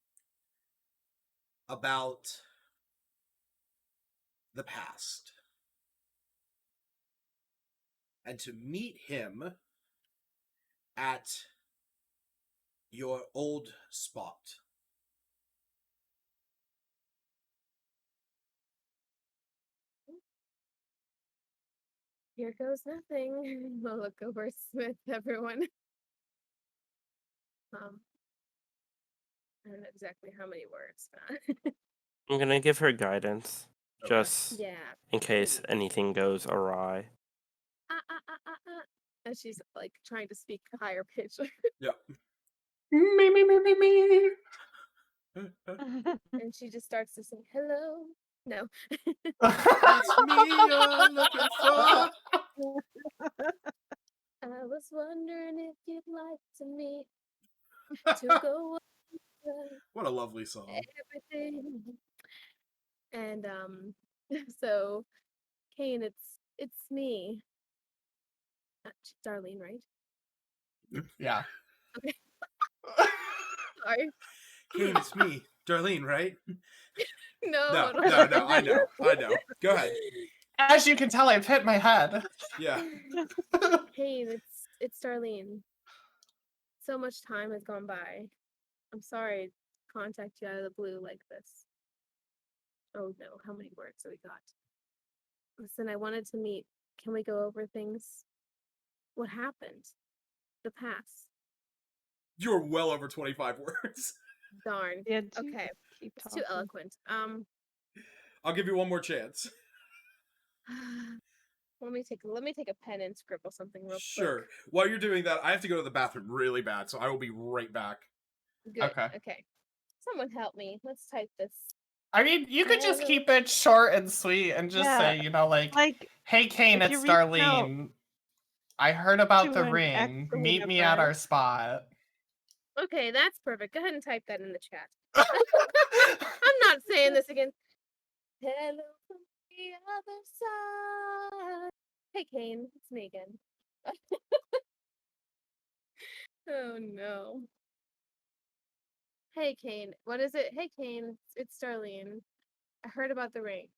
about the past, and to meet him at your old spot. Here goes nothing. We'll look over Smith, everyone. I don't know exactly how many words. I'm gonna give her guidance, just Yeah. in case anything goes awry. And she's like trying to speak higher pitch. Yeah. Me. And she just starts to sing, hello. No. It's me you're looking for. I was wondering if you'd like to meet to go over What a lovely song. everything. And so Kane, it's me. Darlene, right? Yeah. Okay. Sorry. Kane, it's me, Darlene, right? No, No, I know. Go ahead. As you can tell, I've hit my head. Yeah. Kane, it's Darlene. So much time has gone by. I'm sorry to contact you out of the blue like this. Oh no, how many words have we got? Listen, I wanted to meet. Can we go over things? What happened? The past. You're well over 25 words. Darn. Yeah, Okay. keep It's too talking. eloquent. I'll give you one more chance. Let me take a pen and scribble something real Sure. While you're doing that, I have to go to the bathroom really bad, so I will be right back. quick. Good. Okay. Someone help me. Let's type this. I mean, you could just keep it short and sweet and just say, like, hey, Kane, if it's you reach out Darlene. I heard about to the an ex ring. or Meet me at whatever. our spot. Okay, that's perfect. Go ahead and type that in the chat. I'm not saying this again. Hello from the other side. Hey, Kane. It's me again. Oh, no. Hey, Kane. What is it? Hey, Kane. It's Darlene. I heard about the ring.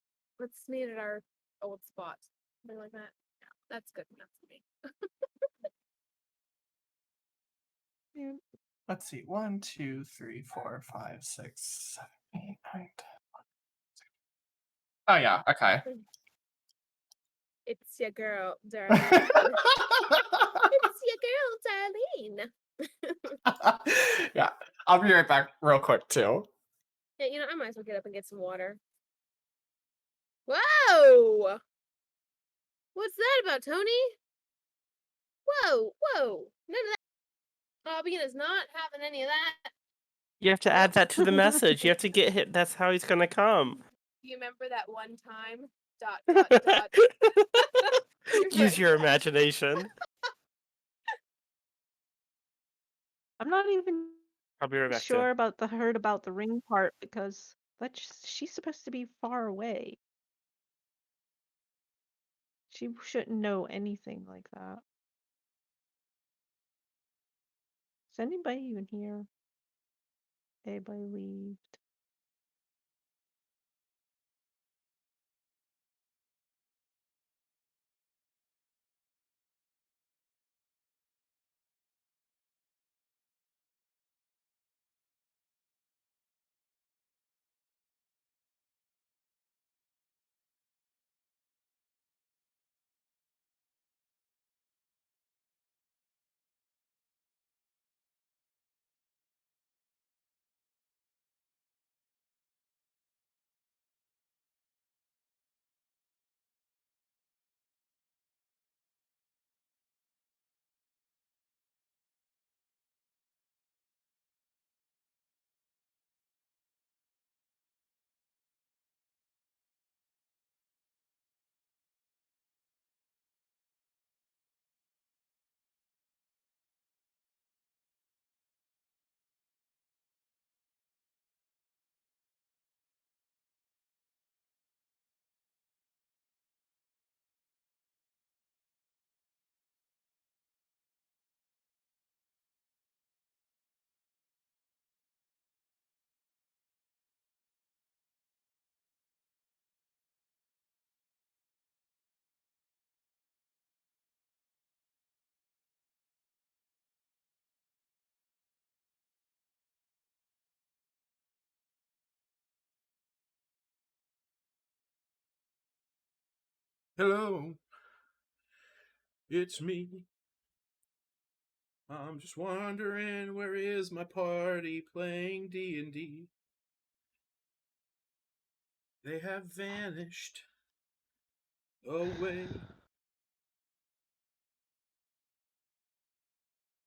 Let's meet at our old spot. Something like that. Yeah, that's good enough for me. Let's see. 1, 2, 3, 4, 5, 6, 7, 8, 9, 10. Oh, yeah. Okay. It's your girl, Darlene. It's your girl, Darlene. Yeah. I'll be right back real quick, too. Yeah, I might as well get up and get some water. Whoa! What's that about, Tony? Whoa! None of that. Bobby is not having any of that. You have to add that to the message. You have to get hit. That's how he's gonna come. Do you remember that one time? ... Use your imagination. I'm not even I'll be right back. sure about the heard about the ring part because she's supposed to be far away. She shouldn't know anything like that. Is anybody even here? Everybody leaved. Hello. It's me. I'm just wondering, where is my party playing D&D? They have vanished away.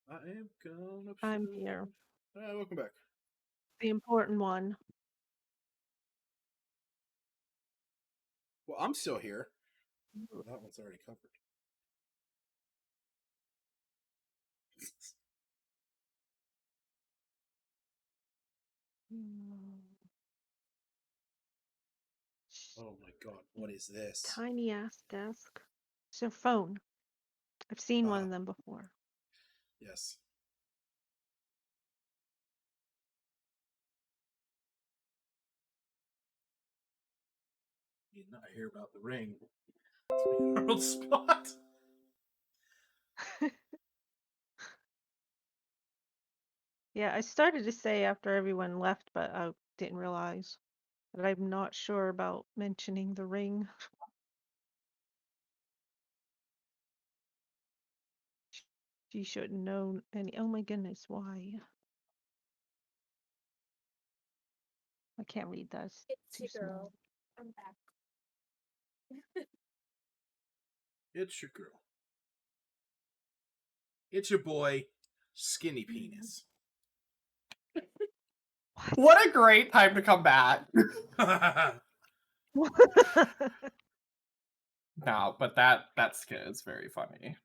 I am gone upstairs. I'm here. Welcome back. The important one. Well, I'm still here. That one's already covered. Oh my god, what is this? Tiny ass desk. It's a phone. I've seen one of them before. Yes. You did not hear about the ring. Emerald spot. Yeah, I started to say after everyone left, but I didn't realize that I'm not sure about mentioning the ring. She shouldn't know any. Oh my goodness, why? I can't read that. It's It's too your small. girl. I'm back. It's your girl. It's your boy, Skinny Penis. What a great time to come back. No, but that skit is very funny.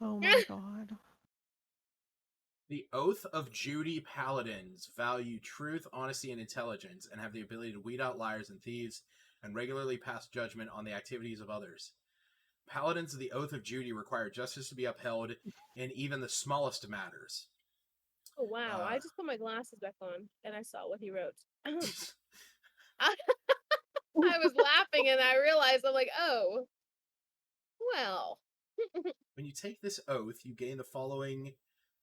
Oh my god. The Oath of Judy Paladins value truth, honesty, and intelligence, and have the ability to weed out liars and thieves, and regularly pass judgment on the activities of others. Paladins of the Oath of Judy require justice to be upheld in even the smallest matters. Oh wow! I just put my glasses back on and I saw what he wrote. I was laughing and I realized I'm like, oh, well. When you take this oath, you gain the following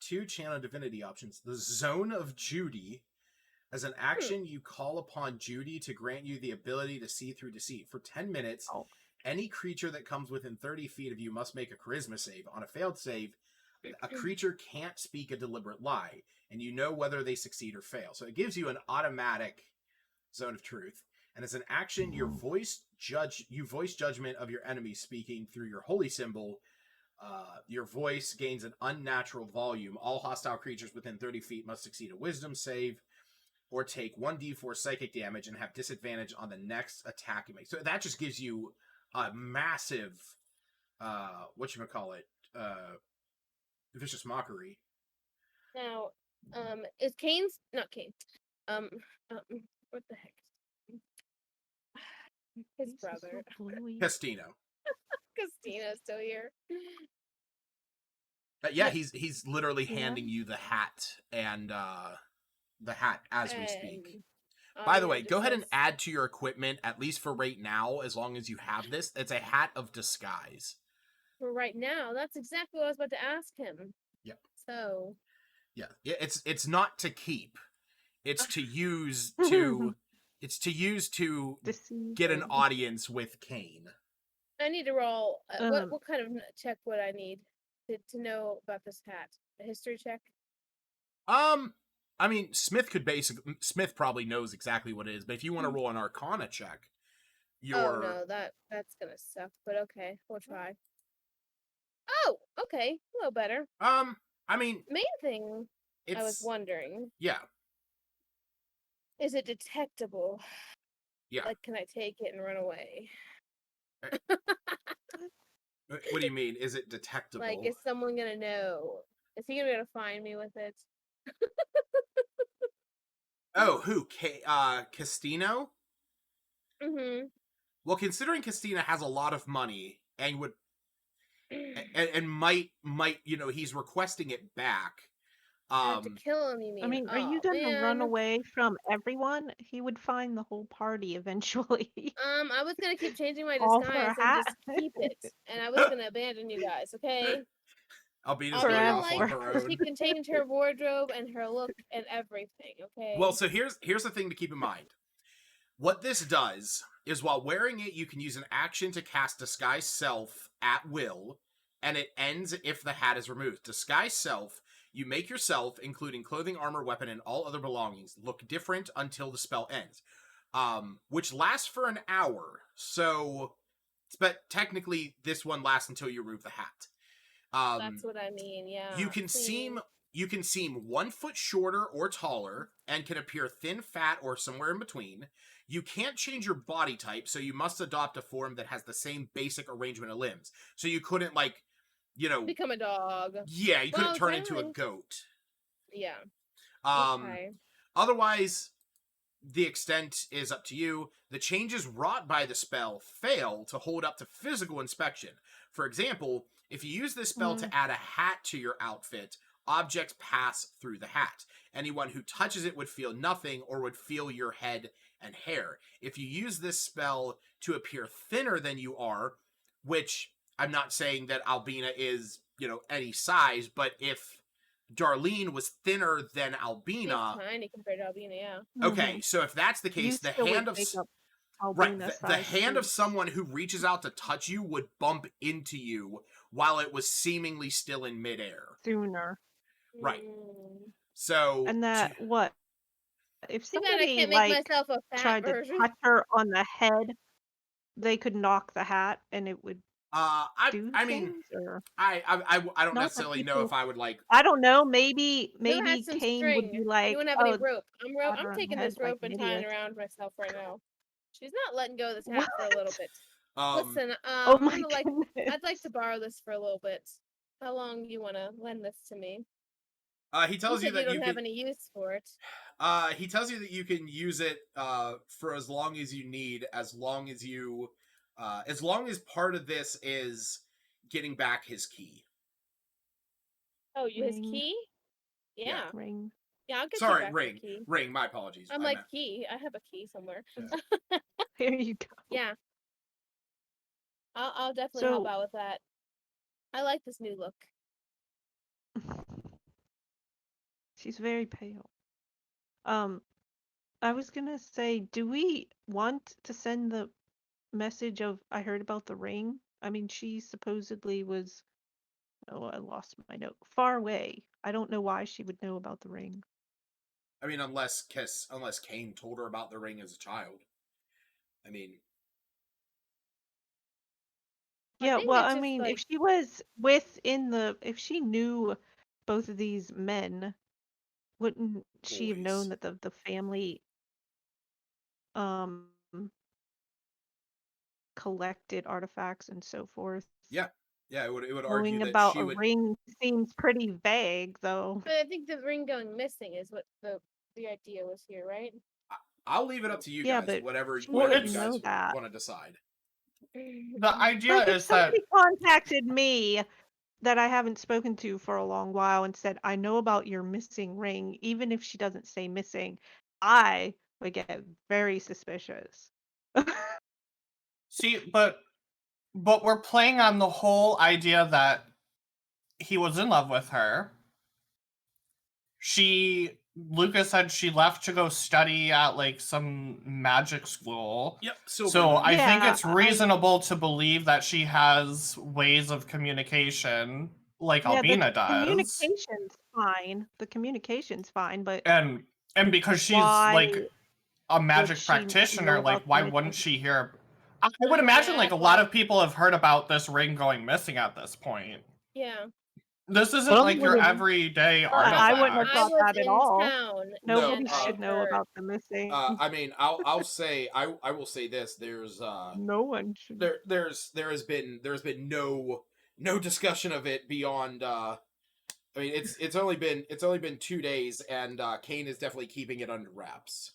2 channel divinity options. The Zone of Judy. As an action, you call upon Judy to grant you the ability to see through deceit. For 10 minutes, any creature that comes within 30 feet of you must make a charisma save. On a failed save, a creature can't speak a deliberate lie, and you know whether they succeed or fail. So it gives you an automatic zone of truth. And as an action, you voice judgment of your enemy speaking through your holy symbol. Your voice gains an unnatural volume. All hostile creatures within 30 feet must succeed a wisdom save or take 1d4 psychic damage and have disadvantage on the next attack you make. So that just gives you a massive, vicious mockery. Now, is Kane's not Kane? What the heck? His brother, Castino. Castina's still here. Yeah, he's literally handing you the hat and the hat as we speak. By the way, go ahead and add to your equipment, at least for right now, as long as you have this. It's a hat of disguise. For right now, that's exactly what I was about to ask him. Yeah. So. Yeah, it's not to keep. It's to use to. It's to use to get an audience with Kane. I need to roll. What kind of check would I need to know about this hat? A history check? I mean, Smith probably knows exactly what it is, but if you want to roll an Arcana check, Oh no, that's gonna suck. But okay, we'll try. Oh, okay, a little better. I mean, main thing I was wondering. Yeah. Is it detectable? Yeah. Like, can I take it and run away? What do you mean? Is it detectable? Like, is someone gonna know? Is he gonna be able to find me with it? Oh, who? Castino? Mm-hmm. Well, considering Castina has a lot of money and would and might he's requesting it back. To kill him, you mean? I mean, are you gonna run away from everyone? He would find the whole party eventually. I was gonna keep changing my All for a disguise and hat? just keep it, and I was gonna abandon you guys. Okay. I'll be going off on her own. She can change her wardrobe and her look and everything. Okay. Well, so here's the thing to keep in mind. What this does is, while wearing it, you can use an action to cast Disguise Self at will, and it ends if the hat is removed. Disguise Self, you make yourself, including clothing, armor, weapon, and all other belongings, look different until the spell ends, which lasts for an hour. So, but technically, this one lasts until you remove the hat. That's what I mean. Yeah. You can seem You can seem 1 foot shorter or taller and can appear thin, fat, or somewhere in between. You can't change your body type, so you must adopt a form that has the same basic arrangement of limbs. So you couldn't, like, become a dog. Yeah, you couldn't Well, turn into a generally- goat. Yeah. Okay. Otherwise, the extent is up to you. The changes wrought by the spell fail to hold up to physical inspection. For example, if you use this spell to add a hat to your outfit, objects pass through the hat. Anyone who touches it would feel nothing or would feel your head and hair. If you use this spell to appear thinner than you are, which I'm not saying that Albina is, any size, but if Darlene was thinner than Albina. She's tiny compared to Albina, yeah. Okay, so if that's the case, the hand of the hand of someone who reaches out to touch you would bump into you while it was seemingly still in midair. Sooner. Right. So and that what? If Too bad I somebody can't make myself a fat tried version. to touch her on the head, they could knock the hat and it would I mean, things, or... I don't Not necessarily that know people- if I would like. I don't know. Maybe Who has some Kane would be string? like, Anyone have "Oh, any rope? pat her I'm on the taking head this like rope an and tying idiot." around myself right now. She's not letting go of this hat for a little bit. Listen, Oh I'm my gonna goodness. I'd like to borrow this for a little bit. How long do you want to lend this to me? He tells you said that you you don't have can. any use for it. He tells you that you can use it for as long as you need, as long as part of this is getting back his key. Oh, his Ring. key? Yeah. Ring. Yeah, I'll get you Sorry, back ring. your key. Ring. My apologies. I'm I like, meant- key. I have a key somewhere. There you go. Yeah. I'll definitely help out with that. I like this new look. She's very pale. I was gonna say, do we want to send the message of I heard about the ring? I mean, she supposedly was. Oh, I lost my note. Far away. I don't know why she would know about the ring. I mean, unless Kane told her about the ring as a child. I mean. Yeah, well, I mean, if she was if she knew both of these men, wouldn't she have known that the family collected artifacts and so forth? Yeah, it would Knowing argue that about she a would. ring seems pretty vague, though. But I think the ring going missing is what the idea was here, right? I'll leave it up to you Yeah, guys. but Whatever she you wouldn't guys know that. want to decide. The idea Like, if is that somebody contacted me that I haven't spoken to for a long while and said, I know about your missing ring, even if she doesn't say missing, I would get very suspicious. see, but we're playing on the whole idea that he was in love with her. Lucas said she left to go study at like some magic school. Yep. So I think it's reasonable to believe that she has ways of communication like Albina does. Communication's fine. The communication's fine, but And because she's like a magic practitioner, like why wouldn't she hear? I would imagine like a lot of people have heard about this ring going missing at this point. Yeah. This isn't like your everyday artifact. I wouldn't have thought that at all. Town, Nobody should know about the missing. I mean, I'll say I will say this. There's no one should. There has been no discussion of it beyond. I mean, it's only been 2 days, and Kane is definitely keeping it under wraps.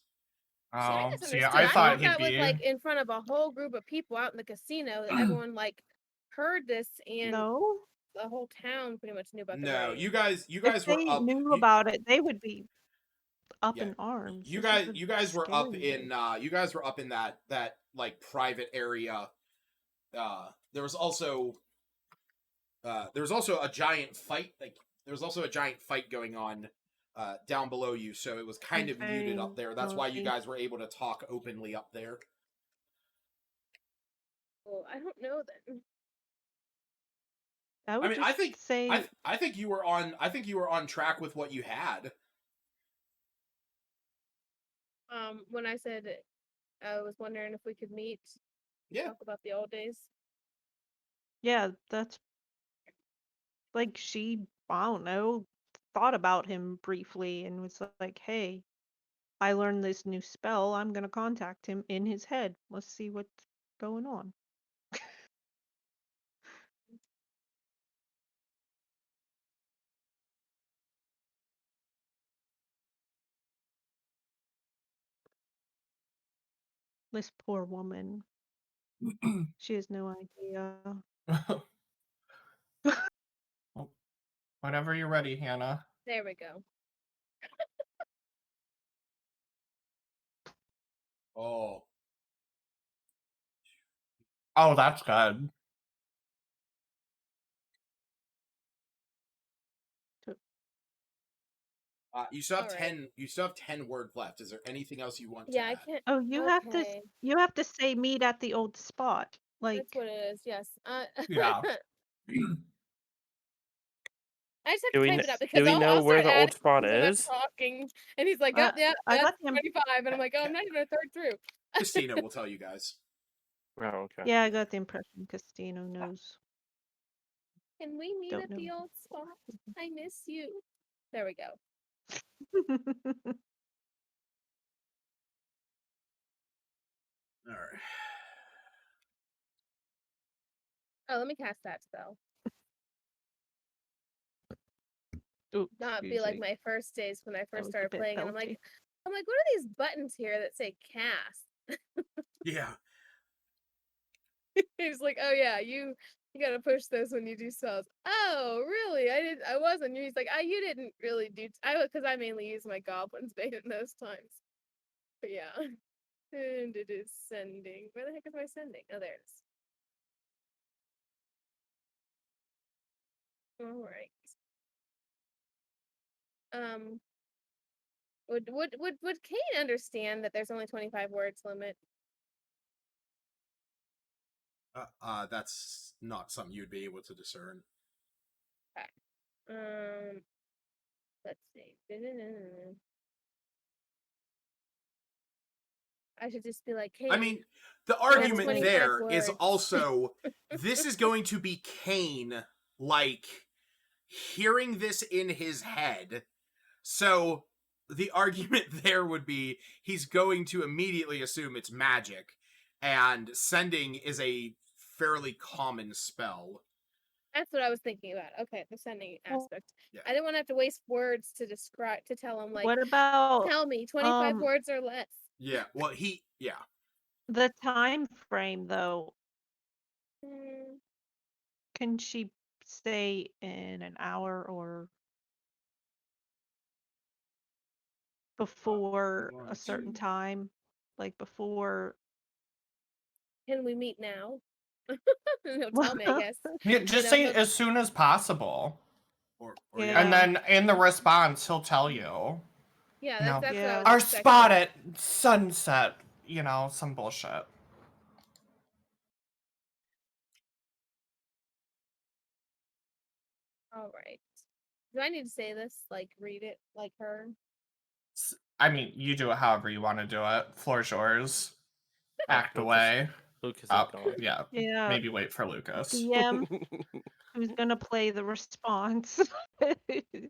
Oh, See, I thought that was like in front of a whole group of people out in the casino. That everyone like heard this, and the whole town pretty much knew about the ring. You guys if were they up. knew about it, they would be up in arms. You guys were up in that like private area. There was also a giant fight. Like there was also a giant fight going on down below you, so it was kind of muted up there. That's why you guys were able to talk openly up there. Well, I don't know then. I think you were on track with what you had. When I said I was wondering if we could meet, talk about the old days. Yeah, that's like I don't know, thought about him briefly and was like, hey, I learned this new spell. I'm going to contact him in his head. Let's see what's going on. This poor woman. She has no idea. Whenever you're ready, Hannah. There we go. Oh. Oh, that's good. You still have All right. 10. You still have 10 words left. Is there anything else you want? Yeah, to I add? can't. Oh, you have to say meet at the old spot. Like That's what it is. Yes. Yeah. I just have Do to we type kn- it up because do we I'll know where start the old adding spot things when I'm is? talking, and he's like, I "Yep, got that's the 25," and I'm like, "Oh, I'm not even a third through." Christina will tell you guys. Oh, okay. yeah, I got the impression Castino knows. Can we meet Don't at know. the old spot? I miss you. There we go. All right. Oh, let me cast that spell. Oops, Not be like my first days when I first was a started bit playing, and I'm like, belchy. what are these buttons here that say cast? Yeah. He's like, oh yeah, you gotta push this when you do spells. Oh, really? I wasn't. He's like, you didn't really do. Because I mainly use my Goblin's Bane in those times. But yeah. And it is sending. Where the heck is my sending? Oh, there it is. All right. Would Kane understand that there's only 25 words limit? That's not something you'd be able to discern. Okay. Let's see. I should just be like, Kane. I mean, the that's argument 25 there is words. also this is going to be Kane, like, hearing this in his head. So the argument there would be he's going to immediately assume it's magic, and sending is a fairly common spell. That's what I was thinking about. Okay, the sending aspect. Yeah. I didn't want to have to waste words to tell him, like, What about tell me 25 words or less. Yeah, well, yeah. The time frame, though? Mm, Can she stay in an hour or before a certain time? Like before. Can we meet now? He'll tell me, I guess. Yeah, just say as soon as possible. Or Yeah. And then in the response, he'll tell you. Yeah, You know, that's what I was our expecting. spot at sunset. You know, some bullshit. All right. Do I need to say this? Like, read it like her? I mean, you do it however you want to do it. Floor's yours. Act away. Lucas is Oh, gone. yeah. Yeah. Maybe wait for Lucas. DM, who's gonna play the response,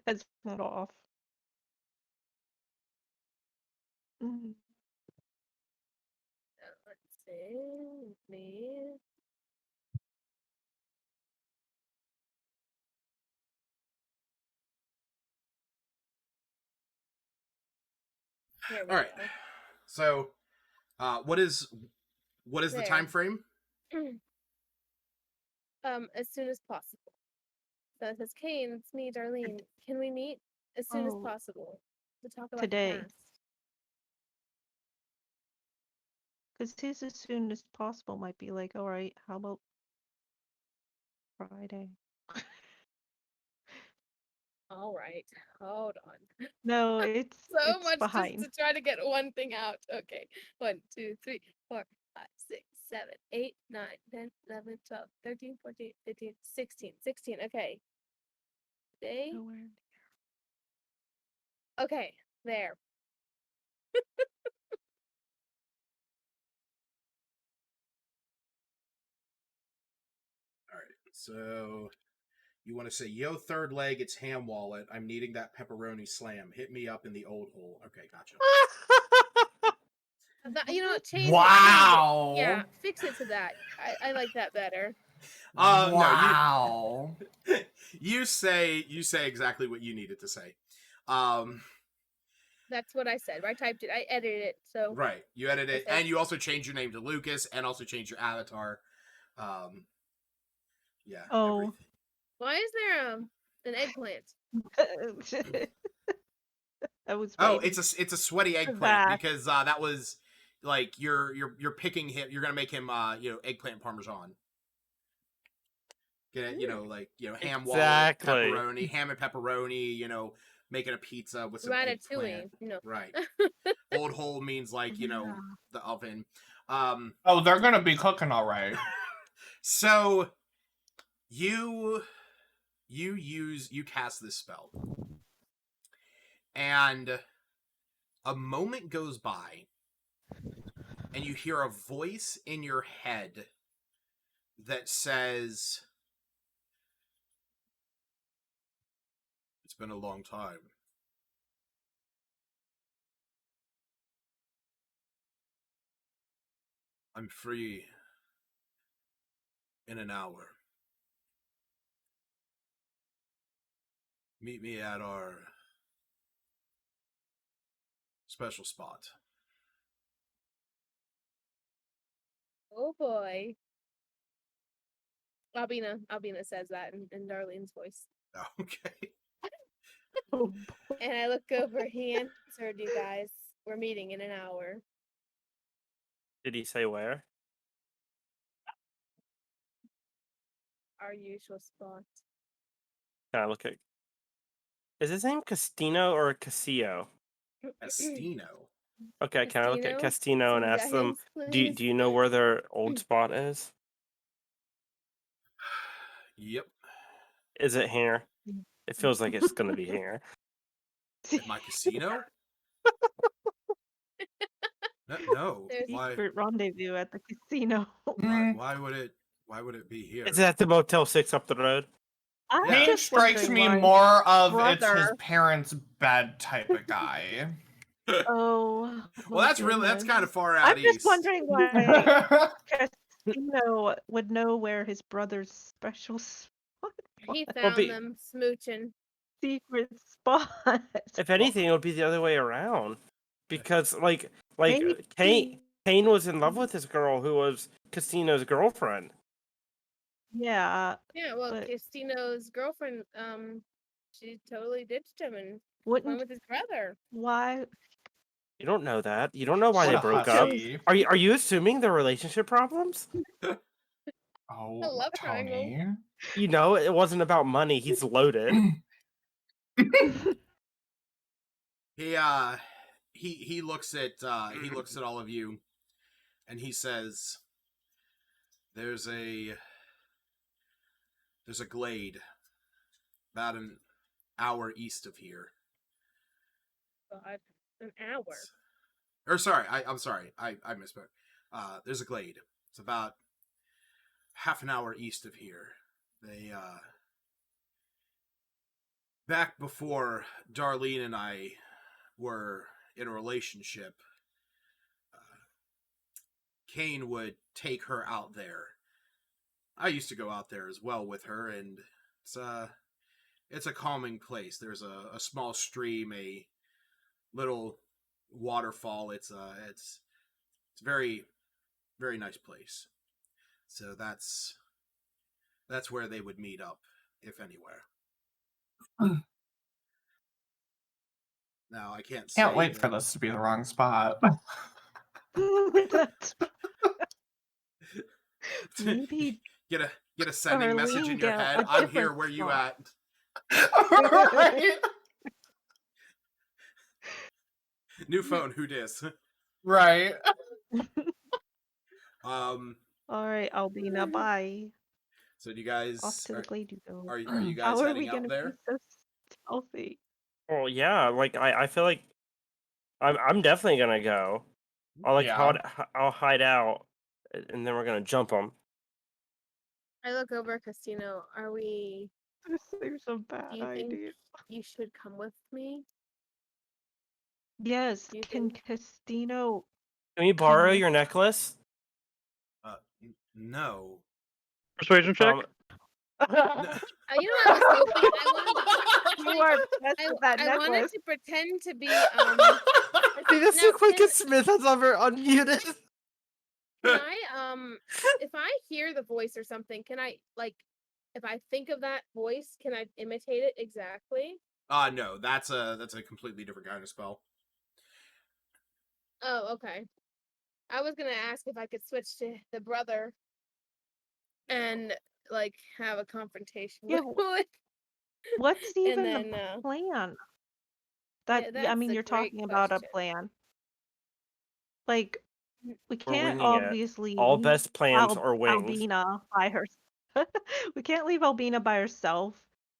has cut off. Mm. Let's see. Me. Here we All right. go. So, what is the There. time frame? As soon as possible. So it says, Kane, it's me, Darlene. Can we meet as soon as possible to talk about Today. the past? Because his as soon as possible might be like, all right, how about Friday? All right, hold on. No, it's so it's much behind. just to try to get one thing out. Okay, 1, 2, 3, 4, 5, 6, 7, 8, 9, 10, 11, 12, 13, 14, 15, 16. 16. Okay. Today. Nowhere. Okay, there. All right. So You want to say, yo, third leg, it's ham wallet. I'm needing that pepperoni slam. Hit me up in the old hole. Okay, gotcha. Change Wow. it. Yeah, fix it to that. I like that better. Wow. No, you say exactly what you needed to say. That's what I said. I typed it. I edited it. So right, you edited it, and you also changed your name to Lucas, and also changed your avatar. Yeah. Oh. Everything. Why is there an eggplant? I was. Oh, it's a sweaty eggplant because that was like you're picking him. You're gonna make him eggplant parmesan. Get it, ham wallet, pepperoni, ham and pepperoni. Making a pizza with some ratatouille. Eggplant. Right. Old hole means like the oven. Oh, they're gonna be cooking all right. So you cast this spell, and a moment goes by, and you hear a voice in your head that says, "It's been a long time. I'm free in an hour. Meet me at our special spot." Oh boy. Albina says that in Darlene's voice. Okay. Oh, and I look over. He answered, you guys. We're meeting in an hour. Did he say where? Our usual spot. Can I look at? Is his name Castino or Casillo? Castino. Okay, can I look at Castino and ask them? Do you know where their old spot is? Yep. Is it here? It feels like it's gonna be here. At my casino? No. Secret rendezvous at the casino. Why would it be here? Is it at the Motel 6 up the road? He strikes me more of it's his parents' bed type of guy. Oh. Well, that's kind of far out I'm east. just wondering why Casino would know where his brother's special spot He found them smooching. Secret spot. If anything, it would be the other way around, because like Kane was in love with this girl who was Casino's girlfriend. Yeah. Yeah, well, Castino's girlfriend, she totally ditched him and went with his brother. Why? You don't know that. You don't know why they broke up. Are you assuming their relationship problems? Oh, love Tony. You know, it wasn't about money. He's loaded. He looks at all of you, and he says, There's a glade about an hour east of here. God, an hour. Or sorry, I'm sorry, I misspoke. There's a glade. It's about half an hour east of here. They back before Darlene and I were in a relationship, Kane would take her out there. I used to go out there as well with her, and it's a calming place. There's a small stream, a little waterfall. It's a very, very nice place. So that's where they would meet up, if anywhere. Now I can't wait for this to be the wrong spot. Maybe get a sending message in your head. I'm here. Where you at? Right. New phone. Who dis? Right. All right, Albina. Bye. So do you guys off to the glade you go? Are you guys How are heading we out gonna there? be so stealthy? Well, yeah. Like I feel like I'm definitely gonna go. I'll hide out, and then we're gonna jump them. I look over Castino. Are we There's some bad Do you think ideas. you should come with me? Yes, Do you can think? Castino Can we borrow with- your necklace? No. Persuasion check. Prom- No. You know, I was hoping I wanted. You are obsessed with that I wanted necklace. to pretend to be I think that's now, the quickest Smith has ever unmuted. Can I if I hear the voice or something, can I like if I think of that voice, can I imitate it exactly? No, that's a completely different kind of spell. Oh, okay. I was gonna ask if I could switch to the brother and like have a confrontation Yeah, with What's and even then the plan? yeah, I that's mean, a you're great talking about a question. plan. Like, we We're can't winging it. obviously All leave best plans are wings. Albina by her. We can't leave Albina by herself.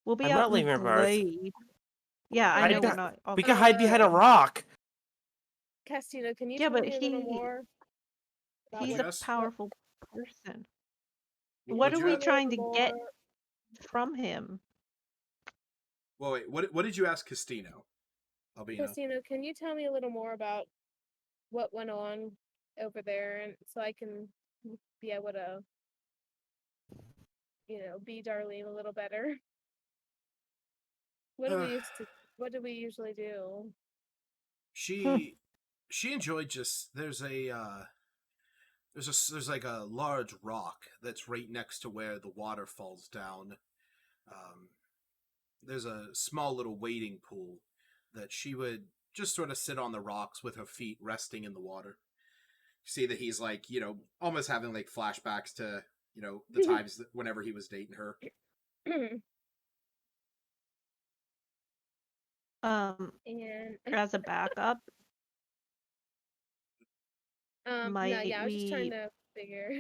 We'll be I'm out not in the leaving her by herself. glade. Yeah, I Hide know we're beh- not. We can hide behind a rock. Castino, can you Yeah, tell but me a little more about he's What'd a you ask? powerful person. Can you What What'd are you we ask? tell me a trying to little get more? from him? Well, wait. What did you ask Castino? Albino. Castino, can you tell me a little more about what went on over there, and so I can be able to, be Darlene a little better? What do we used to? What do we usually do? She enjoyed just there's like a large rock that's right next to where the water falls down. There's a small little wading pool that she would just sort of sit on the rocks with her feet resting in the water. See that he's like, almost having like flashbacks to, the times that whenever he was dating her. And As a backup, no, might yeah, I was just trying we? to figure.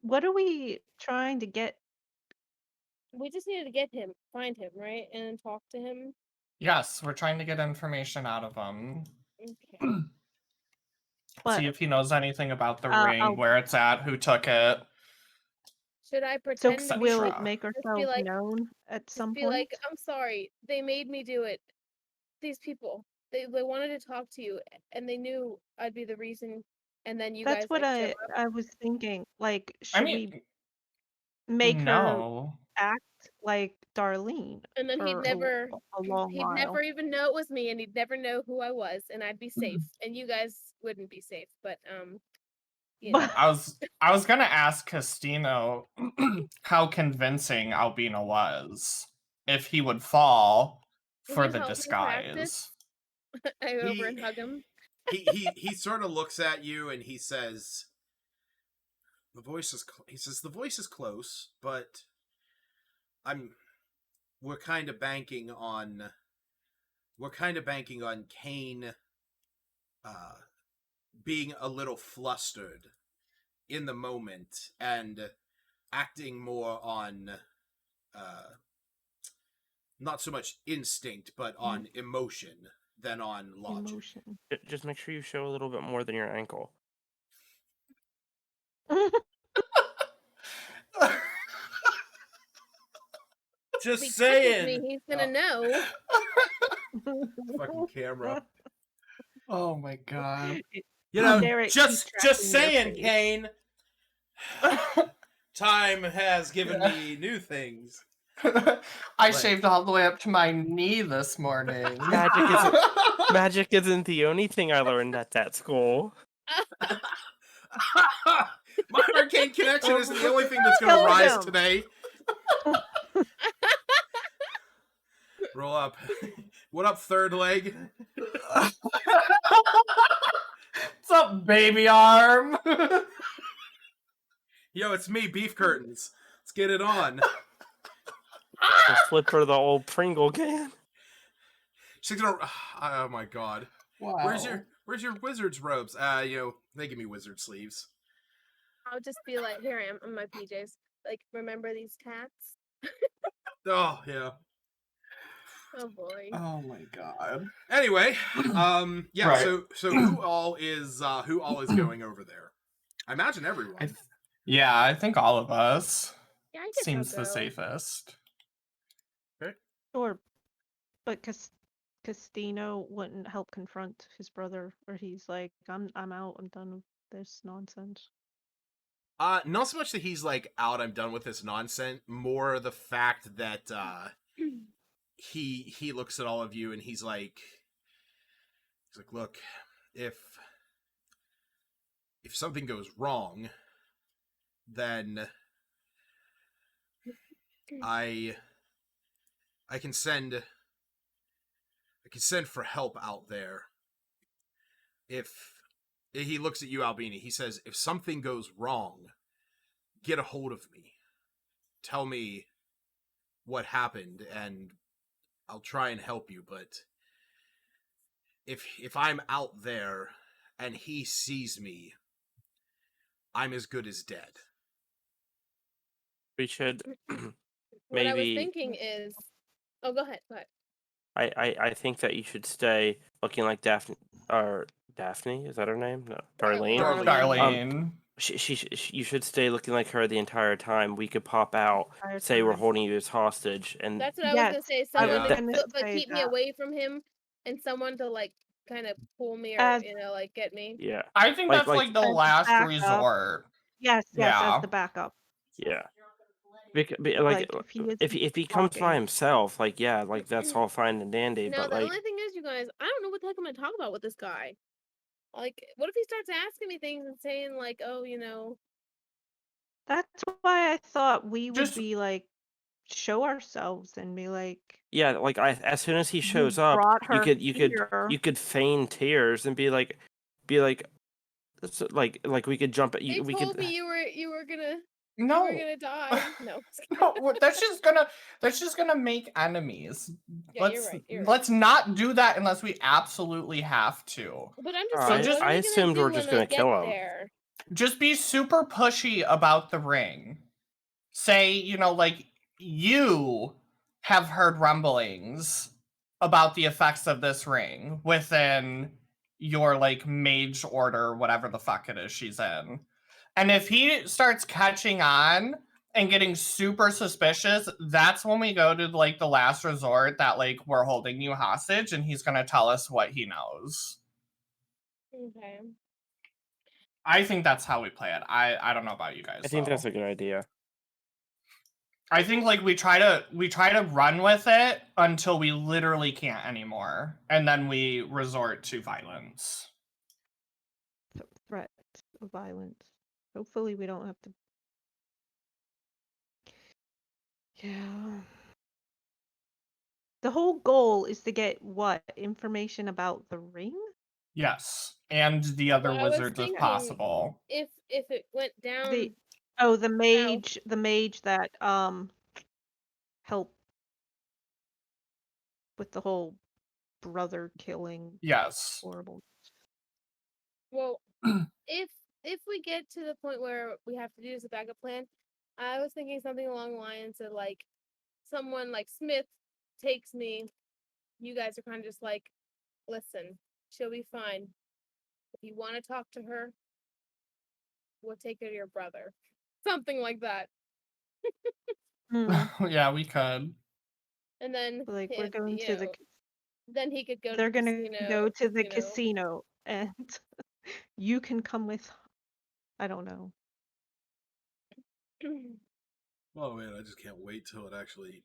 What are we trying to get? We just needed to find him, right, and talk to him. Yes, we're trying to get information out of him. Okay. See if he knows anything about the ring, I'll- where it's at, who took it. Should I So pretend to be we'll Etc. make just be ourselves like known at some be point. like, I'm sorry, they made me do it. These people, they wanted to talk to you, and they knew I'd be the reason. And then you That's guys what like show up. I was thinking. Like, I should we mean, make her no. act like Darlene And then he'd for never, a long he'd while? never even know it was me, and he'd never know who I was, and I'd be safe, and you guys wouldn't be safe. But you know. I was gonna ask Castino how convincing Albino was. If he would fall Will for you the help me practice? disguise. I go over and hug him. He sort of looks at you and he says, the voice is close, but we're kind of banking on Kane being a little flustered in the moment and acting more on not so much instinct but on emotion than on logic. Emotion. Just make sure you show a little bit more than your ankle. Just If he touches saying. me, he's gonna know. Fucking camera. Oh my god. Derek, just keep tracking your saying, face. Kane. Time has given me new things. I shaved all the way up to my knee this morning. Magic isn't the only thing I learned at that school. My arcane connection isn't the only thing that's going to rise today. Roll up. What up, third leg? What's up, baby arm? Yo, it's me, Beef Curtains. Let's get it on. Flip for the old Pringle can. She's gonna. Oh my god. Wow. Where's your wizard's robes? They give me wizard sleeves. I'll just be like, here I am in my PJs. Like, remember these tats? Oh yeah. Oh boy. Oh my god. Anyway, yeah. Right. So who all is going over there? I imagine everyone. Yeah, I think all of us. Yeah, I guess Seems I'll the go. safest. Or, but Castino wouldn't help confront his brother, or he's like, I'm out. I'm done with this nonsense. Not so much that he's like out. I'm done with this nonsense. More the fact that he looks at all of you and he's like, look, if something goes wrong, then I can send for help out there. If he looks at you, Albini, he says, if something goes wrong, get a hold of me. Tell me what happened, and I'll try and help you. But if I'm out there and he sees me, I'm as good as dead. We should What I was maybe. thinking is, oh, go ahead. I think that you should stay looking like Daphne. Or Daphne, is that her name? No, Darlene. Darlene. You should stay looking like her the entire time. We could pop out, say we're holding you as hostage, and That's what I was gonna say. Someone was to gonna but say keep me that. away from him, and someone to like kind of pull me or As- like get me. yeah, I think that's like the as last backup. resort. Yes, Yeah. as the backup. yeah. Like, if if he comes by talking. himself, like yeah, like that's all fine and dandy. Now But the like, only thing is, you guys, I don't know what the heck I'm gonna talk about with this guy. Like, what if he starts asking me things and saying like, oh, That's why I thought we would Just- be like, show ourselves and be like, yeah, like as soon as he shows you up, brought you her could here. feign tears and be like, we could jump at they you. We told could. me you were gonna No. die. No. No, that's just gonna make enemies. Yeah, you're right. Let's not do that unless we absolutely have to. But I'm just So saying, just- what are I we assumed gonna we're do just when I gonna get kill him. there? Just be super pushy about the ring. Say, like, you have heard rumblings about the effects of this ring within your, like, mage order, whatever the fuck it is she's in. And if he starts catching on and getting super suspicious, that's when we go to, like, the last resort that, like, we're holding you hostage and he's gonna tell us what he knows. Okay. I think that's how we play it. I don't know about you guys. I think that's a good idea. I think like we try to run with it until we literally can't anymore, and then we resort to violence. Threat of violence. Hopefully we don't have to. Yeah. The whole goal is to get what? Information about the ring? Yes, and the other Well, I was wizards if thinking possible. If it went down, The mage that helped with the whole brother killing. Yes. Horrible. Well, if we get to the point where we have to do this as a backup plan, I was thinking something along the lines of like someone like Smith takes me. You guys are kind of just like, listen, she'll be fine. If you want to talk to her, we'll take her to your brother. Something like that. Yeah, we could. And then Like we're going to the. Then he could go. They're to the gonna casino, go to the casino, and you can come with. I don't know. Oh man, I just can't wait till it actually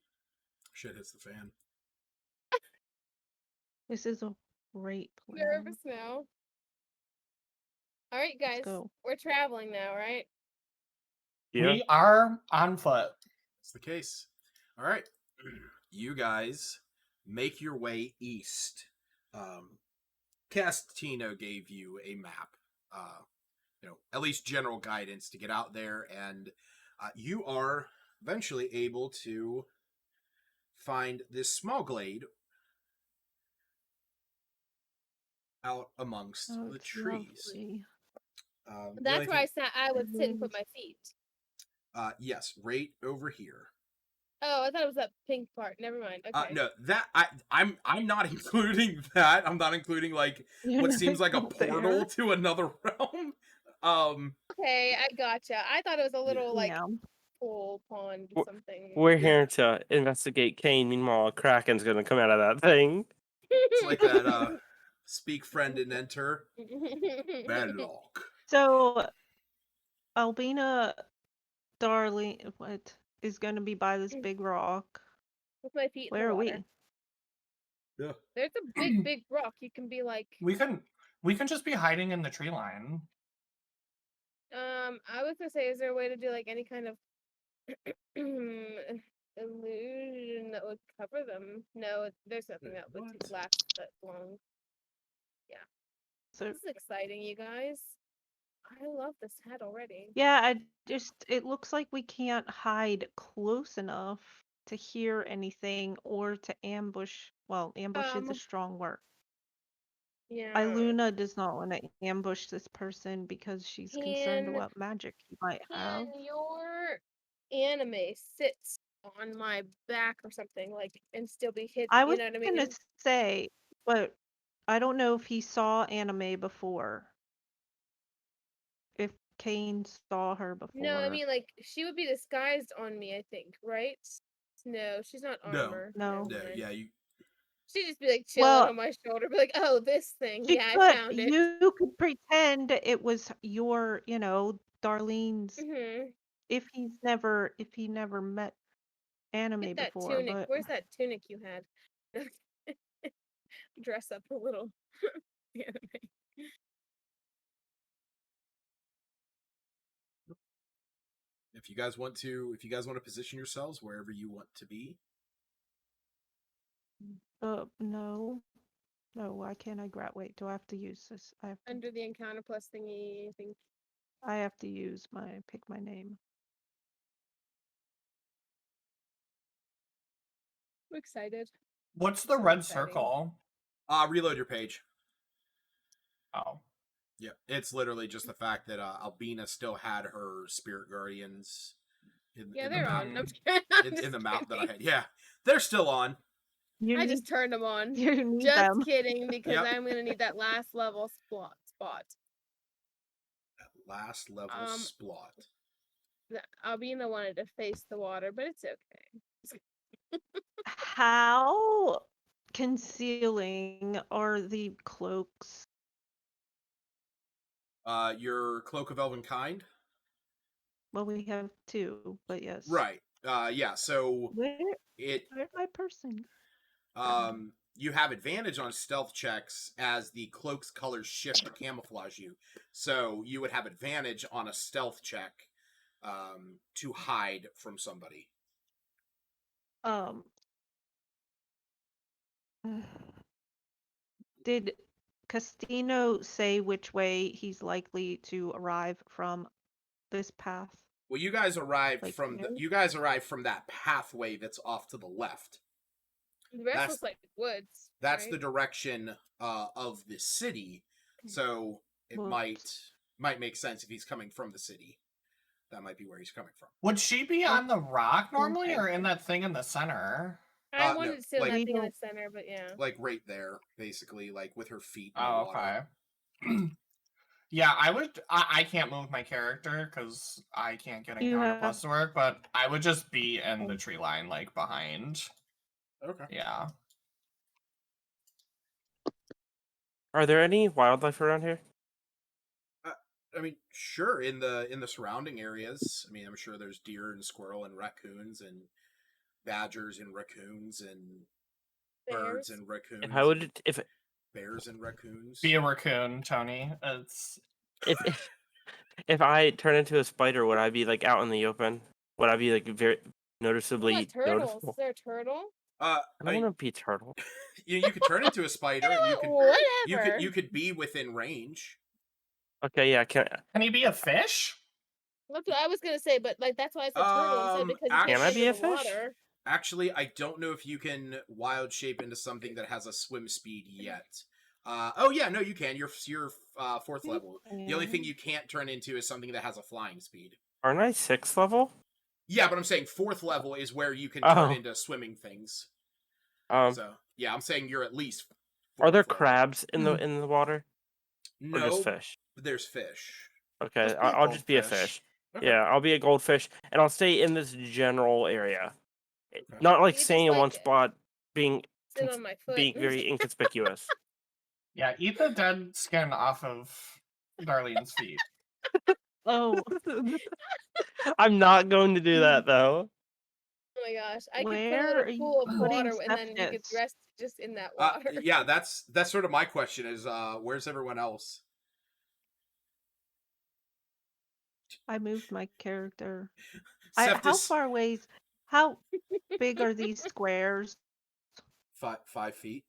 shit hits the fan. This is a great plan. Nervous now. All right, guys, we're traveling now, right? Yeah. We are on foot. That's the case. All right, you guys make your way east. Castino gave you a map, at least general guidance to get out there, and you are eventually able to find this small glade out amongst the trees. That's where I would sit and put my feet. Yes, right over here. Oh, I thought it was that pink part. Never mind. Okay. No, that I'm not including that. I'm not including like what seems like a portal to another realm. Okay, I gotcha. I thought it was a little like pool, pond, something. We're here to investigate Kane. Meanwhile, a Kraken's gonna come out of that thing. It's like that speak friend and enter. Bad luck. So, Albina, Darling, what is going to be by this big rock? With my feet in Where the are water. we? Yeah. There's a big rock. You can be like. We can just be hiding in the tree line. I was gonna say, is there a way to do like any kind of illusion that would cover them? No, there's nothing that would last that long. Yeah. So, This is exciting, you guys. I love this hat already. yeah, it looks like we can't hide close enough to hear anything or to ambush. Well, ambush is a strong word. Yeah. Iluna does not want to ambush this person because she's concerned Can- what magic he might have. Can your anime sit on my back or something, like, and still be hidden? I was You know what I mean? gonna say, but I don't know if he saw anime before. If Kane saw her before. No, I mean, like, she would be disguised on me, I think, right? No, she's not armor. No. No, mind. yeah, you. She'd just be like chilling Well, on my shoulder, be like, "Oh, this thing, she yeah, I could, found it." you could pretend it was your, Darlene's, Mm-hmm. if he never met anime Get that before, tunic. but Where's that tunic you had? Dress up a little. Anime. If you guys want to position yourselves wherever you want to be. no. No, why can't I grab? Wait, do I have to use this? Under the encounter plus thingy, I think. I have to use pick my name. I'm excited. What's the red circle? Reload your page. Oh. Yeah, it's literally just the fact that Albina still had her spirit guardians in Yeah, the they're map. on. I'm just In the map that I kidding. had. Yeah, they're still on. I just turned them on. You need Just them. kidding, because Yep. I'm gonna need that last level spot. That last level splot. Albina wanted to face the water, but it's okay. How concealing are the cloaks? Your Cloak of Elven Kind? Well, we have two, but yes. Right. Yeah, so Where's my person? you have advantage on stealth checks as the cloak's colors shift to camouflage you. So you would have advantage on a stealth check to hide from somebody. Did Castino say which way he's likely to arrive from this path? Well, you guys arrived from that pathway that's off to the left. The rest looks like woods. That's right? the direction of the city. So it might make sense if he's coming from the city. That might be where he's coming from. Would she be on the rock normally, or in that thing in the center? I wanted to sit like- that thing in the center, but yeah. Like right there, basically, like with her feet in the Oh, water. okay. Yeah, I can't move my character because I can't get encounter plus to work, but I would just be in the tree line, like behind. Okay. Yeah. Are there any wildlife around here? I mean, sure, in the surrounding areas. I mean, I'm sure there's deer and squirrel and raccoons and badgers and raccoons and birds and raccoons. If bears and raccoons. Be a raccoon, Tony. It's if I turn into a spider, would I be like out in the open? Would I be like very noticeably noticeable? Is there a turtle? I don't want to be a turtle. You could turn into a spider. And Whatever. you could be within range. Okay, yeah. Can he be a fish? That's what I was gonna say, but like that's why I said turtle instead, because you can I can't be a swim in the fish? water. Actually, I don't know if you can wild shape into something that has a swim speed yet. Oh yeah, no, you can. You're 4th level. The only thing you can't turn into is something that has a flying speed. Aren't I 6th level? Yeah, but I'm saying 4th level is where you can turn into swimming things. So yeah, I'm saying you're at least. Are there crabs in the water? No, or just fish. There's fish. Okay, I'll just be a fish. Okay. Yeah, I'll be a goldfish, and I'll stay in this general area. Okay. Not like You just, staying in one like, spot, being Sit on my foot. being very inconspicuous. Yeah, eat the dead skin off of Darlene's feet. Oh, I'm not going to do that though. Oh my gosh! I could put a where little are you pool of putting water, and then you could Cephas? rest just in that water. Yeah, that's sort of my question is where's everyone else? I moved my character. How Septus, far away? How big are these squares? 5 feet.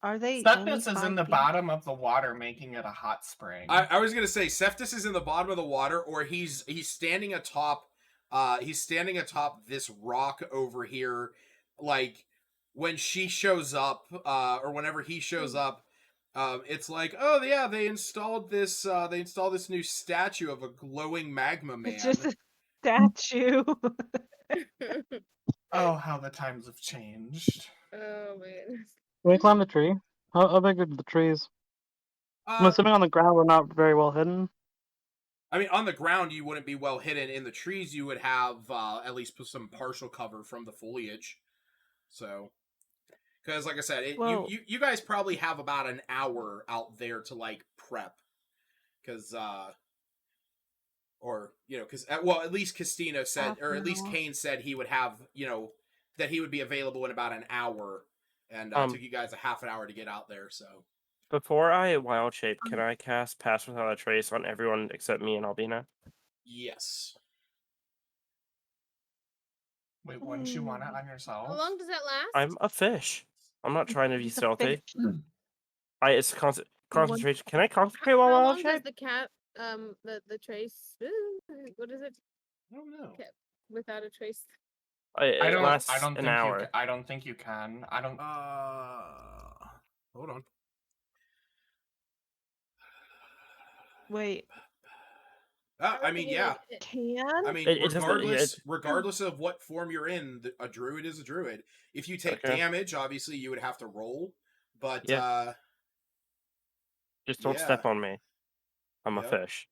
Are they only Septus is 5 in the feet? bottom of the water, making it a hot spring. I was gonna say Septus is in the bottom of the water, or he's standing atop this rock over here. Like when she shows up, or whenever he shows up, it's like, oh yeah, they installed this new statue of a glowing magma man. It's just a statue. Oh, how the times have changed. Oh man. Can we climb the tree? How big are the trees? I'm assuming on the ground we're not very well hidden. I mean, on the ground you wouldn't be well hidden. In the trees, you would have at least some partial cover from the foliage. So, because like I said, you guys probably have about an hour out there to like prep, because or because at least Castino said, or at least Kane said he would have that he would be available in about an hour, and took you guys a half an hour to get out there. So. Before I wild shape, can I cast Pass Without a Trace on everyone except me and Albina? Yes. Wait, wouldn't you want it on yourself? How long does that last? I'm a fish. I'm not trying to be It's a stealthy. fish. It's concentration. Can I concentrate while How wild long does shape? the cat the trace what is it? I don't know. Cat without a trace. It lasts I don't an think hour. I don't think you can. I don't. Hold on. Wait. I mean, yeah. Can? I mean, It doesn't- regardless of what form you're in, a druid is a druid. If you take Okay. damage, obviously you would have to roll, but just don't step on me. I'm a fish.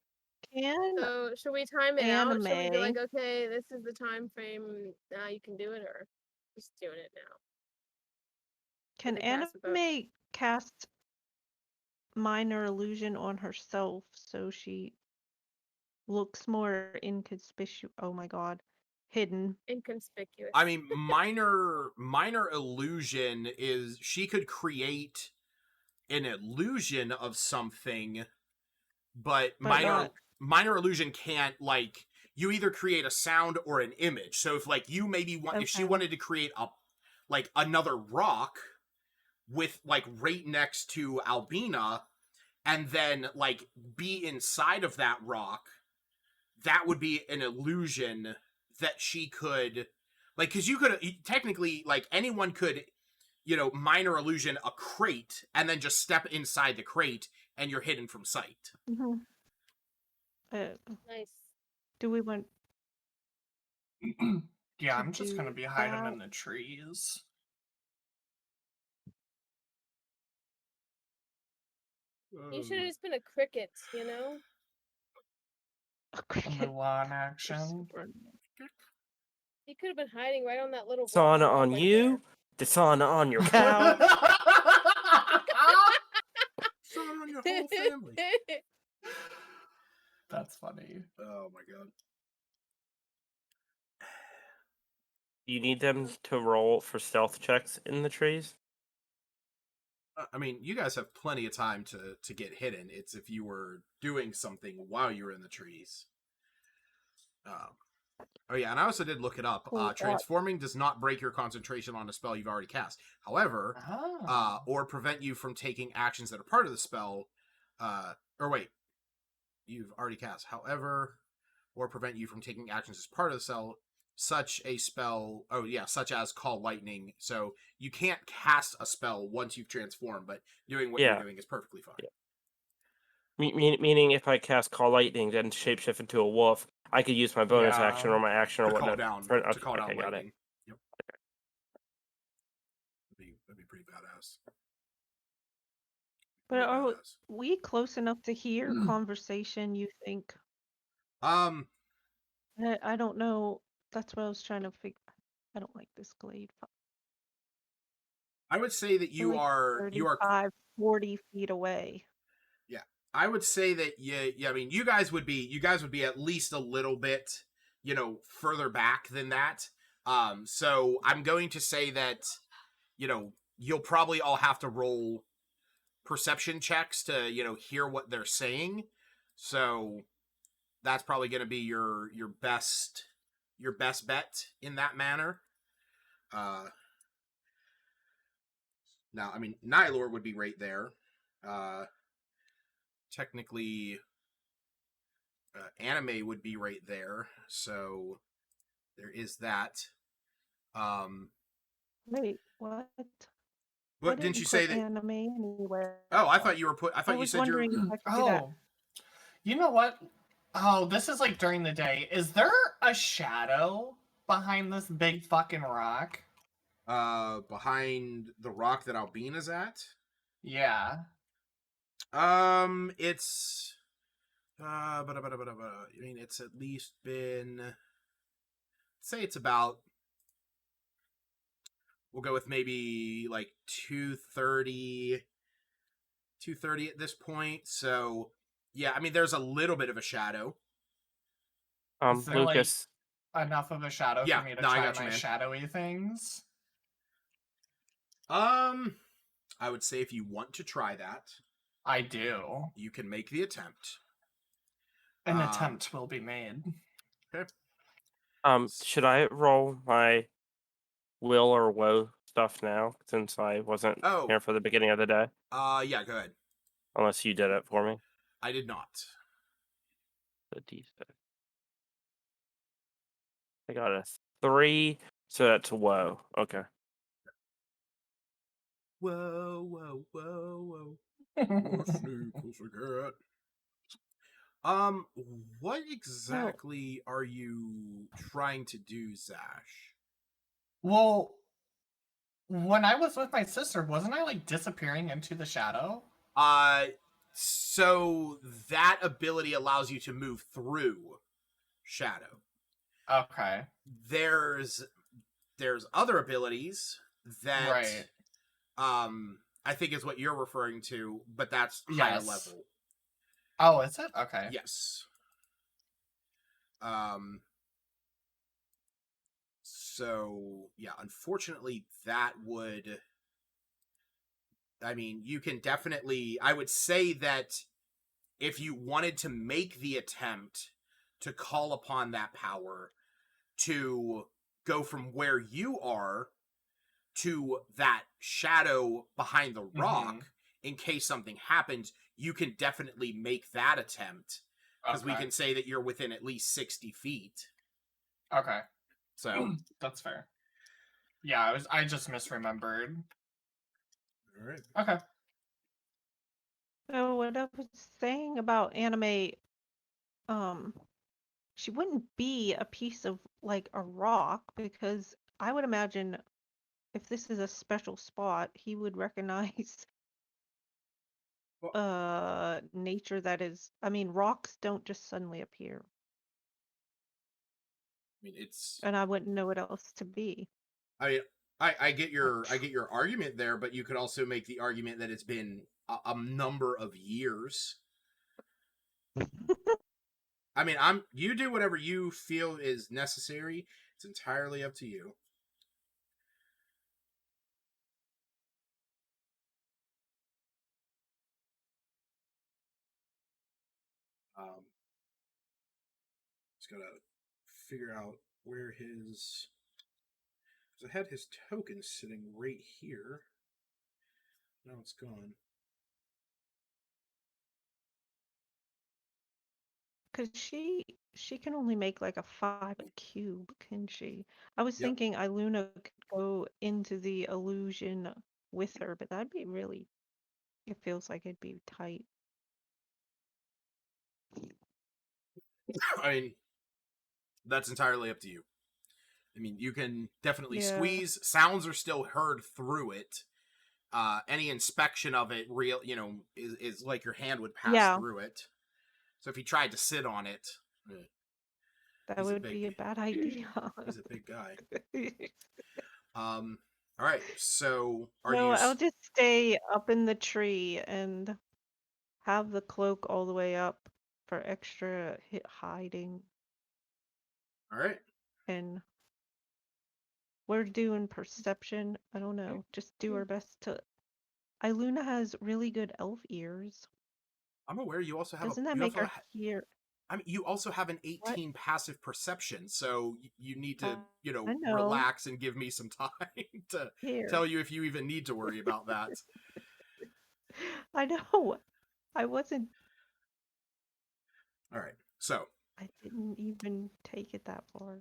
Can So should we time it out? Should we be anime- like, okay, this is the time frame, now you can do it, or just doing it now? Can they cast it both? anime cast minor illusion on herself so she looks more inconspicuous? Oh my god, hidden. Inconspicuous. I mean, minor illusion is she could create an illusion of something, but minor illusion can't, like, you either create a sound or an image. So if like you maybe if she wanted to create another rock with like right next to Albina, and then like be inside of that rock, that would be an illusion that she could, like, because you could technically, like, anyone could minor illusion a crate and then just step inside the crate and you're hidden from sight. Mm-hmm. Nice. Do we want? Yeah, I'm just gonna be hiding in the trees. You should have just been a cricket, you know? A cricket. Mulan action. You could have been hiding right on that little Dishonor rock on right you. Dishonor on your cow. Dishonor on your whole family. That's funny. Oh my god. You need them to roll for stealth checks in the trees? I mean, you guys have plenty of time to get hidden. It's if you were doing something while you were in the trees. Oh yeah, and I also did look it up. Transforming does not break your concentration on a spell you've already cast. However, or prevent you from taking actions that are part of the spell. You've already cast. However, or prevent you from taking actions as part of the spell, such as Call Lightning. So you can't cast a spell once you've transformed, but doing what you're doing is perfectly fine. Yeah. Meaning, if I cast Call Lightning, then shapeshift into a wolf, I could use my bonus action or my action or whatnot. To call down lightning. Yep. That'd be pretty badass. But are we close enough to hear conversation, you think? I don't know. That's what I was trying to figure. I don't like this glade. I would say that They're you like are 35, 40 feet away. Yeah, I would say that yeah. I mean, you guys would be at least a little bit, further back than that. So I'm going to say that, you'll probably all have to roll perception checks to, hear what they're saying. So that's probably going to be your best bet in that manner. Now, I mean, Nylor would be right there. Technically, anime would be right there, so there is that. Wait, what? I But didn't didn't you say put that? anime anywhere. Oh, I thought you were put. I thought you was said you're. wondering if I could do that. Oh, you know what? Oh, this is like during the day. Is there a shadow behind this big fucking rock? Behind the rock that Albina's at. Yeah. It's. I mean, it's at least been. Say it's about. We'll go with maybe like 2:30 at this point. So yeah, I mean, there's a little bit of a shadow. Is there Lucas. like enough of a shadow Yeah, for me to no, I try got you, my man. shadowy things? I would say if you want to try that, I do. you can make the attempt. An attempt will be made. Okay. Should I roll my will or woe stuff now since I wasn't here for the beginning of the day? Yeah, go ahead. Unless you did it for me. I did not. The D6. I got a 3, so that's woe. Okay. Whoa, whoa, whoa, whoa. Pussycat. What exactly are you trying to do, Zash? Well, when I was with my sister, wasn't I like disappearing into the shadow? So that ability allows you to move through shadow. Okay. There's other abilities that right. I think is what you're referring to, but that's higher level. Oh, is it? Okay. Yes. So yeah, unfortunately that would, I mean, you can definitely, I would say that if you wanted to make the attempt to call upon that power to go from where you are to that shadow behind the rock, in case something happens, you can definitely make that attempt. Because we can say that you're within at least 60 feet. Okay. So that's fair. Yeah, I just misremembered. All right. Okay. So what I was saying about anime, she wouldn't be a piece of like a rock, because I would imagine if this is a special spot, he would recognize nature that is, I mean, rocks don't just suddenly appear. I mean, it's, and I wouldn't know what else to be. I get your argument there, but you could also make the argument that it's been a number of years. I mean, you do whatever you feel is necessary. It's entirely up to you. Just gotta figure out where his. Because I had his token sitting right here. Now it's gone. Because she can only make like a 5 cube, can she? I was thinking Iluna could go into the illusion with her, but that'd be really, it feels like it'd be tight. I mean, that's entirely up to you. I mean, you can definitely squeeze. Sounds are still heard through it. Any inspection of it, is like your hand would pass through it. So if you tried to sit on it, That would be a bad idea. He's a big guy. All right. So are No, you? I'll just stay up in the tree and have the cloak all the way up for extra hiding. All right. And we're doing perception. I don't know. Just do our best to. Iluna has really good elf ears. I'm aware you also have Doesn't that make her hear? I mean, you also have an 18 passive perception, so you need to, I know. relax and give me some time to tell you if you even need to worry about that. I know. I wasn't. All right. So. I didn't even take it that far.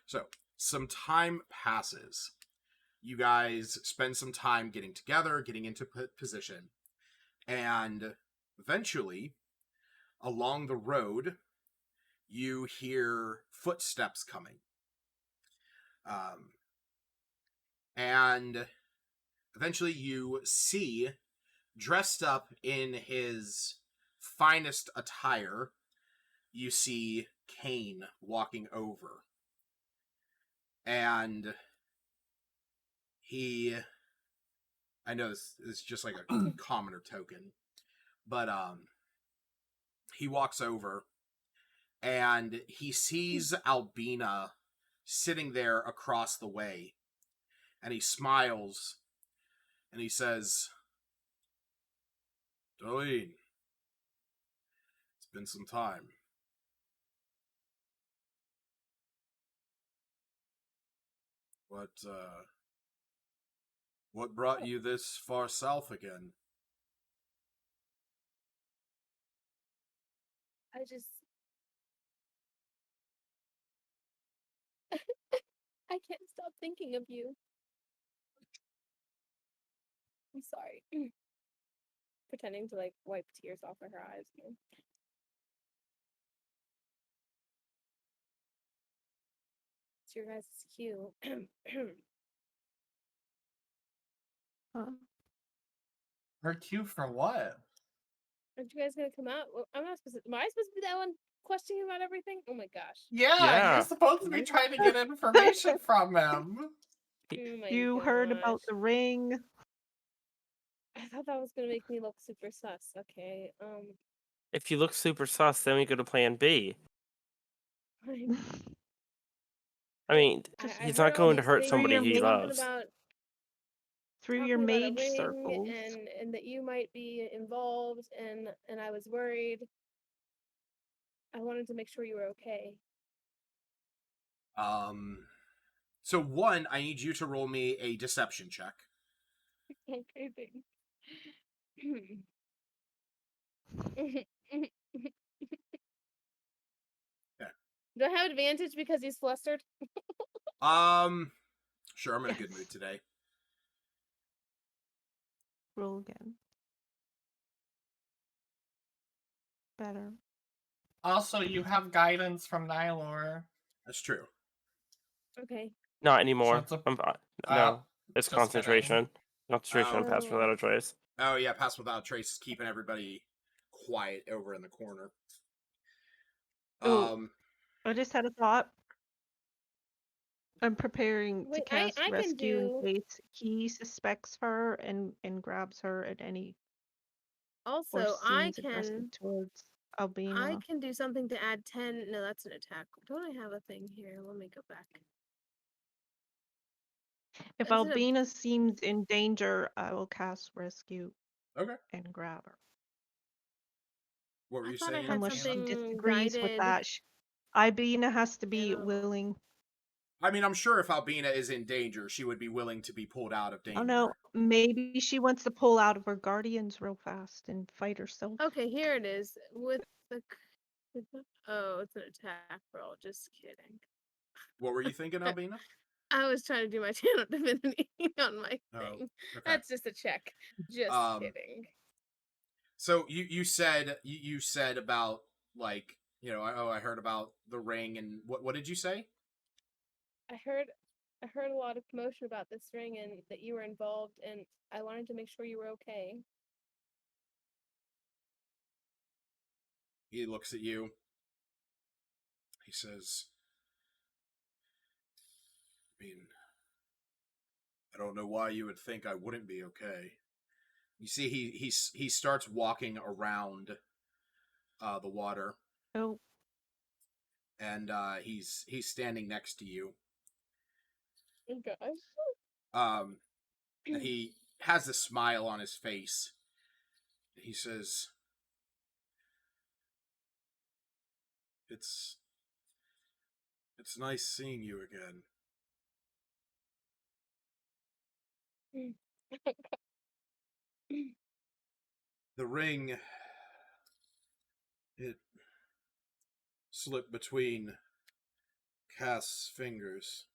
So, some time passes. You guys spend some time getting together, getting into position, and eventually, along the road, you hear footsteps coming. And eventually you see, dressed up in his finest attire, you see Kane walking over. And I know this is just like a commoner token, but he walks over and he sees Albina sitting there across the way, and he smiles and he says, "Darlene, it's been some time. What brought you this far south again?" I just I can't stop thinking of you. I'm sorry. Pretending to like wipe tears off of her eyes. It's your guys' cue. Huh? Her cue for what? Aren't you guys gonna come out? Well, I'm not supposed to. Am I supposed to be that one questioning about everything? Oh my gosh. Yeah, you're supposed to be trying to get information from him. Oh my You heard about gosh. the ring? I thought that was gonna make me look super sus. Okay. If you look super sus, then we go to plan B. Fine. I mean, I he's heard not all going to these hurt things, somebody he talking loves. about Through your talking about a mage ring circles. and that you might be involved, and I was worried. I wanted to make sure you were okay. So one, I need you to roll me a deception check. Okay, thanks. Yeah. Do I have advantage because he's flustered? Sure, I'm in a good mood today. Roll again. Better. Also, you have guidance from Nylor. That's true. Okay. Not anymore. So No, it's just concentration. Concentration on pass without a trace. Oh yeah, pass without a trace is keeping everybody quiet over in the corner. I just had a thought. I'm preparing to cast I rescue in case he suspects her and grabs her at any. Also, I can towards Albina. I can do something to add 10. No, that's an attack. Don't I have a thing here? Let me go back. If Albina seems in danger, I will cast rescue. Okay. And grab her. What were you saying? Unless she disagrees with that, Albina has to be willing. I mean, I'm sure if Albina is in danger, she would be willing to be pulled out of danger. Oh no, maybe she wants to pull out of her guardians real fast and fight herself. Okay, here it is. With the oh, it's an attack roll. Just kidding. What were you thinking, Albina? I was trying to do my channel divinity on my thing. Okay. That's just a check. Just kidding. So you said about like, I heard about the ring, and what did you say? I heard a lot of commotion about this ring and that you were involved, and I wanted to make sure you were okay. He looks at you. He says, mean, I don't know why you would think I wouldn't be okay. You see, he starts walking around the water. Oh. And he's standing next to you. Okay. And he has a smile on his face. He says, It's nice seeing you again. The ring, it slipped between Cass's fingers.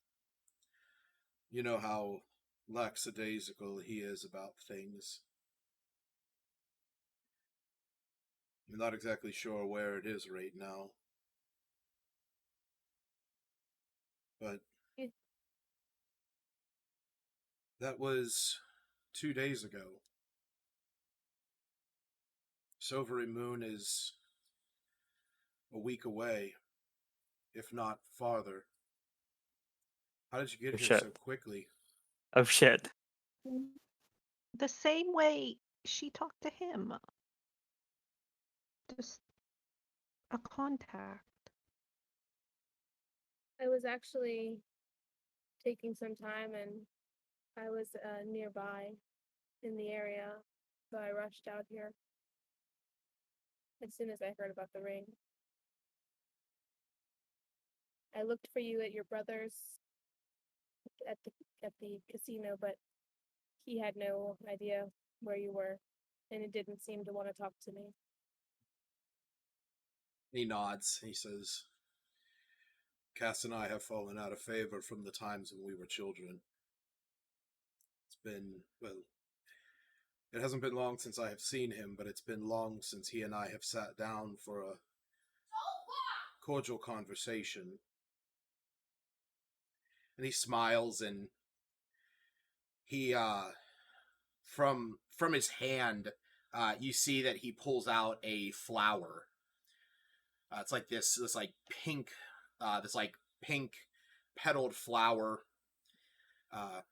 You know how lackadaisical he is about things. I'm not exactly sure where it is right now. But that was 2 days ago. Silvery Moon is a week away, if not farther. How did you get here so quickly? Oh shit. The same way she talked to him. Just a contact. I was actually taking some time and I was nearby in the area, so I rushed out here as soon as I heard about the ring. I looked for you at your brother's at the casino, but he had no idea where you were, and it didn't seem to want to talk to me. He nods. He says, Cass and I have fallen out of favor from the times when we were children. It's been, well, it hasn't been long since I have seen him, but it's been long since he and I have sat down for a cordial conversation. And he smiles, and he from his hand you see that he pulls out a flower. It's like this like pink petaled flower.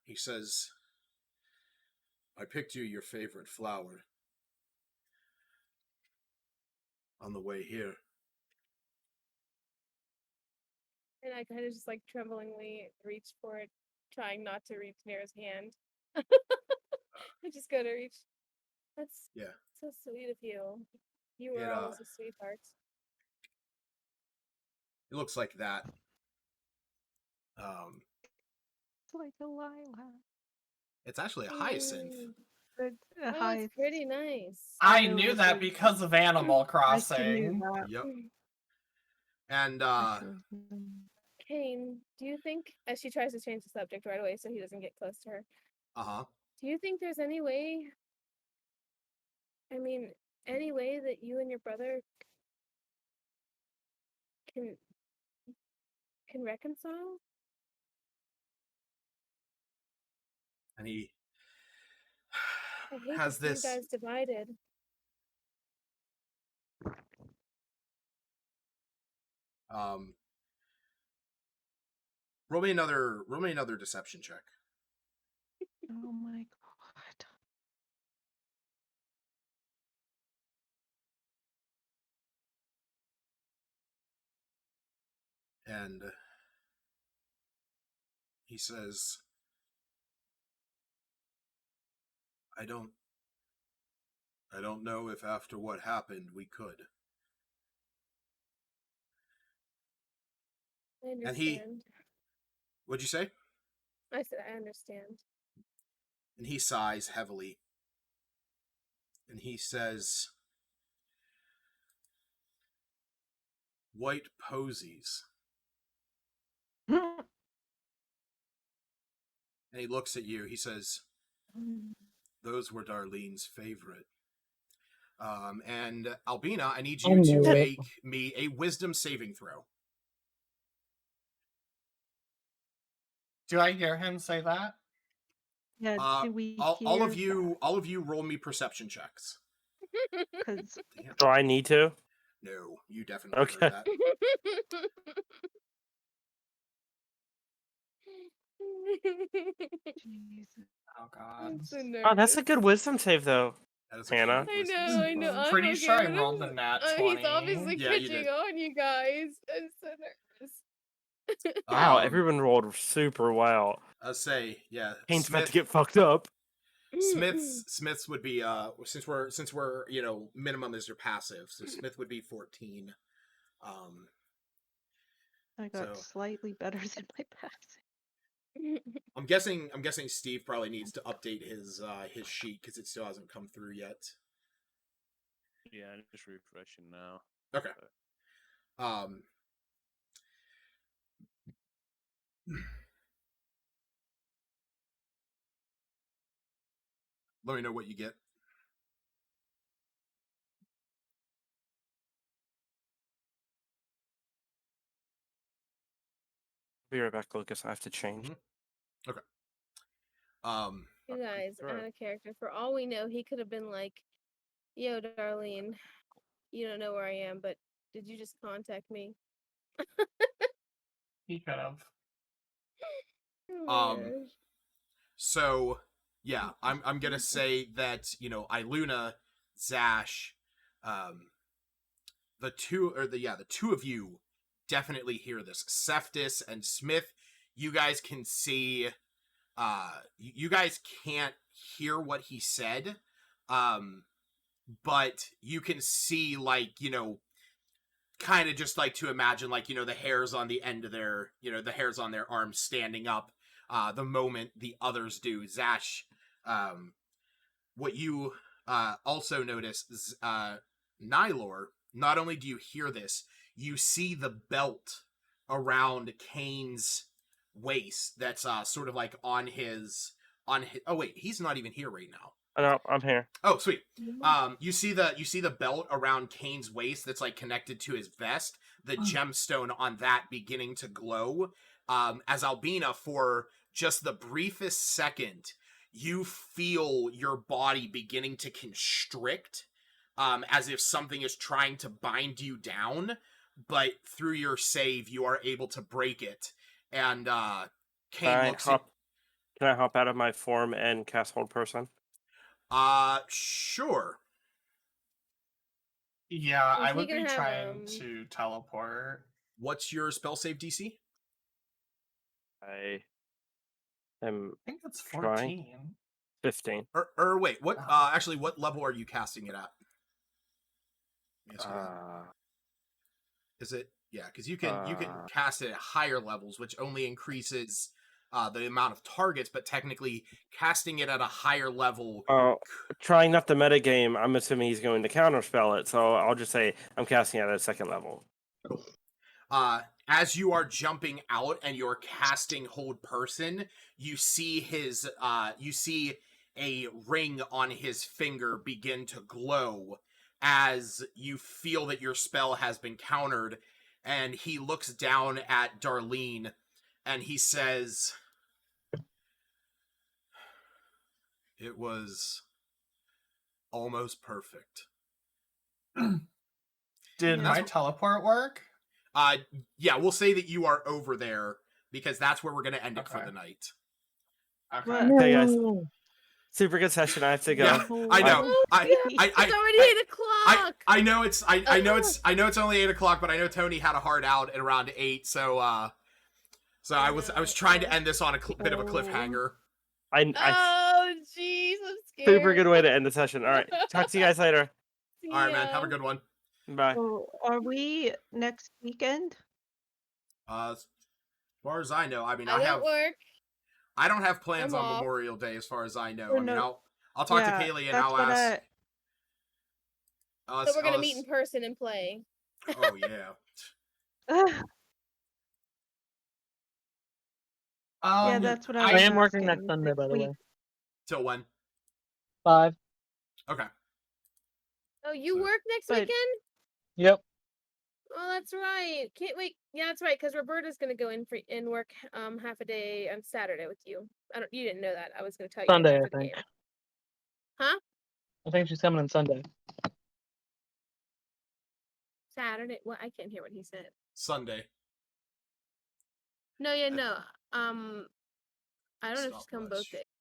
He says, I picked you your favorite flower on the way here. And I kind of just like tremblingly reach for it, trying not to reach near his hand. I just go to reach. That's so sweet of you. You were always a sweetheart. It looks like that. It's like a lilac. It's actually a hyacinth. It's pretty nice. I knew that because of Animal Crossing. Yep. And Kane, do you think, as she tries to change the subject right away so he doesn't get close to her, do you think there's any way, any way that you and your brother can reconcile? And he I hate has to see this. you guys divided. Roll me another deception check. Oh my god. And he says, I don't know if after what happened we could. I understand. And what'd you say? I said I understand. And he sighs heavily. And he says, white posies. And he looks at you. He says, those were Darlene's favorite. And Albina, I need you to make me a wisdom saving throw. Do I hear him say that? Yeah, do we all of you roll me perception checks. Do I need to? No, you definitely heard that. Jesus. Oh God. I'm so Oh, that's a nervous. good wisdom save though. That is a Hannah? great wisdom I save. know. I'm Pretty okay sure I with rolled this. a nat 20. He's obviously Yeah, you catching did. on, you guys. I'm so nervous. Wow, everyone rolled super well. I'll say, yeah. Kane's about to get fucked up. Smith's would be since we're minimum is your passive, so Smith would be 14. I got So- slightly better than my passing. I'm guessing Steve probably needs to update his sheet because it still hasn't come through yet. Yeah, I'm just refreshing now. Okay. Let me know what you get. Be right back, Lucas. I have to change. Okay. You guys, out of character. For all we know, he could have been like, "Yo, Darlene, you don't know where I am, but did you just contact me?" He could have. Oh my gosh. So yeah, I'm gonna say that Iluna, Zash, the two of you definitely hear this. Seftis and Smith, you guys can see. You guys can't hear what he said, but you can see kind of just like to imagine the hairs on the end of their the hairs on their arms standing up the moment the others do. Zash, what you also notice is Nylor, not only do you hear this, you see the belt around Kane's waist that's sort of like on his oh wait, he's not even here right now. No, I'm here. Oh, sweet. You see the belt around Kane's waist that's like connected to his vest, the gemstone on that beginning to glow. As Albina, for just the briefest second, you feel your body beginning to constrict, as if something is trying to bind you down, but through your save, you are able to break it. And Kane looks at... Can I hop out of my form and cast Hold Person? Sure. Yeah, Is I he would be gonna have, trying to teleport. What's your spell save DC? I I think it's 14. trying. 15. Or wait, what? Actually, what level are you casting it at? Is it? Yeah, because you can cast it at higher levels, which only increases the amount of targets. But technically, casting it at a higher level. Trying not the metagame, I'm assuming he's going to counterspell it, so I'll just say I'm casting it at a second level. As you are jumping out and you're casting Hold Person, you see a ring on his finger begin to glow as you feel that your spell has been countered, and he looks down at Darlene and he says, "It was almost perfect." Did my teleport work? Yeah, we'll say that you are over there because that's where we're going to end it for the night. Okay. Okay, guys. Super good session. I have to go. Yeah, I know. It's already 8 o'clock. I know it's only 8 o'clock, but I know Tony had a hard out at around 8, so I was trying to end this on a bit of a cliffhanger. Oh, jeez, I'm scared. Super good way to end the session. All right, talk to you guys later. All right, man. Have a good one. Bye. So are we next weekend? As far as I know, I mean, I don't work. I don't have plans I'm on off. Memorial Day, as far as I know. Oh, I mean, no. I'll talk to Kaylee and I'll ask. So we're gonna meet in person and play. Oh yeah. Yeah, that's what I am working asking. next Sunday, by the way. Till when? 5. Okay. Oh, you work next weekend? Yep. Oh, that's right. Can't wait. Yeah, that's right. Because Roberta's gonna go in and work half a day on Saturday with you. You didn't know that. I was gonna tell you Sunday, after I the think. game. Huh? I think she's coming on Sunday. Saturday. Well, I can't hear what he said. Sunday. No, yeah, no. I don't know if she's coming both days.